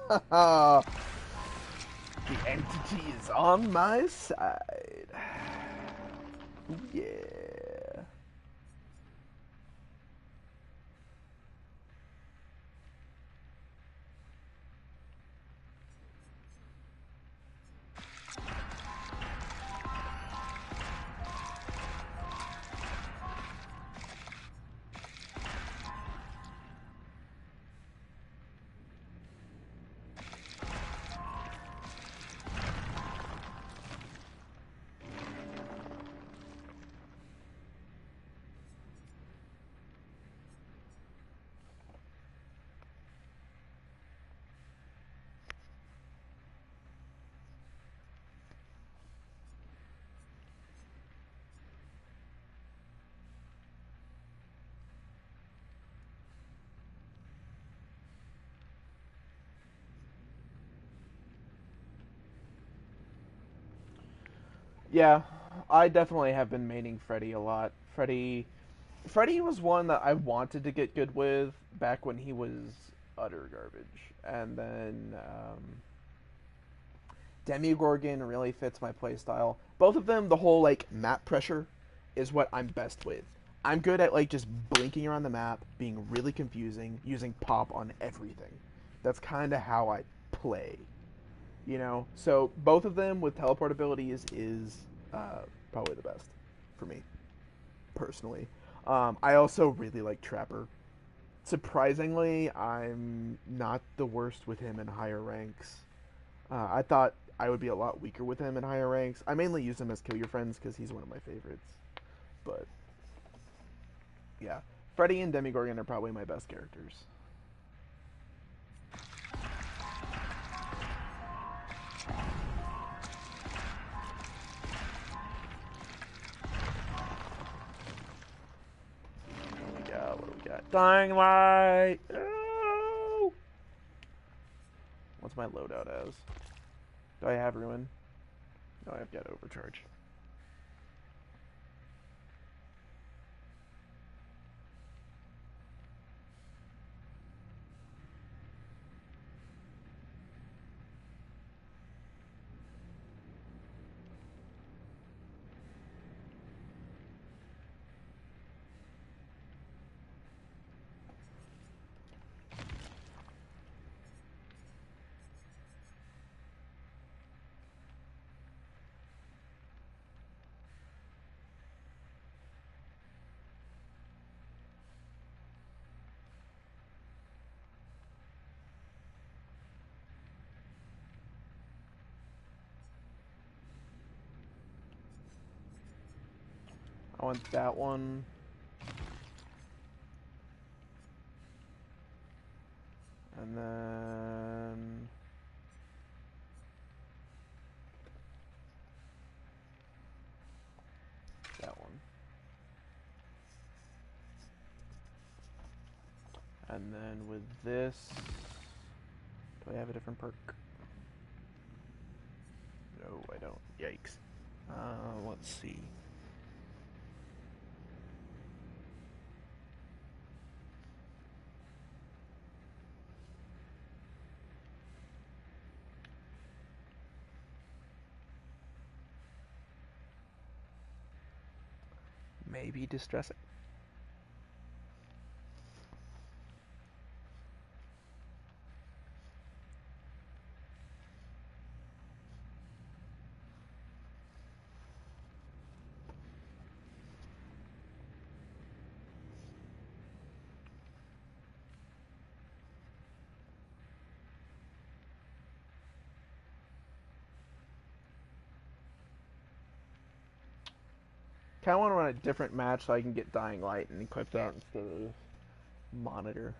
The entity is on my side. Ooh, yeah. Yeah, I definitely have been maining Freddy a lot. Freddy was one that I wanted to get good with back when he was utter garbage, and then Demigorgon really fits my playstyle. Both of them, the whole like map pressure, is what I'm best with. I'm good at like just blinking around the map, being really confusing, using pop on everything. That's kind of how I play. So both of them with teleport abilities is probably the best for me personally. I also really like Trapper. Surprisingly, I'm not the worst with him in higher ranks. I thought I would be a lot weaker with him in higher ranks. I mainly use him as kill your friends because he's one of my favorites. But yeah, Freddy and Demigorgon are probably my best characters. What do we got? Dying Light! Oh! What's my loadout as? Do I have Ruin? No, I've got Overcharge. I want that one. And then that one. And then with this, do I have a different perk? No, I don't. Yikes. Let's see. Maybe distressing. Kind of want to run a different match so I can get Dying Light and equip that instead of Monitor.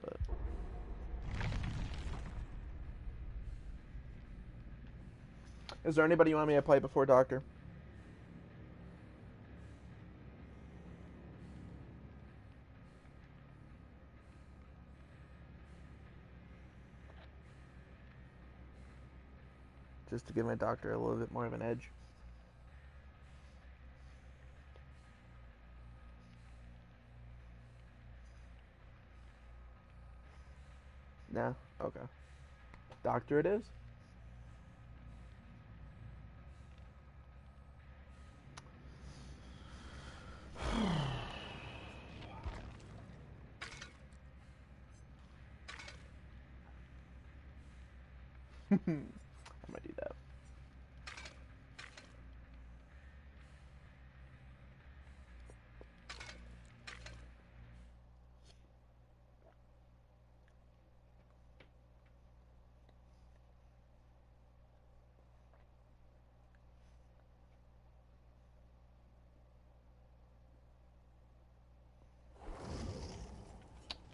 But is there anybody you want me to play before Doctor? Just to give my Doctor a little bit more of an edge. No? Okay. Doctor it is? I might do that.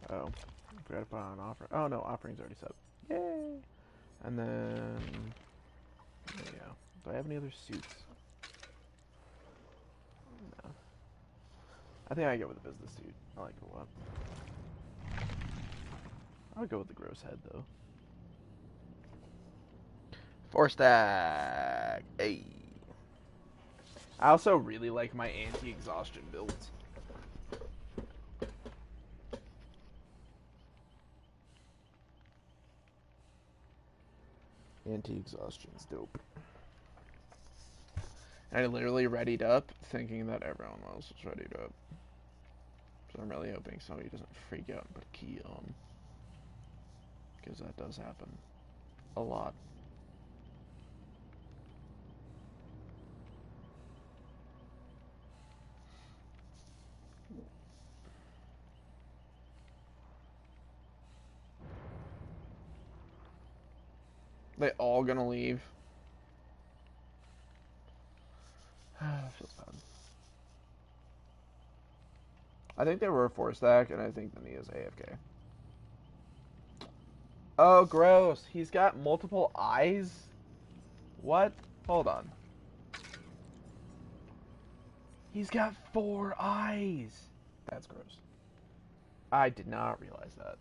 Oh, I forgot to put on an offer. Oh no, offering's already set. Yay! And then there you go. Do I have any other suits? No. I think I go with the business suit. I like it a lot. I would go with the gross head though. 4-stack. Hey. I also really like my anti-exhaustion builds. Anti-exhaustion's dope. And I literally readied up thinking that everyone else was readied up. So I'm really hoping somebody doesn't freak out and put a key on. Because that does happen. A lot. They all gonna leave. Feels bad. I think they were a 4-stack, and I think the Nia's AFK. Oh, gross. He's got multiple eyes? What? Hold on. He's got 4 eyes. That's gross. I did not realize that.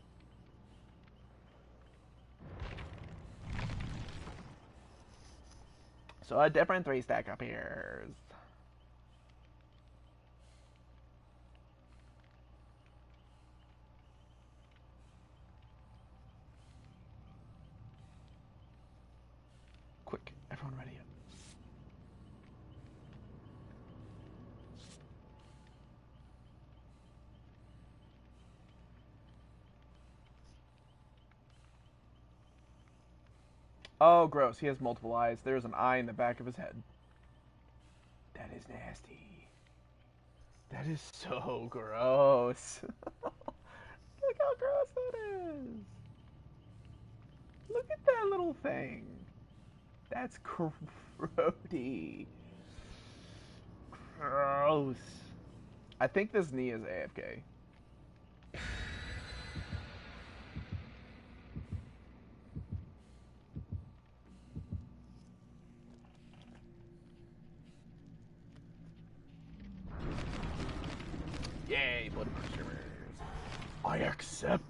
So a different 3-stack appears. Quick, everyone ready up. Oh, gross. He has multiple eyes. There's an eye in the back of his head. That is nasty. That is so gross. Look how gross that is. Look at that little thing. That's grody. Gross. I think this knee is AFK. Yay, blood consumers. I accept.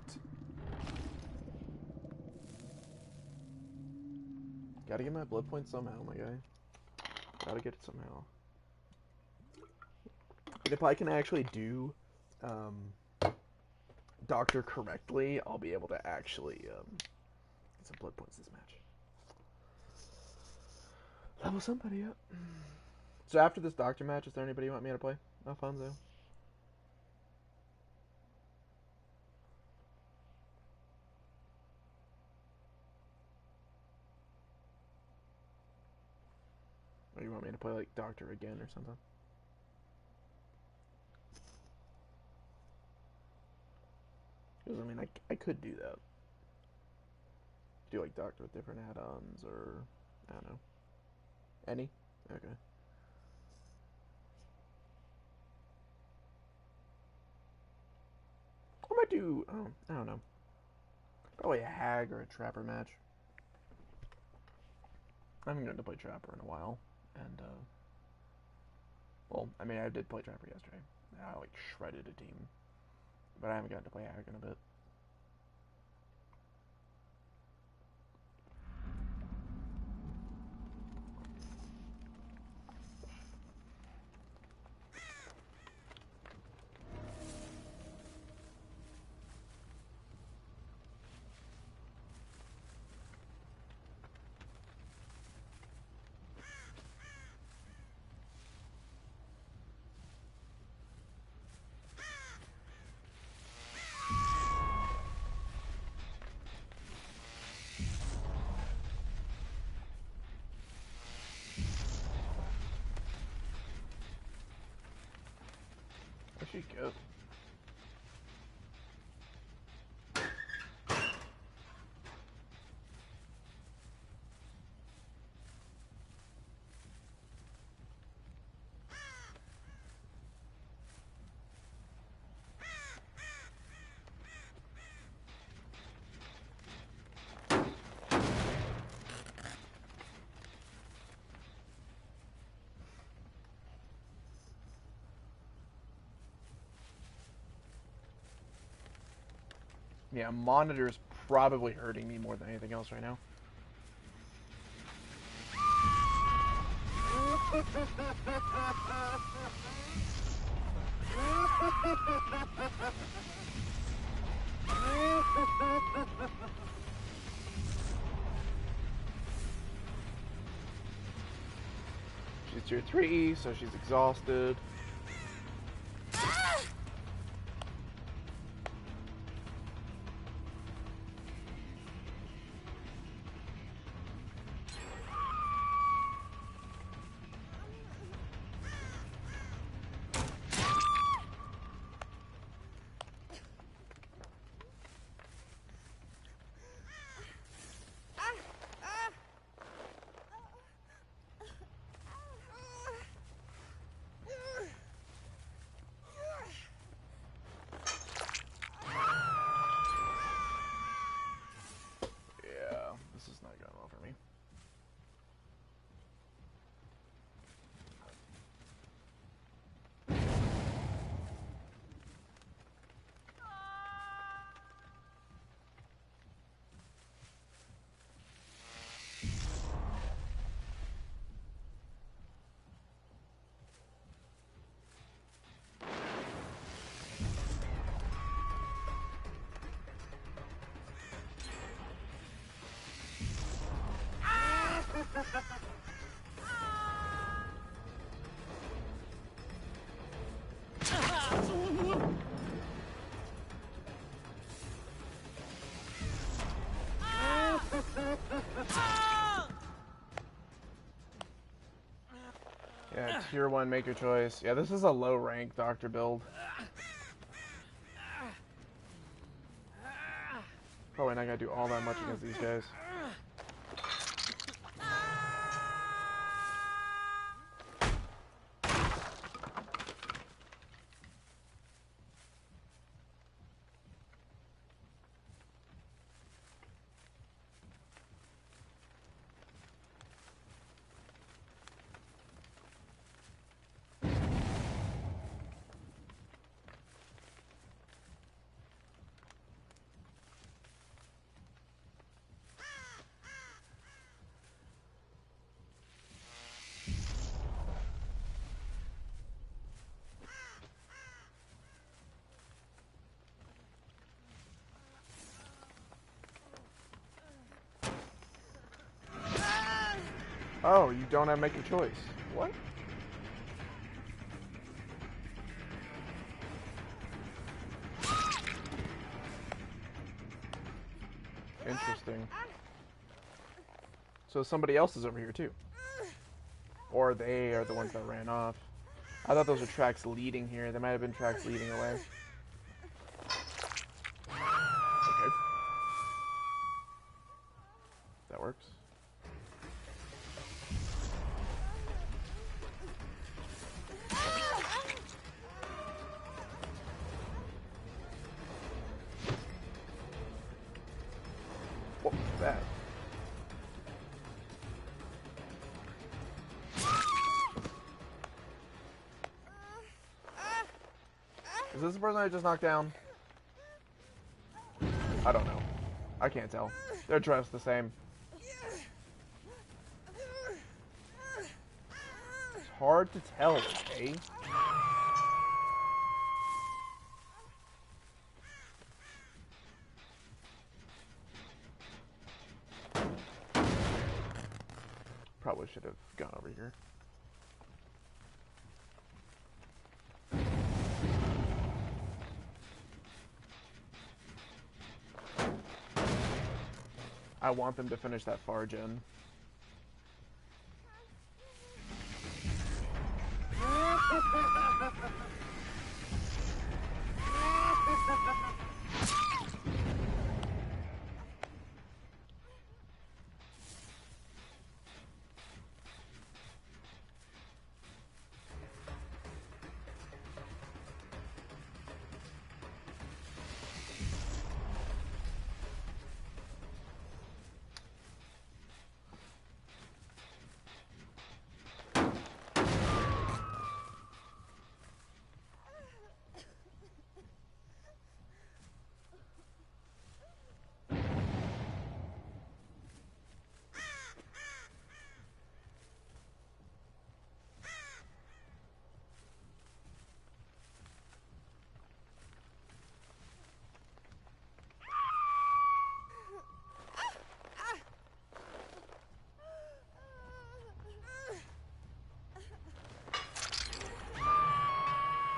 Gotta get my blood point somehow, my guy. Gotta get it somehow. And if I can actually do Doctor correctly, I'll be able to actually get some blood points this match. Level somebody up. So after this Doctor match, is there anybody you want me to play? Alfonso? Or you want me to play like Doctor again or something? Because I mean, I could do that. Do like Doctor with different add-ons or I don't know. Any? Okay. might do, oh, I don't know. Probably a hag or a trapper match. I haven't gotten to play trapper in a while, and well, I mean, I did play trapper yesterday. I like shredded a team, but I haven't gotten to play hag in a bit. Where'd she go? Yeah, monitor's probably hurting me more than anything else right now. She's tier 3, so she's exhausted. This is not going well for me. Yeah, tier 1, make your choice. Yeah, this is a low rank doctor build. Probably not gonna do all that much against these guys. Oh, you don't have to make your choice. What? Interesting. So somebody else is over here too. Or they are the ones that ran off. I thought those were tracks leading here. They might have been tracks leading away. Okay. That works. this the person I just knocked down? I don't know. I can't tell. They're dressed the same. It's hard to tell, okay? Probably should have gone over here. I want them to finish that far gen.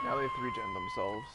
Now they 3-gen themselves.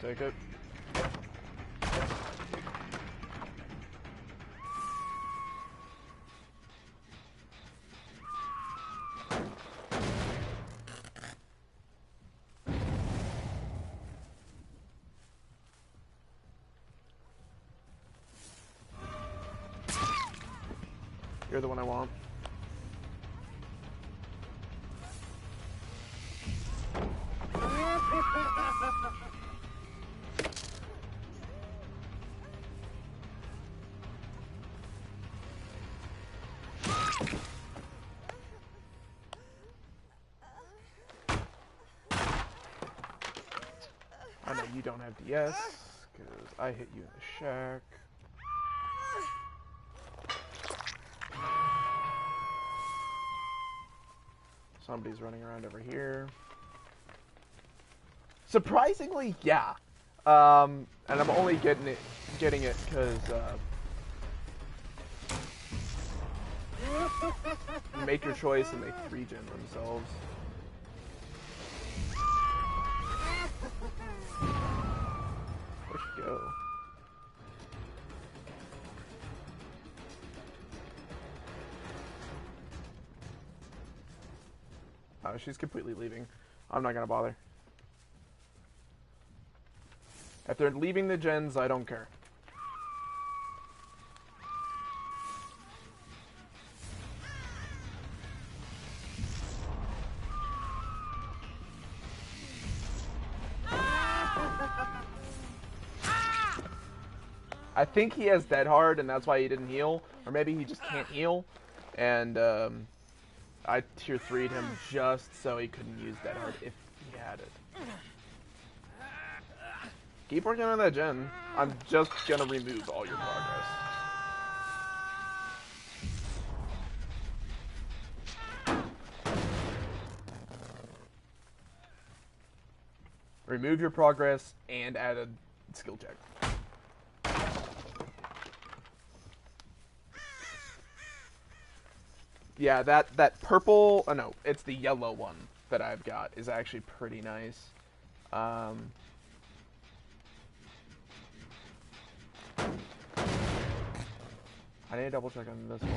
Take it. You're the one I want. I know you don't have DS, because I hit you in the shack. Somebody's running around over here. Surprisingly, yeah. And I'm only getting it because make your choice and they 3-gen themselves. Where'd she go? Oh, she's completely leaving. I'm not gonna bother. If they're leaving the gens, I don't care. I think he has dead hard, and that's why he didn't heal. Or maybe he just can't heal. And I tier 3'd him just so he couldn't use dead hard if he had it. Keep working on that gen. I'm just gonna remove all your progress. remove your progress, and add a skill check. Yeah, that purple. Oh no, it's the yellow one that I've got is actually pretty nice. Um, I need to double check on this one.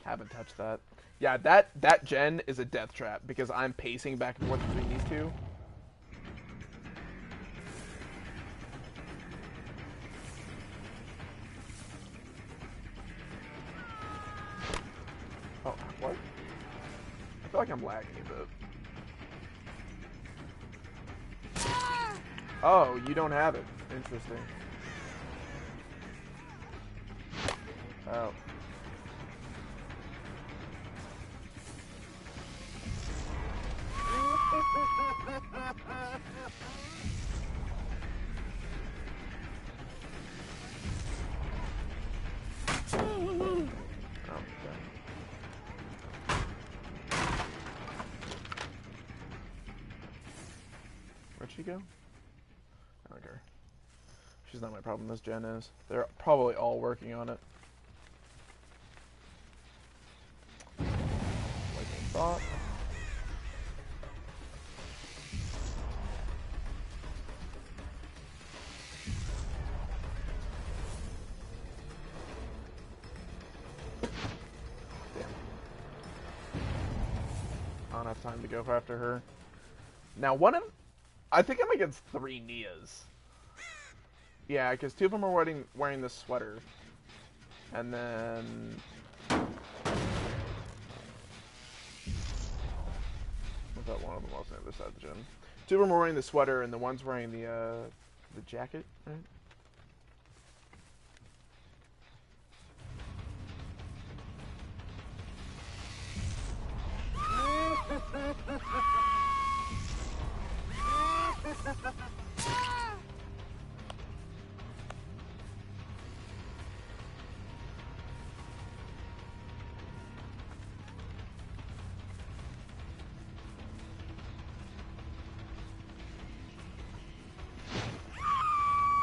Haven't touched that. Yeah, that gen is a death trap because I'm pacing back and forth between these two. Oh, what? I feel like I'm lagging a bit. Oh, you don't have it. Interesting. Oh. Oh, okay. Where'd she go? I don't care. She's not my problem. This gen is. They're probably all working on it. Like I thought. Damn. I don't have time to go after her. Now, I think I'm against 3 Nias. Yeah, because 2 of them are wearing this sweater. And then... I thought one of them was on the other side of the gym. 2 of them are wearing the sweater, and the one's wearing the jacket, right?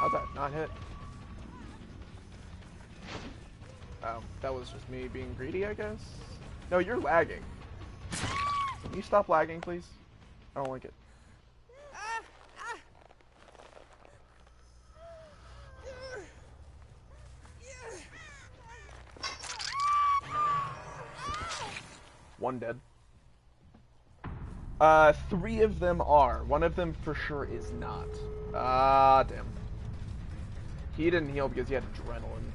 How'd that not hit? Oh, that was just me being greedy, I guess? No, you're lagging. Can you stop lagging, please? I don't like it. One dead. 3 of them are. One of them for sure is not. Ah, damn. He didn't heal because he had adrenaline.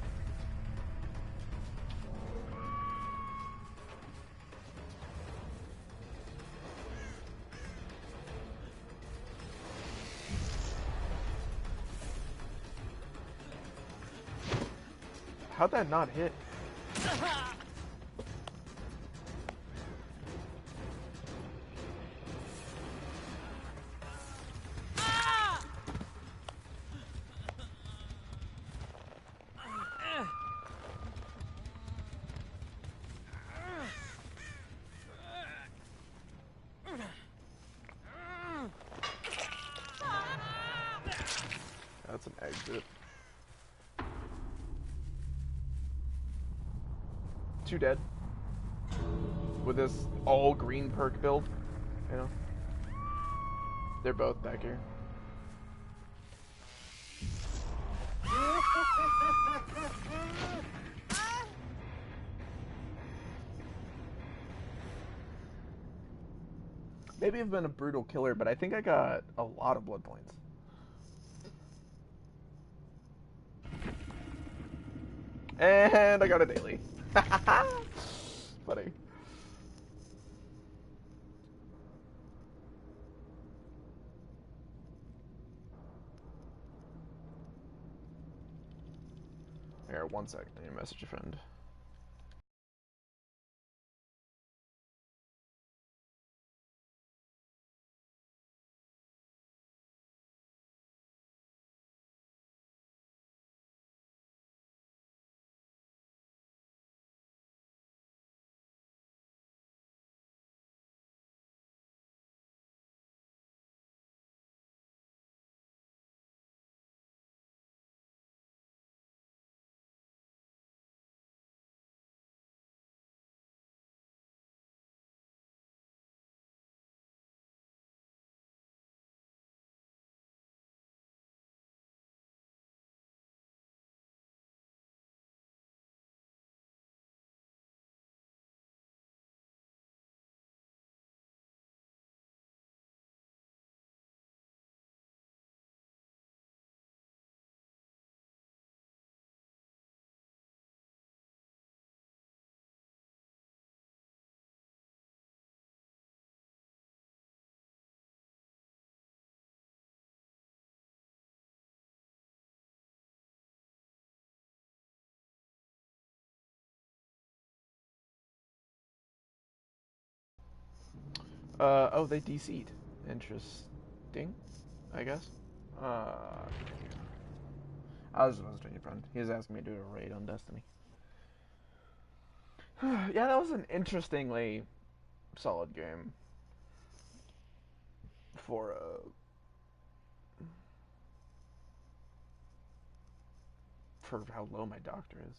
How'd that not hit? That's an exit. 2 dead. With this all green perk build, you know? They're both back here. Maybe I've been a brutal killer, but I think I got a lot of blood points. And I got a daily. Funny. Here, 1 sec. I need to message a friend. Oh, they DC'd. Interesting, I guess. Uh, I was just a friend. He was asking me to do a raid on Destiny. Yeah, that was an interestingly solid game for how low my doctor is.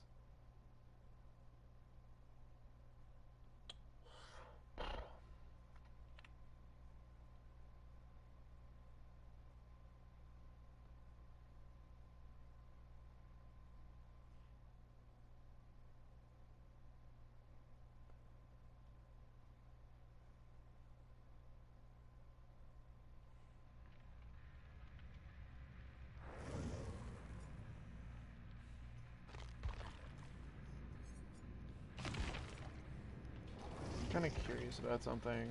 Kind of curious about something.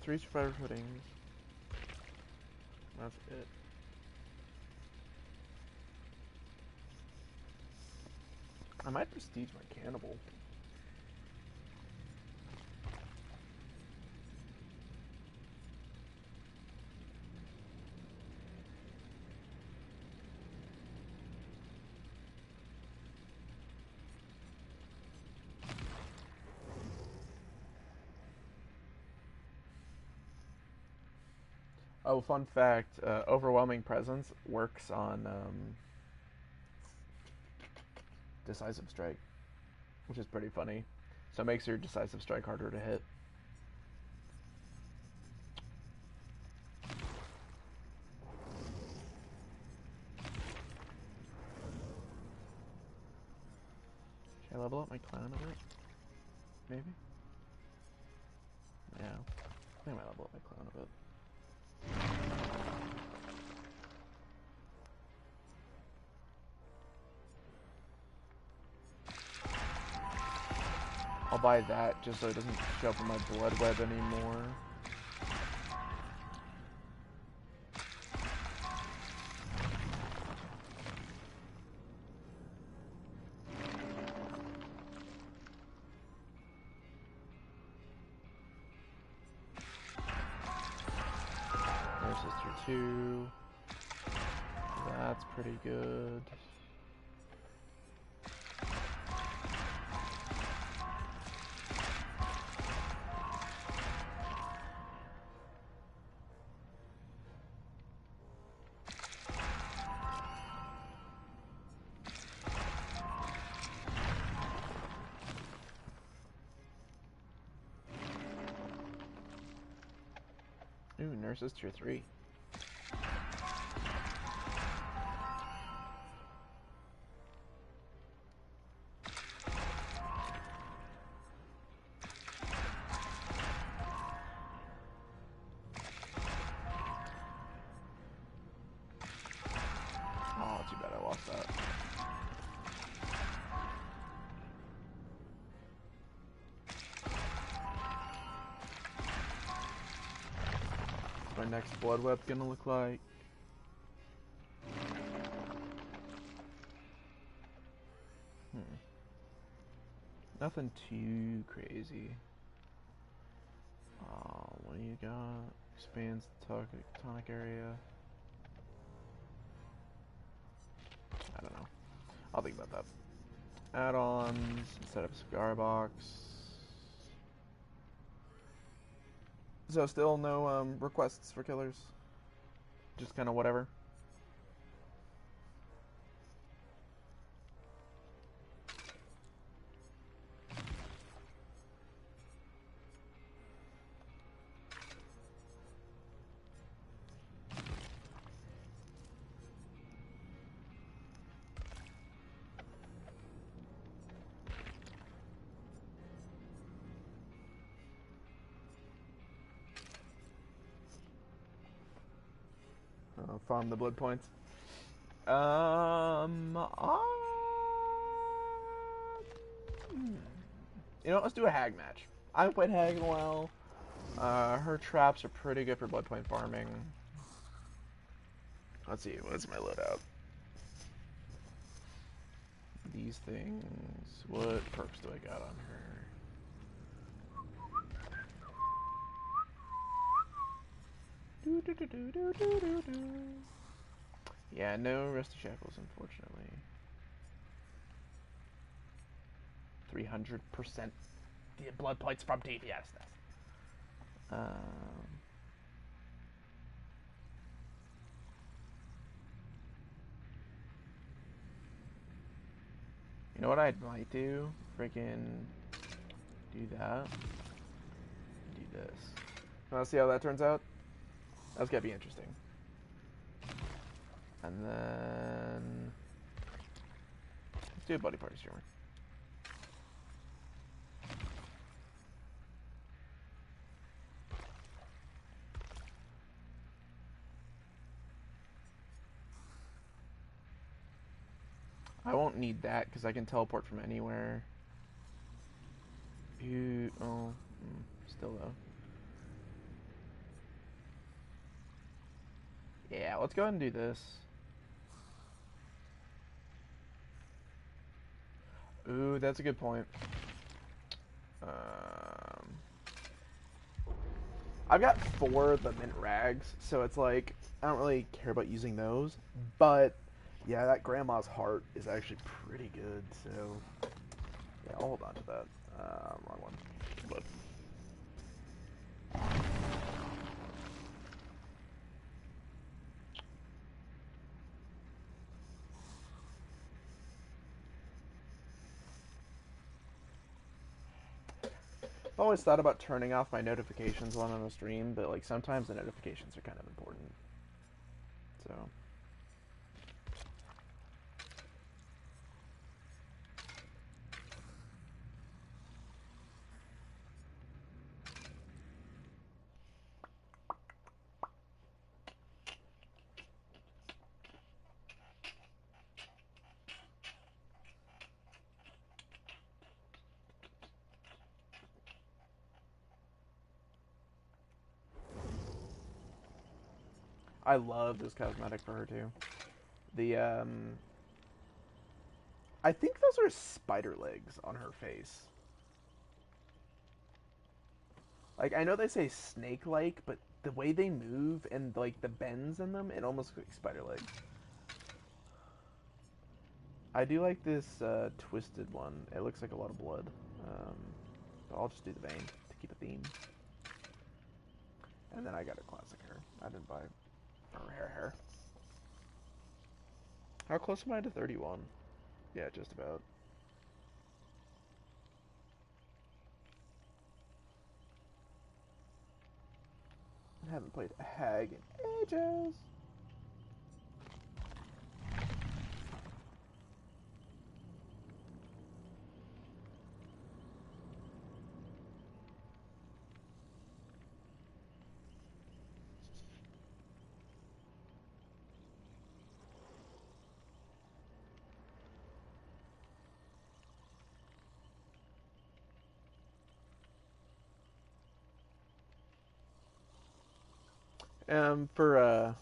Three survivor footings. That's it. I might prestige my cannibal. Oh, fun fact, overwhelming presence works on decisive strike, which is pretty funny. So it makes your decisive strike harder to hit. Should I level up my clown a bit? Maybe? Yeah. I think I might level up my clown a bit. I'll buy that just so it doesn't show up in my blood web anymore. There's Sister 2. That's pretty good. Ooh, Nurses Tier 3. Oh, too bad I lost that. What's my next blood web gonna look like? Nothing too crazy. What do you got? Expands the tonic area. I don't know. I'll think about that. Add-ons, set up a cigar box. So still no requests for killers? Just kind of whatever? Farm the blood points. You know, let's do a hag match. I haven't played hag in a while. Her traps are pretty good for blood point farming. Let's see, what's my loadout? these things. What perks do I got on her? Do, do, do, do, do, do, do, do. Yeah, no Rusty Shackles, unfortunately. 300% the blood points from DPS. You know what I might do? Freaking do that. Do this. Wanna see how that turns out? That's gonna be interesting. And then let's do a buddy party streamer. I won't need that because I can teleport from anywhere. Still though. Yeah, let's go ahead and do this. Ooh, that's a good point. I've got 4 of the mint rags, so it's like I don't really care about using those. But yeah, that grandma's heart is actually pretty good. So yeah, I'll hold on to that. Wrong one. But I've always thought about turning off my notifications while I'm on a stream, but like sometimes the notifications are kind of important. So. I love this cosmetic for her too. The I think those are spider legs on her face. Like I know they say snake-like, but the way they move and like the bends in them, it almost looks like spider legs. I do like this twisted one. It looks like a lot of blood. But I'll just do the vein to keep a theme. And then I got a classic hair. I didn't buy her hair. How close am I to 31? Yeah, just about. I haven't played a hag in ages. For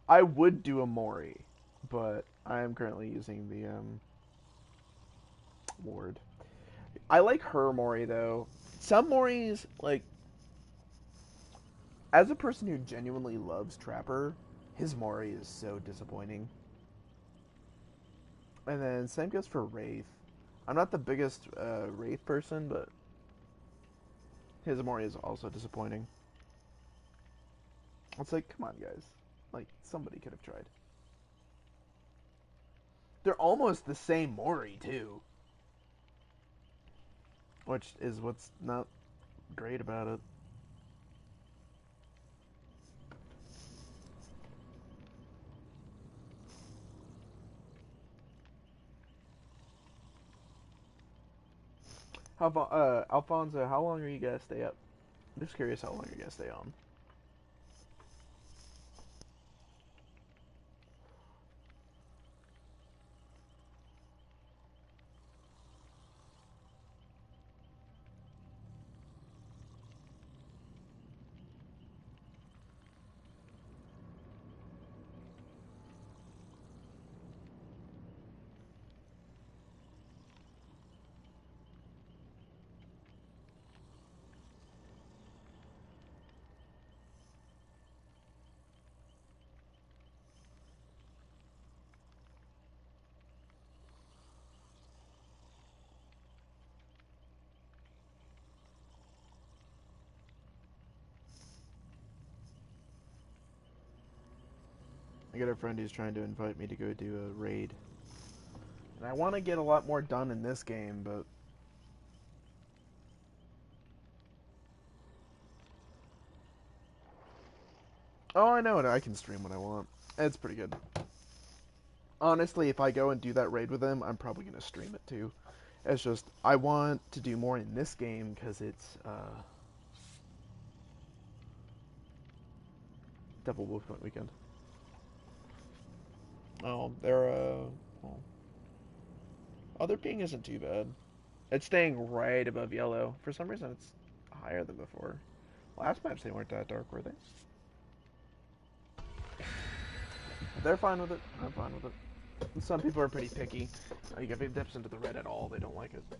I would do a Mori, but I am currently using the ward. I like her Mori though. Some Moris, like, as a person who genuinely loves Trapper, his Mori is so disappointing. And then same goes for Wraith. I'm not the biggest Wraith person, but his Mori is also disappointing. It's like, come on, guys. Like, somebody could have tried. They're almost the same Mori, too. Which is what's not great about it. Alfonso, how long are you gonna stay up just curious how long you're gonna stay on. I got a friend who's trying to invite me to go do a raid. And I want to get a lot more done in this game, but... Oh, I know it. I can stream what I want. It's pretty good. Honestly, if I go and do that raid with him, I'm probably going to stream it too. It's just, I want to do more in this game because it's, Double Bloodpoint weekend. Oh, well, their ping isn't too bad. It's staying right above yellow. For some reason, it's higher than before. Last match, they weren't that dark, were they? They're fine with it. I'm fine with it. Some people are pretty picky. Like, if it dips into the red at all, they don't like it. So.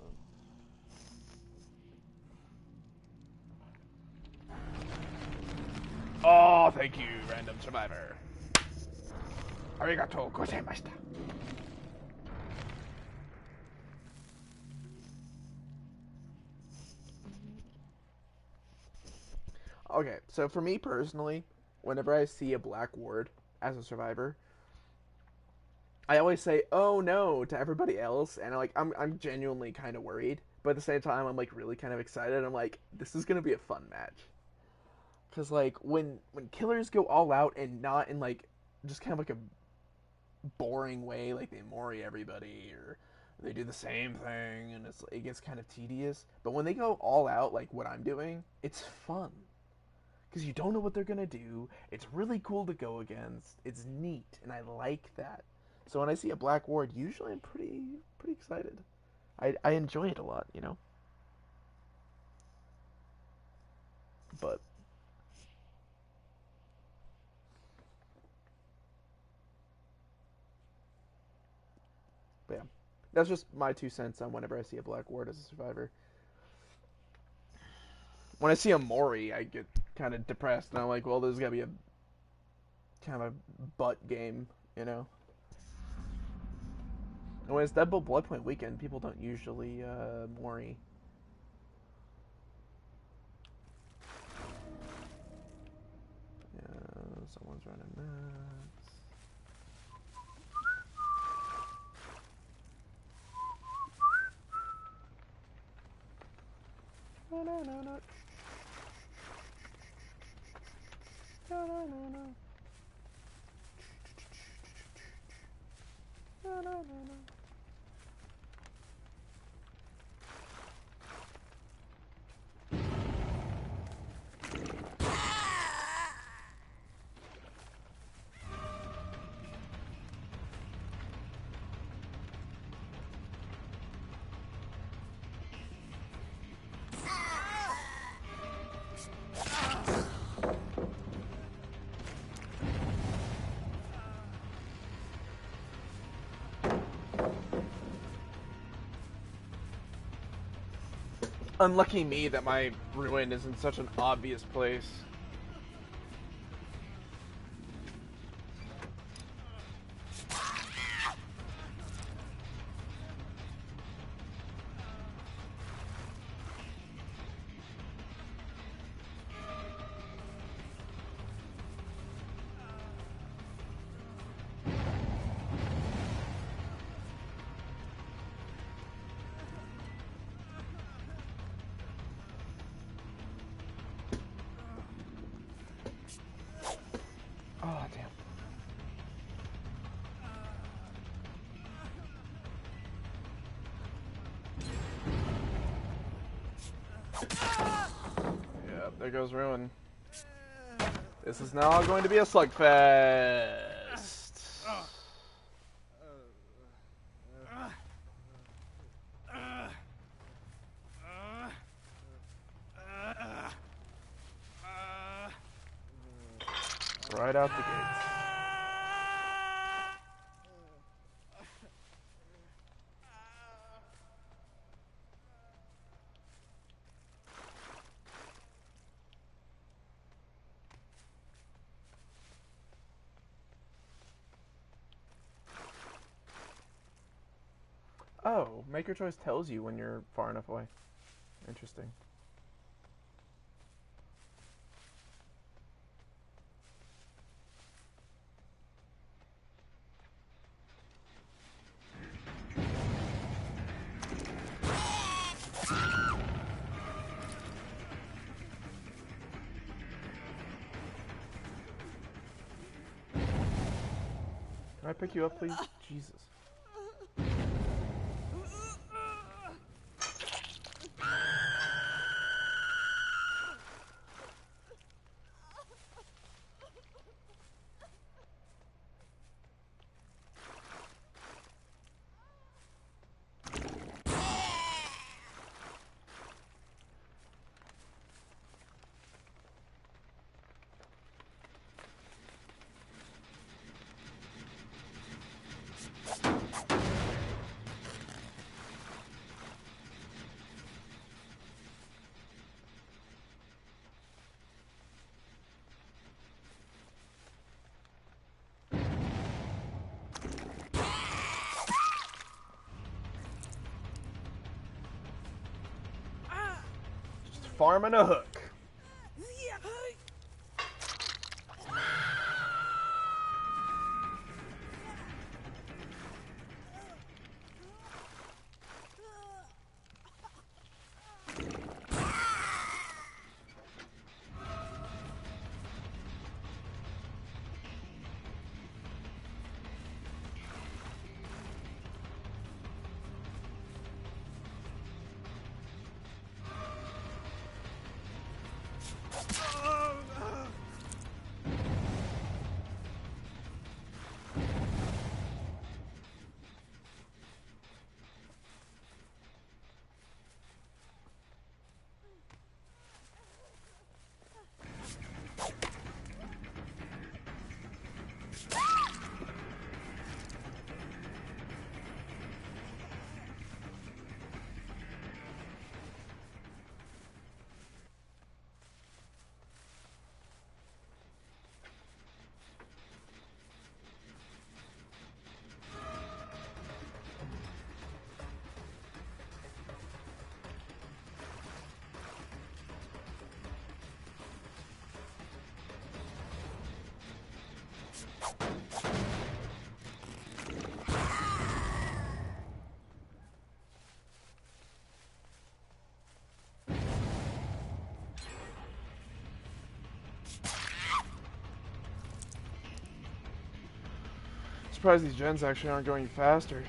Oh, thank you, random survivor. Arigato gozaimashita. Okay, so for me personally, whenever I see a black ward as a survivor, I always say, "Oh no" to everybody else, and I'm genuinely kind of worried, but at the same time, I'm like really kind of excited. I'm like, this is gonna be a fun match, because like when killers go all out and not in like just kind of like a boring way, like they mori everybody or they do the same thing, and it gets kind of tedious. But when they go all out, like what I'm doing, it's fun because you don't know what they're gonna do. It's really cool to go against. It's neat, and I like that. So when I see a black ward, usually I'm pretty excited. I enjoy it a lot, you know. But yeah, that's just my 2 cents on whenever I see a black ward as a survivor. When I see a mori, I get kind of depressed, and I'm like, well, there's gotta be a kind of butt game, you know. And when it's double Bloodpoint weekend, people don't usually mori. Yeah, someone's running nuts. No, no, no, no. No, no, no, no. No, no, no, no. Unlucky me that my ruin is in such an obvious place. Oh, damn. Yep. there goes Ruin. This is now going to be a slugfest. Right out the gates. Oh, Make Your Choice tells you when you're far enough away. Interesting. Can I pick you up, please? Jesus. Just farming a hook. Surprised these gens actually aren't going faster.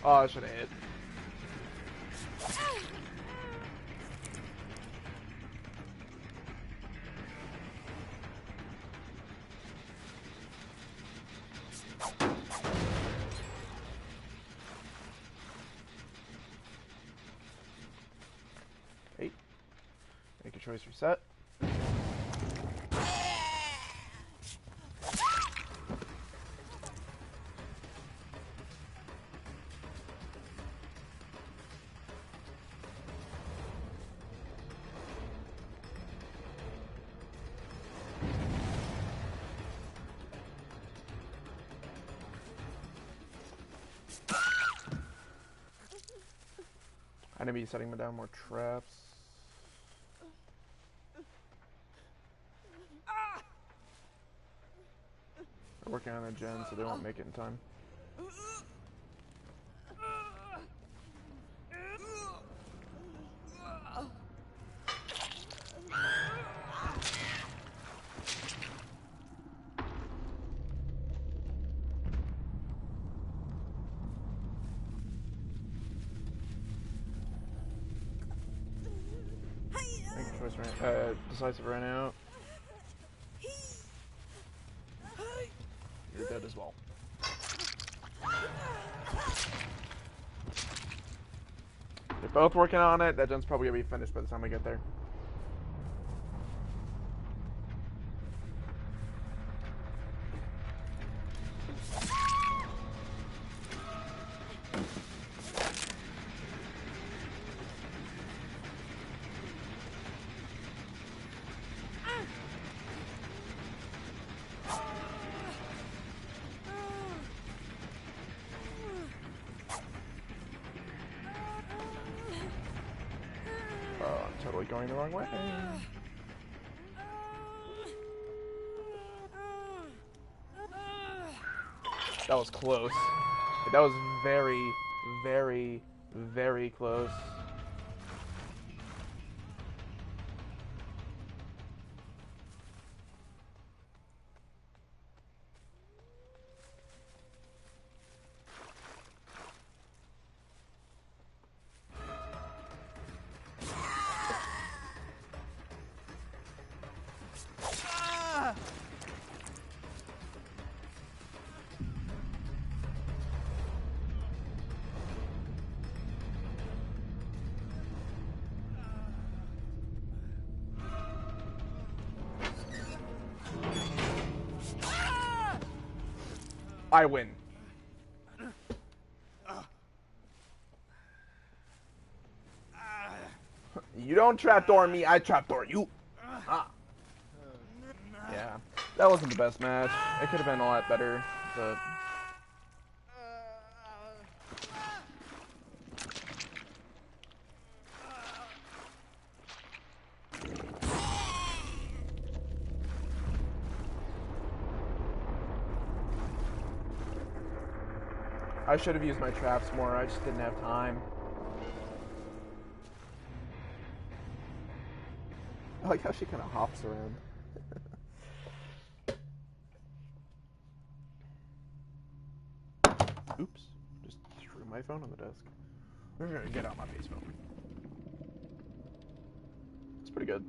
Oh, I should have hit. Make a choice, reset. I need to be setting down more traps. We're working on a gen, so they won't make it in time. Make a choice right. Decisive ran out. You're dead as well. They're both working on it. That gen's probably gonna be finished by the time we get there. Oh, I'm totally going the wrong way. That was close. That was very, very, very close. I win. You don't trapdoor me, I trapdoor you. Ah. Yeah, that wasn't the best match. It could have been a lot better, but... I should have used my traps more, I just didn't have time. I like how she kind of hops around. Oops. Just threw my phone on the desk. We're gonna get out my base phone. It's pretty good.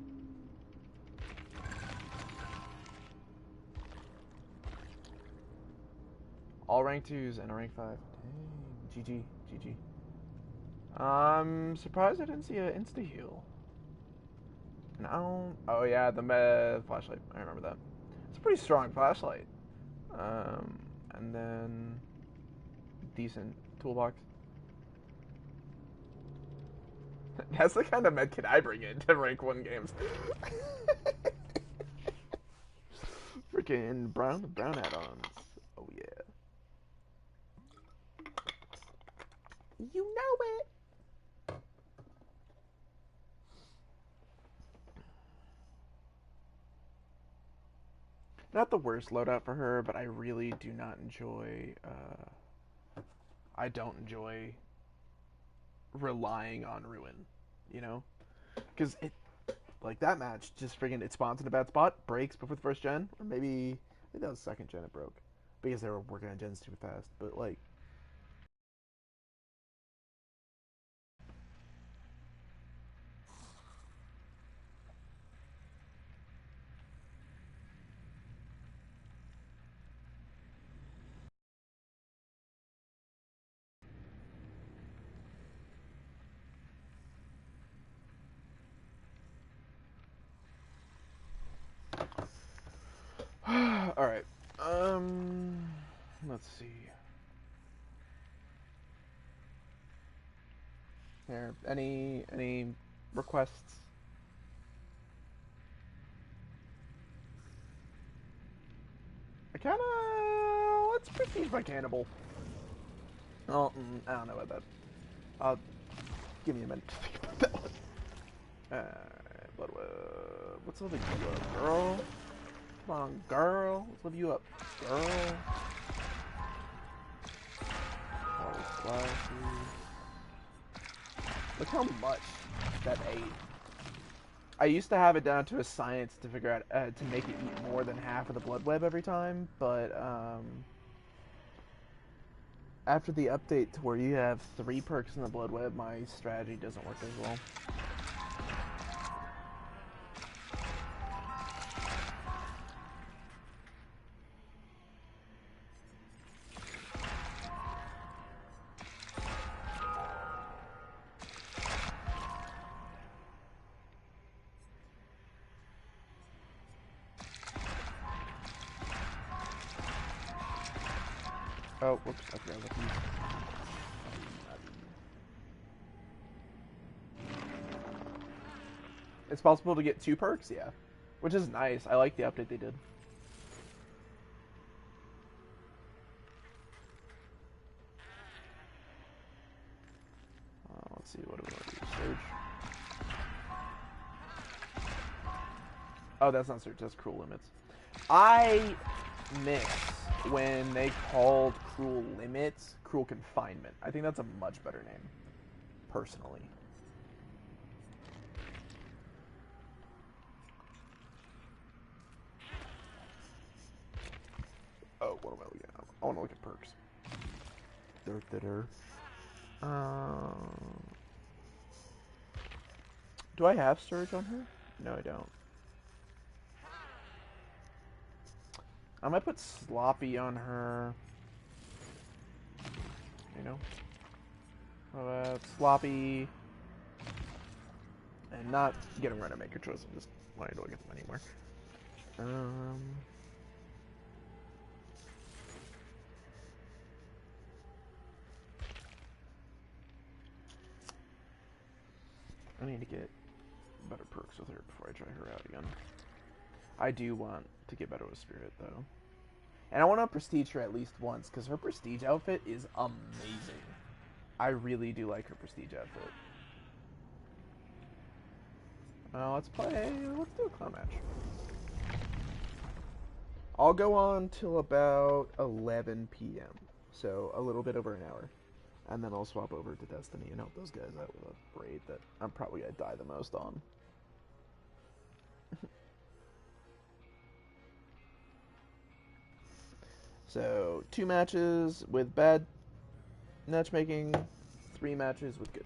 All rank 2s and a rank 5. Dang. GG. GG. I'm surprised I didn't see an insta-heal. And I don't... Oh yeah, the flashlight. I remember that. It's a pretty strong flashlight. And then... Decent toolbox. That's the kind of medkit I bring into rank 1 games. Freaking brown add-ons. Oh yeah. You know it. Not the worst loadout for her, but I really do not enjoy. I don't enjoy relying on Ruin, you know, because it like that match just friggin' it spawns in a bad spot, breaks before the first gen, or maybe I think that was second gen it broke because they were working on gens too fast. But like, see. Here, any requests? I kind of let's prestige by cannibal. Oh, I don't know about that. Give me a minute to think about that one. But what's up with you, girl? Come on, girl. Let's live you up, girl. Look how much that ate. I used to have it down to a science to figure out to make it eat more than half of the blood web every time, but after the update to where you have 3 perks in the blood web, my strategy doesn't work as well. Oh, whoops, I forgot about these. It's possible to get 2 perks, yeah. Which is nice. I like the update they did. Let's see, what do we want to do? Surge. Oh, that's not Surge, that's Cruel Limits. I miss when they called Cruel Limits Cruel Confinement. I think that's a much better name, personally. Oh, what am I looking at? I want to look at perks. Do I have Surge on her? No, I don't. I might put Sloppy on her. You know? Sloppy. And not getting rid of Maker Choice. I'm just wanting to look at them anymore. I need to get better perks with her before I try her out again. I do want to get better with Spirit, though. And I want to prestige her at least once, because her prestige outfit is amazing. I really do like her prestige outfit. Let's do a clown match. I'll go on till about 11 p.m., so a little bit over an hour. And then I'll swap over to Destiny and help those guys out with a raid that I'm probably going to die the most on. So, 2 matches with bad matchmaking, 3 matches with good.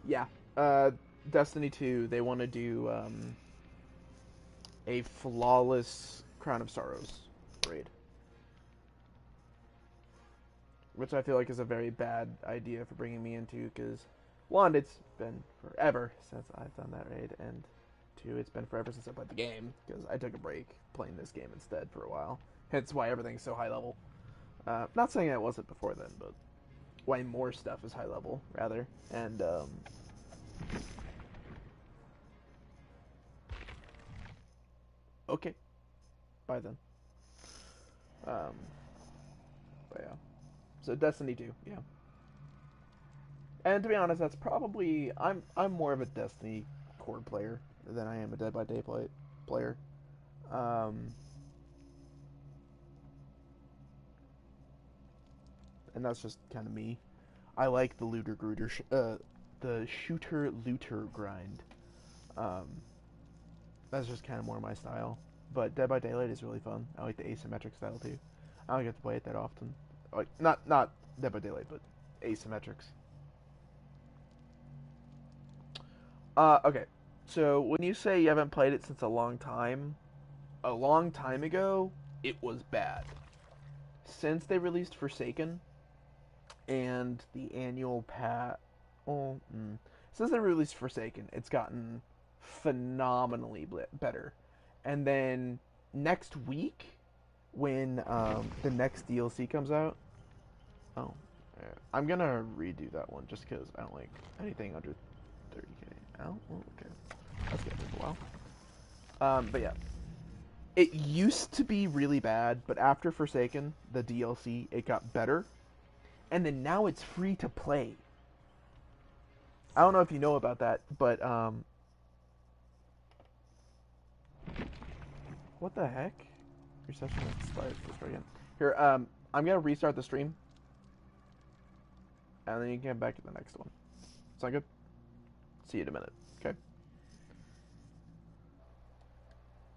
Yeah, Destiny 2, they want to do a flawless Crown of Sorrows raid. Which I feel like is a very bad idea for bringing me into, because 1, it's been forever since I've done that raid, and 2, it's been forever since I played the game, because I took a break playing this game instead for a while. Hence why everything's so high level. Not saying I wasn't before then, but why more stuff is high level, rather. And, okay. Bye then. But yeah. So Destiny 2, yeah. And to be honest, that's probably I'm more of a Destiny core player than I am a Dead by Daylight player. And that's just kind of me. I like the the shooter looter grind. That's just kind of more my style. But Dead by Daylight is really fun. I like the asymmetric style too. I don't get to play it that often. Like not Dead by Daylight, but asymmetrics. Okay. So when you say you haven't played it since a long time ago, it was bad. Since they released Forsaken and the annual since they released Forsaken, it's gotten phenomenally better. And then next week, when the next DLC comes out, oh, yeah, I'm gonna redo that one just because I don't like anything under 30k. Oh, okay, that's gonna take a while. But yeah, it used to be really bad, but after Forsaken, the DLC, it got better, and then now it's free to play. I don't know if you know about that, but what the heck? Your session expired. Let's try again. Here, I'm gonna restart the stream, and then you can get back to the next one. Sound good? See you in a minute.